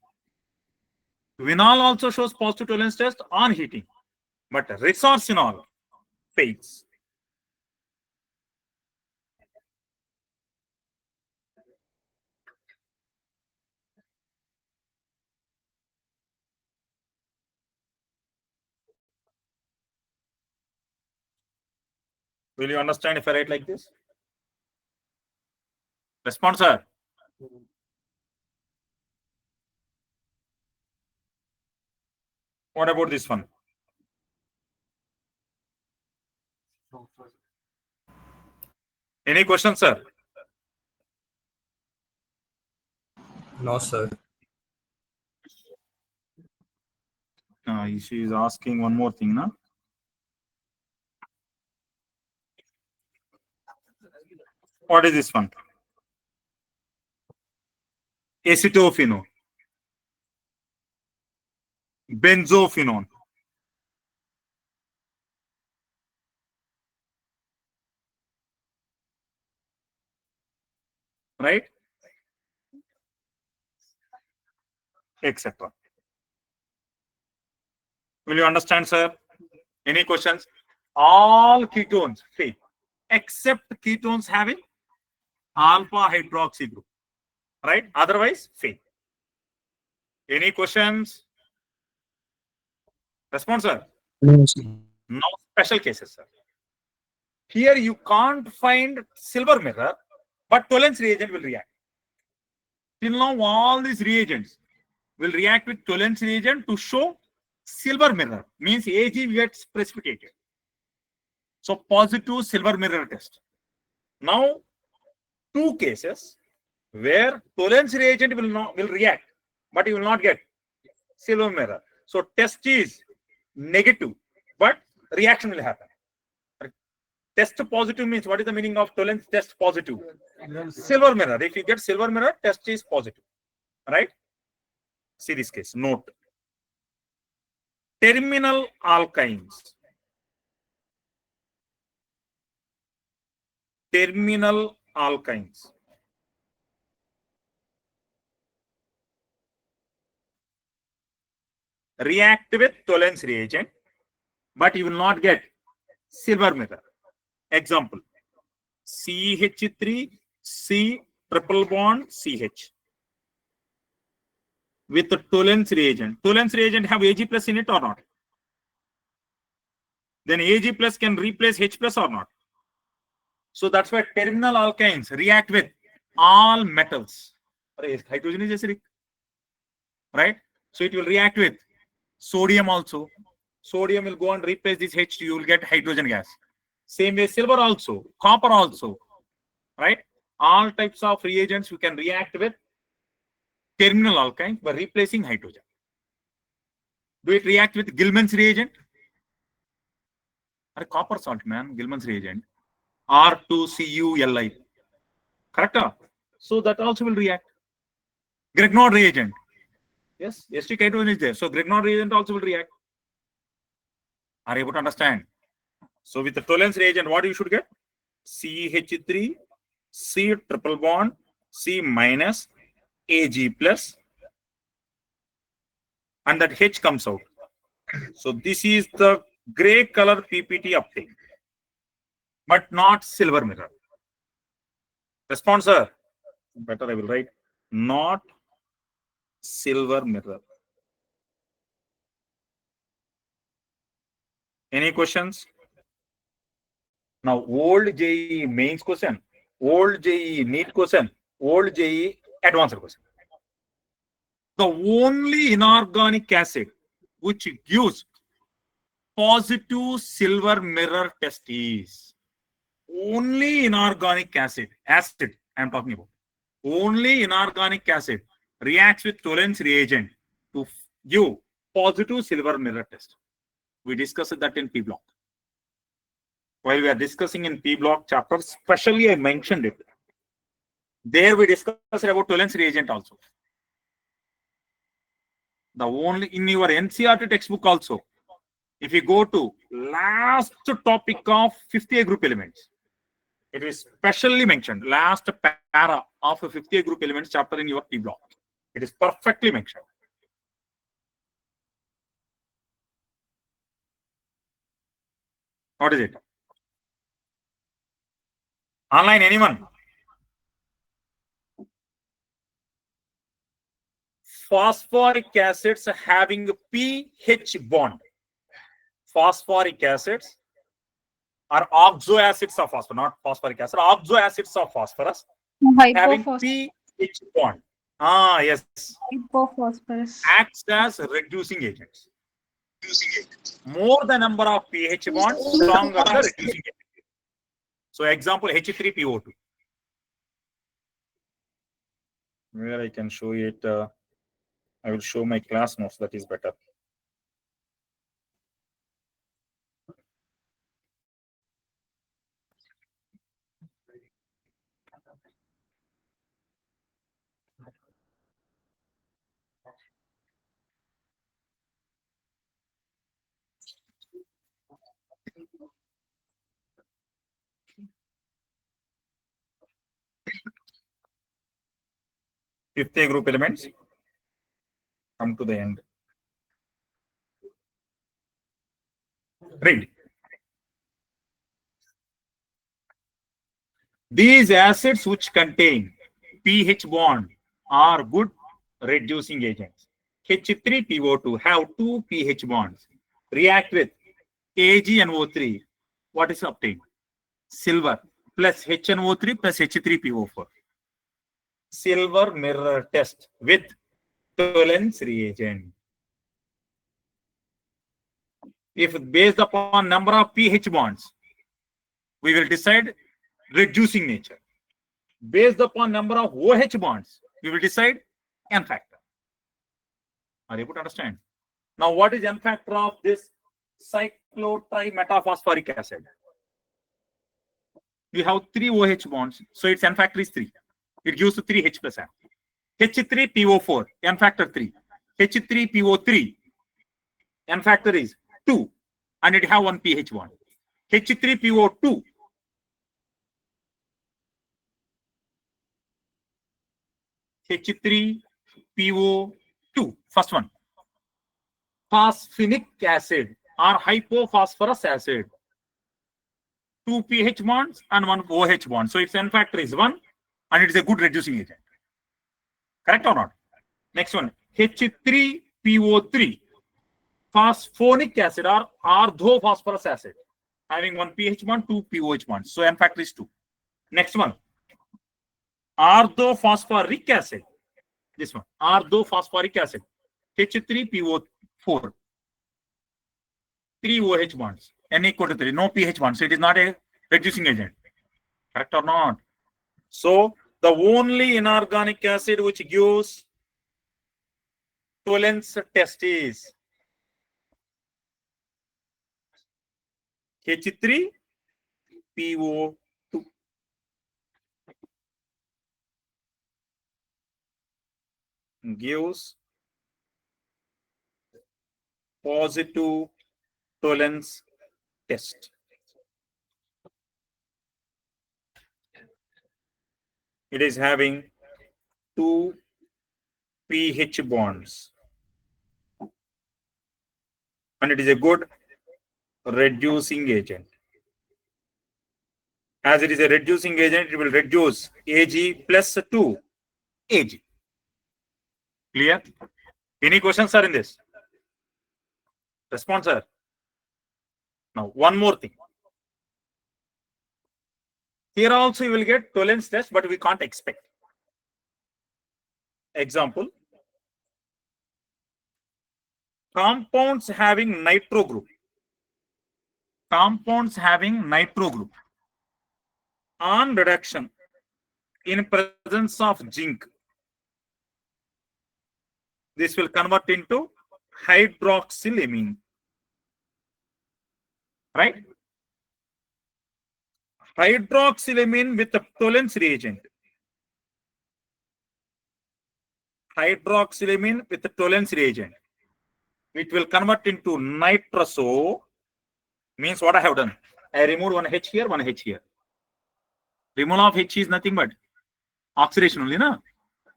Quinol also shows positive tolerance test on heating, but resorcinol fails. Will you understand if I write like this? Response, sir. What about this one? Any questions, sir? No, sir. She is asking one more thing, no? What is this one? Acetophenone, benzophenone, right? Etc. Will you understand, sir? Any questions? All ketones fail, except ketones having alpha hydroxy group, right? Otherwise, fail. Any questions? Response, sir. No, sir. No special cases, sir. Here you can't find silver mirror, but tolerance reagent will react. Till now, all these reagents will react with tolerance reagent to show silver mirror, means Ag gets precipitated. So positive silver mirror test. Now, two cases where tolerance reagent will react, but you will not get silver mirror. So test is negative, but reaction will happen. Test positive means what is the meaning of Tolen's test positive? Silver mirror. If you get silver mirror, test is positive. Right? See this case. Note. Terminal alkynes. Terminal alkynes. React with Tolen's reagent, but you will not get silver mirror. Example, CH3, C triple bond, CH. With the Tolen's reagent. Tolen's reagent have Ag plus in it or not? Then Ag plus can replace H plus or not? So that's why terminal alkynes react with all metals. Hydrogen is acidic. Right? So it will react with sodium also. Sodium will go and replace this H2, you will get hydrogen gas. Same way silver also, copper also. Right? All types of reagents you can react with terminal alkynes by replacing hydrogen. Do it react with Gilman's reagent? Or copper salt, man, Gilman's reagent. R2CuLi. Correct? So that also will react. Grignard reagent. Yes, acetic hydrogen is there. So Grignard reagent also will react. Are you able to understand? So with the Tolen's reagent, what you should get? CH3, C triple bond, C minus, Ag plus, and that H comes out. So this is the gray color PPT uptake, but not silver mirror. Response, sir. Better I will write not silver mirror. Any questions? Now, old JE mains question, old JE NEET question, old JE advanced question. The only inorganic acid which gives positive silver mirror test is only inorganic acid. Acid, I am talking about. Only inorganic acid reacts with Tolen's reagent to give positive silver mirror test. We discussed that in P block. While we are discussing in P block chapter, specially I mentioned it. There we discussed about Tolen's reagent also. The only in your NCERT textbook also, if you go to last topic of 50A group elements, it is specially mentioned, last para of a 50A group elements chapter in your P block. It is perfectly mentioned. What is it? Online, anyone? Phosphoric acids having pH bond. Phosphoric acids are oxo acids of phosphorus, not phosphoric acid, oxo acids of phosphorus having pH bond. Ah, yes. Hypophosphorus. Acts as reducing agents. More the number of pH bonds, stronger the reducing agent. So example H3PO2. Where I can show it, I will show my class notes, that is better. Fifth A group elements come to the end. Read. These acids which contain pH bond are good reducing agents. H3PO2 have two pH bonds. React with AgNO3. What is obtained? Silver plus HNO3 plus H3PO4. Silver mirror test with Tolen's reagent. If based upon number of pH bonds, we will decide reducing nature. Based upon number of OH bonds, we will decide N factor. Are you able to understand? Now, what is N factor of this cyclotrimetaphosphoриc acid? we have 3 OH bonds. So its N factor is 3. It gives 3 H plus N. H3PO4, N factor 3. H3PO3, N factor is 2. And it have 1 pH bond. H3PO2, H3PO2, first one. Phosphinic acid or hypophosphorus acid. 2 pH bonds and 1 OH bond. So its N factor is 1 and it is a good reducing agent. Correct or not? Next one, H3PO3, phosphonic acid or orthophosphorus acid, having 1 pH bond, 2 pOH bonds. So N factor is 2. Next one, orthophosphoric acid. This one, orthophosphoric acid, H3PO4, 3 OH bonds, N equal to 3, no pH bonds. So it is not a reducing agent. Correct or not? So the only inorganic acid which gives Tollens test is H3PO2. Gives positive Tollens test. It is having 2 pH bonds. And it is a good reducing agent. As it is a reducing agent, it will reduce Ag plus 2 Ag. Clear? Any questions, sir, in this? Response, sir. Now, one more thing. Here also you will get Tollens test, but we can't expect. Example, compounds having nitro group. Compounds having nitro group on reduction in presence of zinc. This will convert into hydroxylamine. Right? Hydroxylamine with the Tollens reagent. Hydroxylamine with the Tollens reagent. It will convert into nitroso. Means what I have done? I removed one H here, one H here. Removal of H is nothing but oxidation only, na?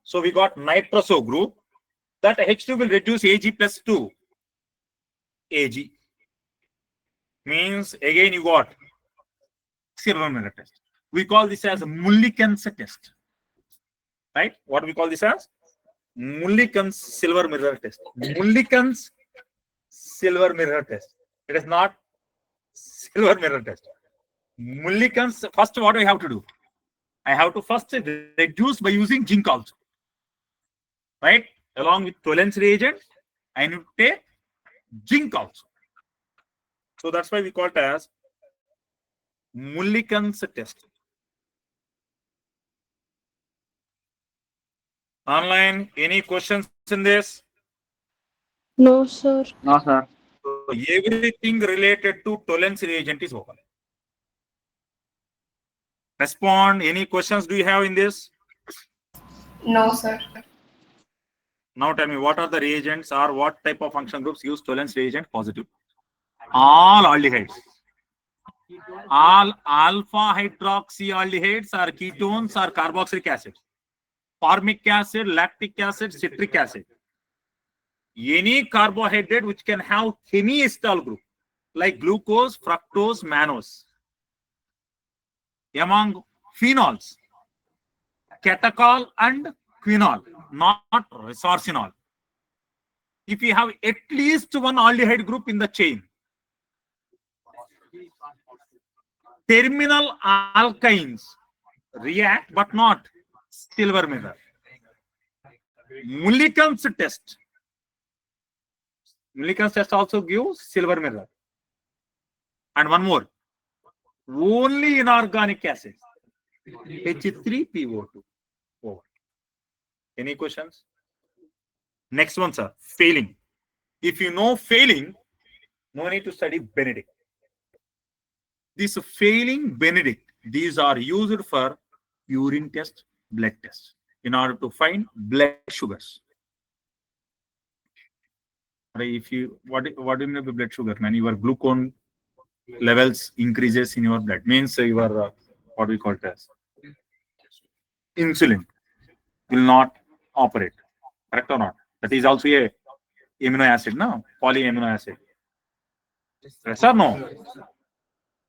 So we got nitroso group. That H2 will reduce Ag plus 2 Ag. Means again you got silver mirror test. We call this as Mulliken's test. Right? What we call this as? Mulliken's silver mirror test. Mulliken's silver mirror test. It is not silver mirror test. Mulliken's, first what I have to do? I have to first reduce by using zinc also. Right? Along with Tollens reagent, I need to take zinc also. So that's why we call it as Mulliken's test. Online, any questions in this? No, sir. No, sir. So everything related to Tollens reagent is open. Respond. Any questions do you have in this? No, sir. Now tell me, what are the reagents or what type of functional groups use Tollens reagent positive? All aldehydes. All alpha hydroxyaldehydes are ketones or carboxylic acid. Formic acid, lactic acid, citric acid. Any carbohydrate which can have hemiacetal group like glucose, fructose, mannose. Among phenols, catechol and quinol, not resorcinol. If you have at least one aldehyde group in the chain, terminal alkynes react but not silver mirror. Mulliken's test. Mulliken's test also gives silver mirror. And one more. Only inorganic acids. H3PO2. Over. Any questions? Next one, sir. Failing. If you know failing, no need to study Benedict. This failing Benedict These are used for urine test, blood test, in order to find blood sugars. If you what do you mean by blood sugar? Man, your glucose levels increases in your blood means your what we call it as insulin will not operate. Correct or not? That is also a amino acid, no? Polyamino acid. Yes or no?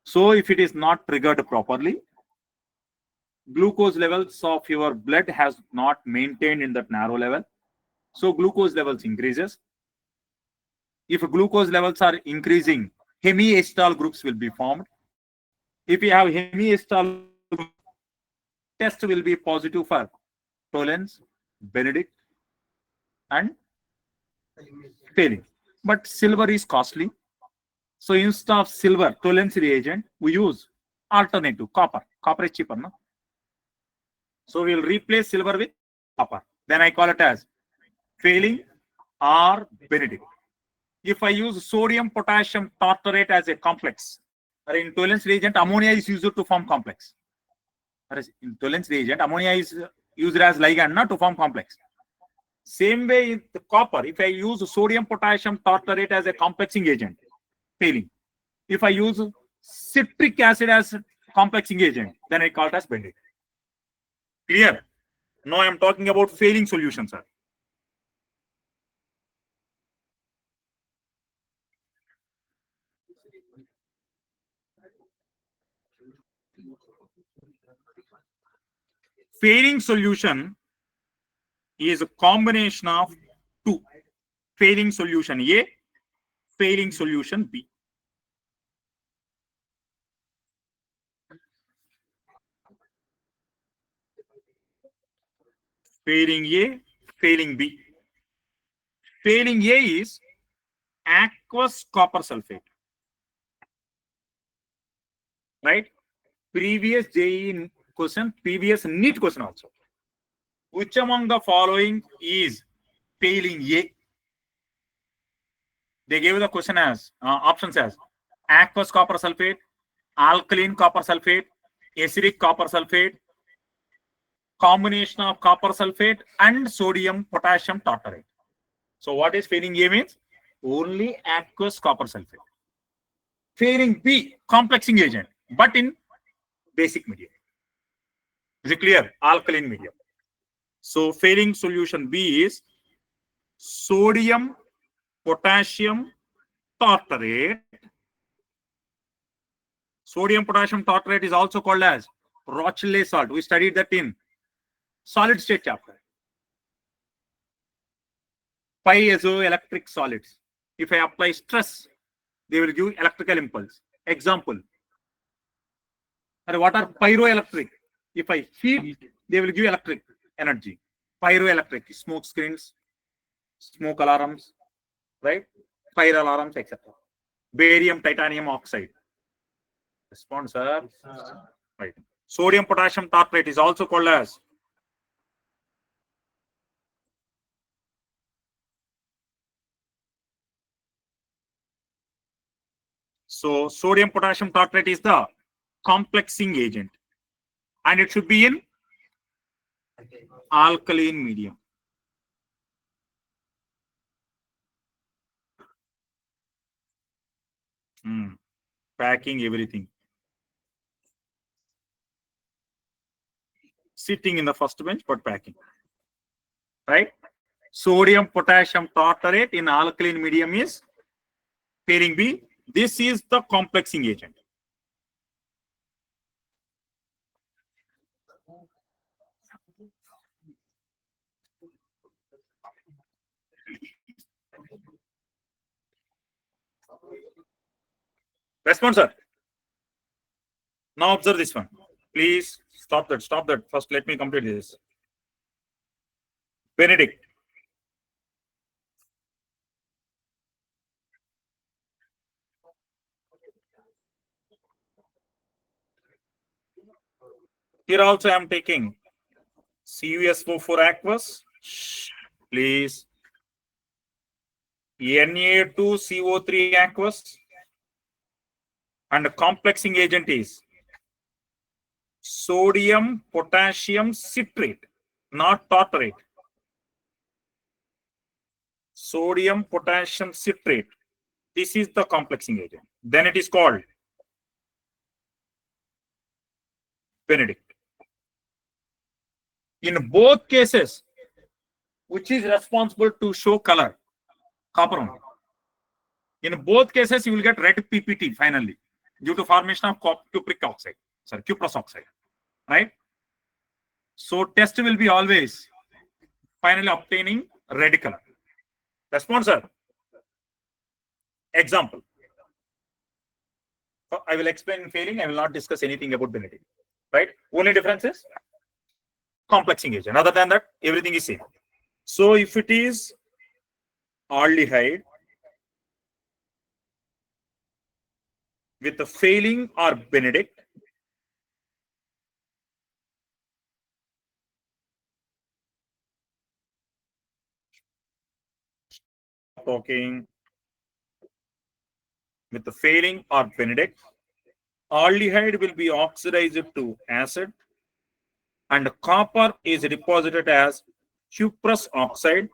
So if it is not triggered properly, glucose levels of your blood has not maintained in that narrow level. So glucose levels increases. If glucose levels are increasing, hemiacetal groups will be formed. If you have hemiacetal group, test will be positive for Tollens, Benedict, and failing. But silver is costly. So instead of silver Tollens reagent, we use alternative copper. Copper is cheaper, no? So we'll replace silver with copper. Then I call it as failing or Benedict. If I use sodium potassium tartarate as a complex, or in Tollens reagent, ammonia is used to form complex. In Tollens reagent, ammonia is used as ligand, not to form complex. Same way in the copper, if I use sodium potassium tartarate as a complexing agent, failing. If I use citric acid as complexing agent, then I call it as Benedict. Clear? Now I am talking about failing solutions, sir. Failing solution is a combination of two. Failing solution A, failing solution B. Failing A, failing B. Failing A is aqueous copper sulfate. Right? Previous JEE question, previous NEET question also. Which among the following is failing A? They gave the question as options as aqueous copper sulfate, alkaline copper sulfate, acidic copper sulfate, combination of copper sulfate and sodium potassium tartarate. So what is failing A means? Only aqueous copper sulfate. Failing B, complexing agent, but in basic medium. Is it clear? Alkaline medium. So failing solution B is sodium potassium tartarate. Sodium potassium tartarate is also called as Rochelle salt. We studied that in solid state chapter. Piezoelectric solids. If I apply stress, they will give electrical impulse. Example. And what are pyroelectric? If I heat, they will give electric energy. Pyroelectric, smoke screens, smoke alarms, right? Fire alarms, etc. Barium titanium oxide. Respond, sir. Right. Sodium potassium tartrate is also called as sodium potassium tartrate is the complexing agent, and it should be in alkaline medium. Packing everything. Sitting in the first bench, but packing. Right? Sodium potassium tartarate in alkaline medium is pairing B. This is the complexing agent. Response, sir. Now observe this one. Please stop that. Stop that. First, let me complete this. Benedict. Here also I am taking CuSO4 aqueous. Please. Na2CO3 aqueous. And the complexing agent is Sodium potassium citrate, not tartrate. Sodium potassium citrate. This is the complexing agent. Then it is called Benedict. In both cases, which is responsible to show color? Copper only. In both cases, you will get red PPT finally due to formation of cupric oxide, sorry, cuprous oxide, right? So test will be always finally obtaining red color. Response, sir. Example. I will explain in failing. I will not discuss anything about Benedict, right? Only difference is complexing agent. Other than that, everything is same. So if it is aldehyde with the failing or Benedict, talking with the failing or Benedict, aldehyde will be oxidized to acid and copper is deposited as cuprous oxide,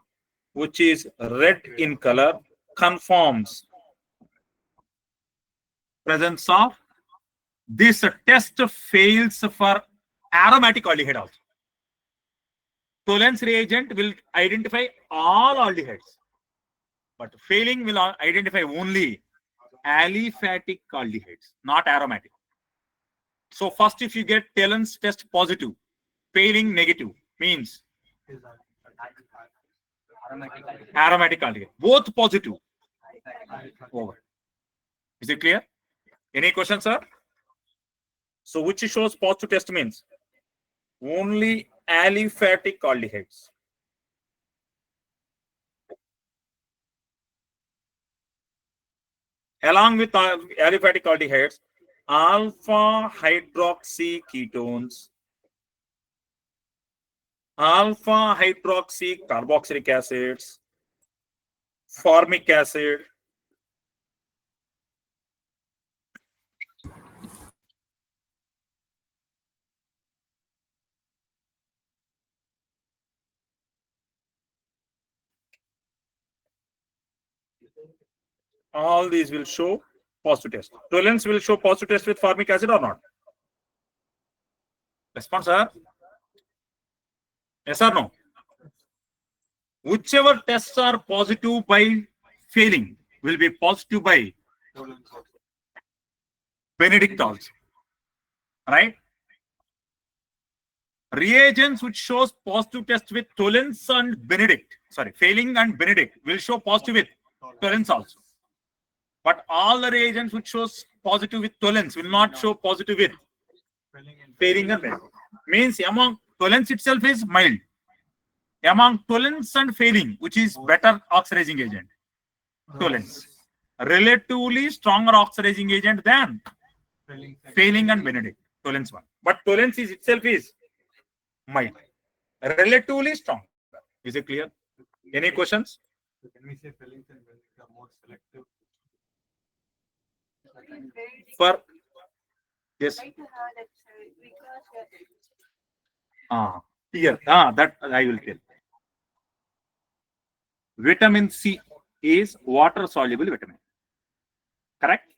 which is red in color, confirms presence of this test fails for aromatic aldehyde also. Tollens reagent will identify all aldehydes, but failing will identify only aliphatic aldehydes, not aromatic. So first, if you get Tollens test positive, failing negative, means aromatic aldehyde, both positive. Over. Is it clear? Any questions, sir? So which shows positive test means only aliphatic aldehydes. Along with aliphatic aldehydes, alpha hydroxy ketones, alpha hydroxy carboxylic acids, formic acid, all these will show positive test. Tollens will show positive test with formic acid or not? Response, sir? Yes or no? Whichever tests are positive by failing will be positive by Benedict also, right? Reagents which shows positive test with Tollens and Benedict, sorry, failing and Benedict will show positive with Tollens also. But all the reagents which shows positive with Tollens will not show positive with failing and Benedict. Means among Tollens itself is mild. Among Tollens and failing, which is better oxidizing agent, Tollens. Relatively stronger oxidizing agent than failing and Benedict, Tollens one. But Tollens is itself is mild. Relatively strong. Is it clear? Any questions? Can we say Fellings and Benedict are more selective? For yes. Here. That I will tell. Vitamin C is water soluble vitamin. Correct?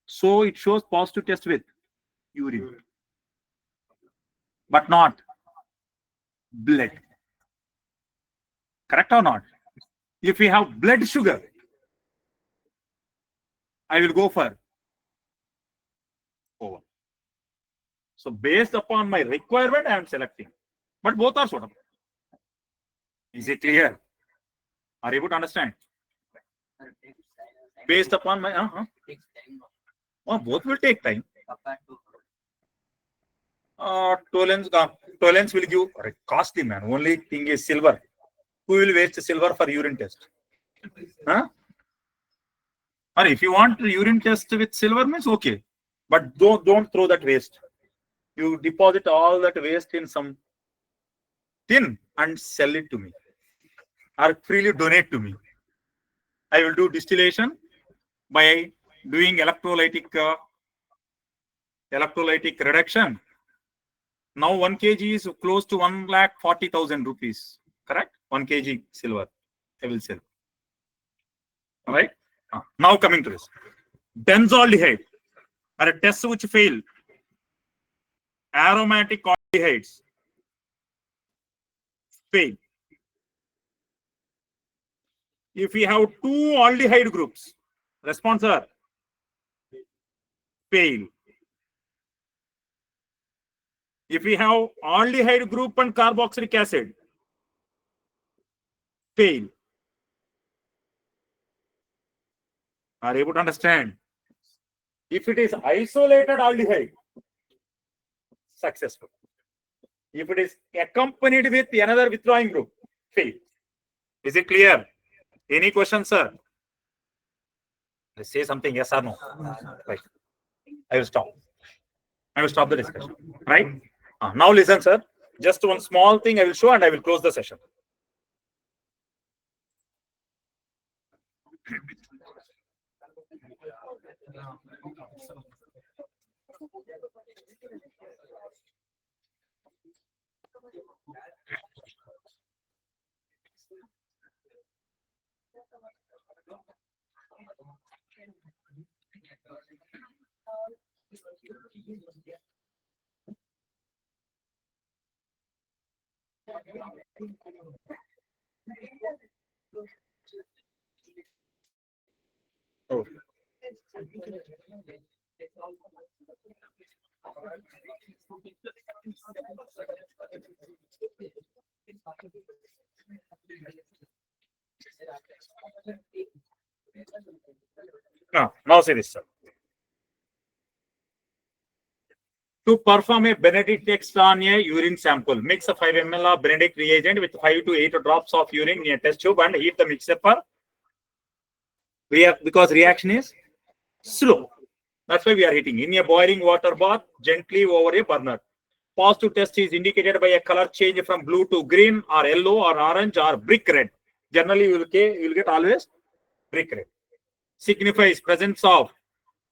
So it shows positive test with urine, but not blood. Correct or not? If we have blood sugar, I will go for over. So based upon my requirement, I am selecting. But both are suitable. Is it clear? Are you able to understand? Based upon my both will take time. Tollens will give costly, man. Only thing is silver. Who will waste silver for urine test? Huh? Or if you want urine test with silver means okay, but don't throw that waste. You deposit all that waste in some tin and sell it to me, or freely donate to me. I will do distillation by doing electrolytic reduction Now 1 kg is close to 1,40,000 rupees. Correct? 1 kg silver. I will sell. All right. Now coming to this. Benzaldehyde are a test which fail. Aromatic aldehydes fail. If we have two aldehyde groups, response are fail. If we have aldehyde group and carboxylic acid, fail. Are you able to understand? If it is isolated aldehyde, successful. If it is accompanied with another withdrawing group, fail. Is it clear? Any questions, sir? Let's say something, yes or no. Right. I will stop. I will stop the discussion. Right? Now listen, sir. Just one small thing I will show and I will close the session. Oh. Now say this, sir. To perform a Benedict test on a urine sample, mix a 5 ml of Benedict reagent with 5 to 8 drops of urine in a test tube and heat the mixture for because reaction is slow. That's why we are heating. In a boiling water bath, gently over a burner. Positive test is indicated by a color change from blue to green or yellow or orange or brick red. Generally, you will get always brick red. Signifies presence of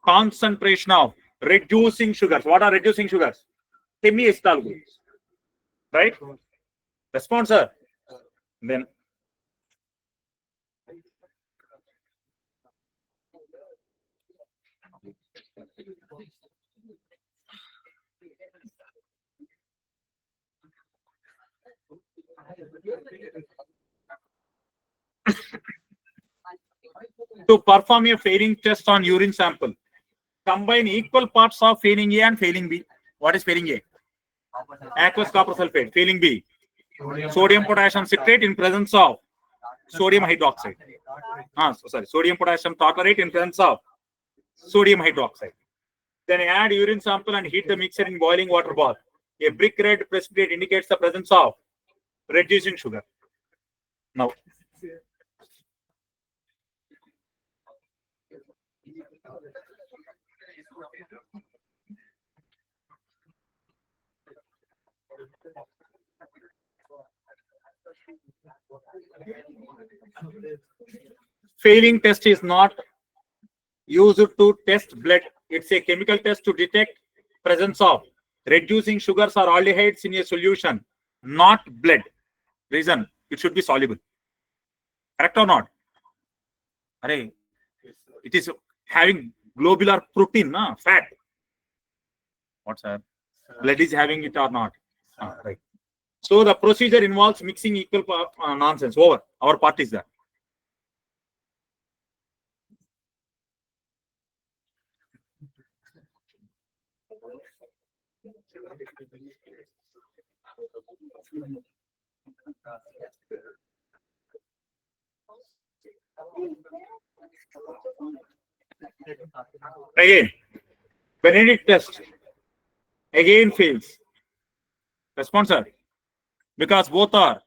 concentration of reducing sugars. What are reducing sugars? Hemiacetal groups. Right? Response, sir. Then to perform a failing test on urine sample, combine equal parts of failing A and failing B. What is failing A? Aqueous copper sulfate. Failing B, sodium potassium citrate in presence of sodium hydroxide. Sodium potassium tartarate in presence of sodium hydroxide. Then add urine sample and heat the mixture in boiling water bath. A brick red precipitate indicates the presence of reducing sugar. Now, failing test is not used to test blood. It's a chemical test to detect presence of reducing sugars or aldehydes in a solution, not blood. Reason, it should be soluble. Correct or not? It is having globular protein, fat. What's that? Blood is having it or not? Right. So the procedure involves mixing equal nonsense. Over. Our part is that. Again, Benedict test again fails. Response, sir. Because both are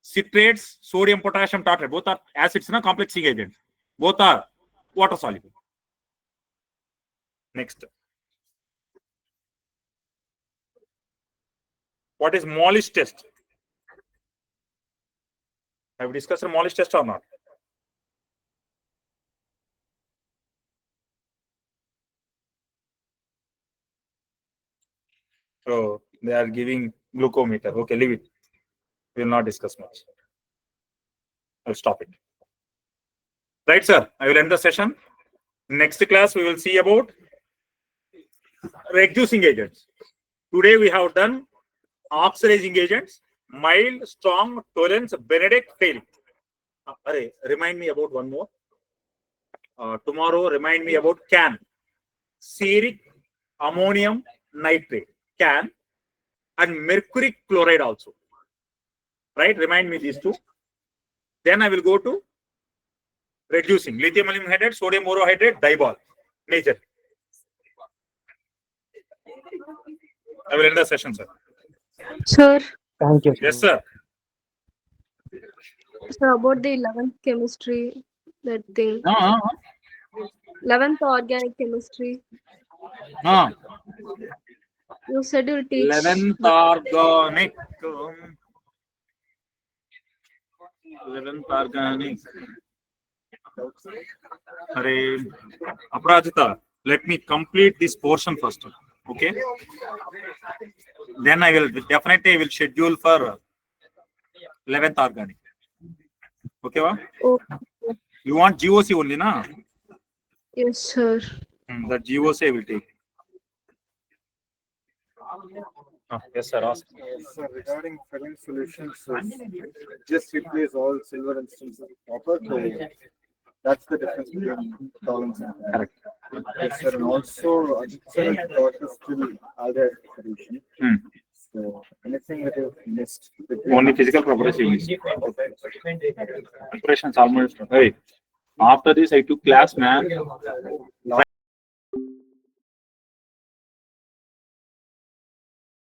citrates, sodium, potassium tartrate. Both are acids, complexing agents. Both are water soluble. Next. What is Mollish test? Have we discussed the Mollish test or not? So They are giving glucometer. Okay, leave it. We will not discuss much. I'll stop it. Right, sir. I will end the session. Next class, we will see about reducing agents. Today, we have done oxidizing agents, mild, strong, tolerance, Benedict, failing. Remind me about one more. Tomorrow, remind me about CAN. Ceric ammonium nitrate, CAN, and mercuric chloride also. Right? Remind me these two. Then I will go to reducing lithium aluminum hydride, sodium borohydrate, dibol, major. I will end the session, sir. Sir, Thank you. Yes, sir. sir, about the 11th chemistry, that thing. 11th organic chemistry. You said you'll teach. 11th organic. 11th organic. Aparajita, let me complete this portion first. Okay. Then I will definitely schedule for 11th organic. Okay, wa? Oh, You want GOC only, na? yes, sir. The GOC I will take. Yes, sir. Ask. So regarding filling solutions, so just replace all silver instances with copper. So that's the difference between tolerance and Correct. yes, sir. And also, sir, got a still aldehyde solution. So anything that you missed? Only physical properties you missed. Preparations almost. Hey, after this, I took class, man.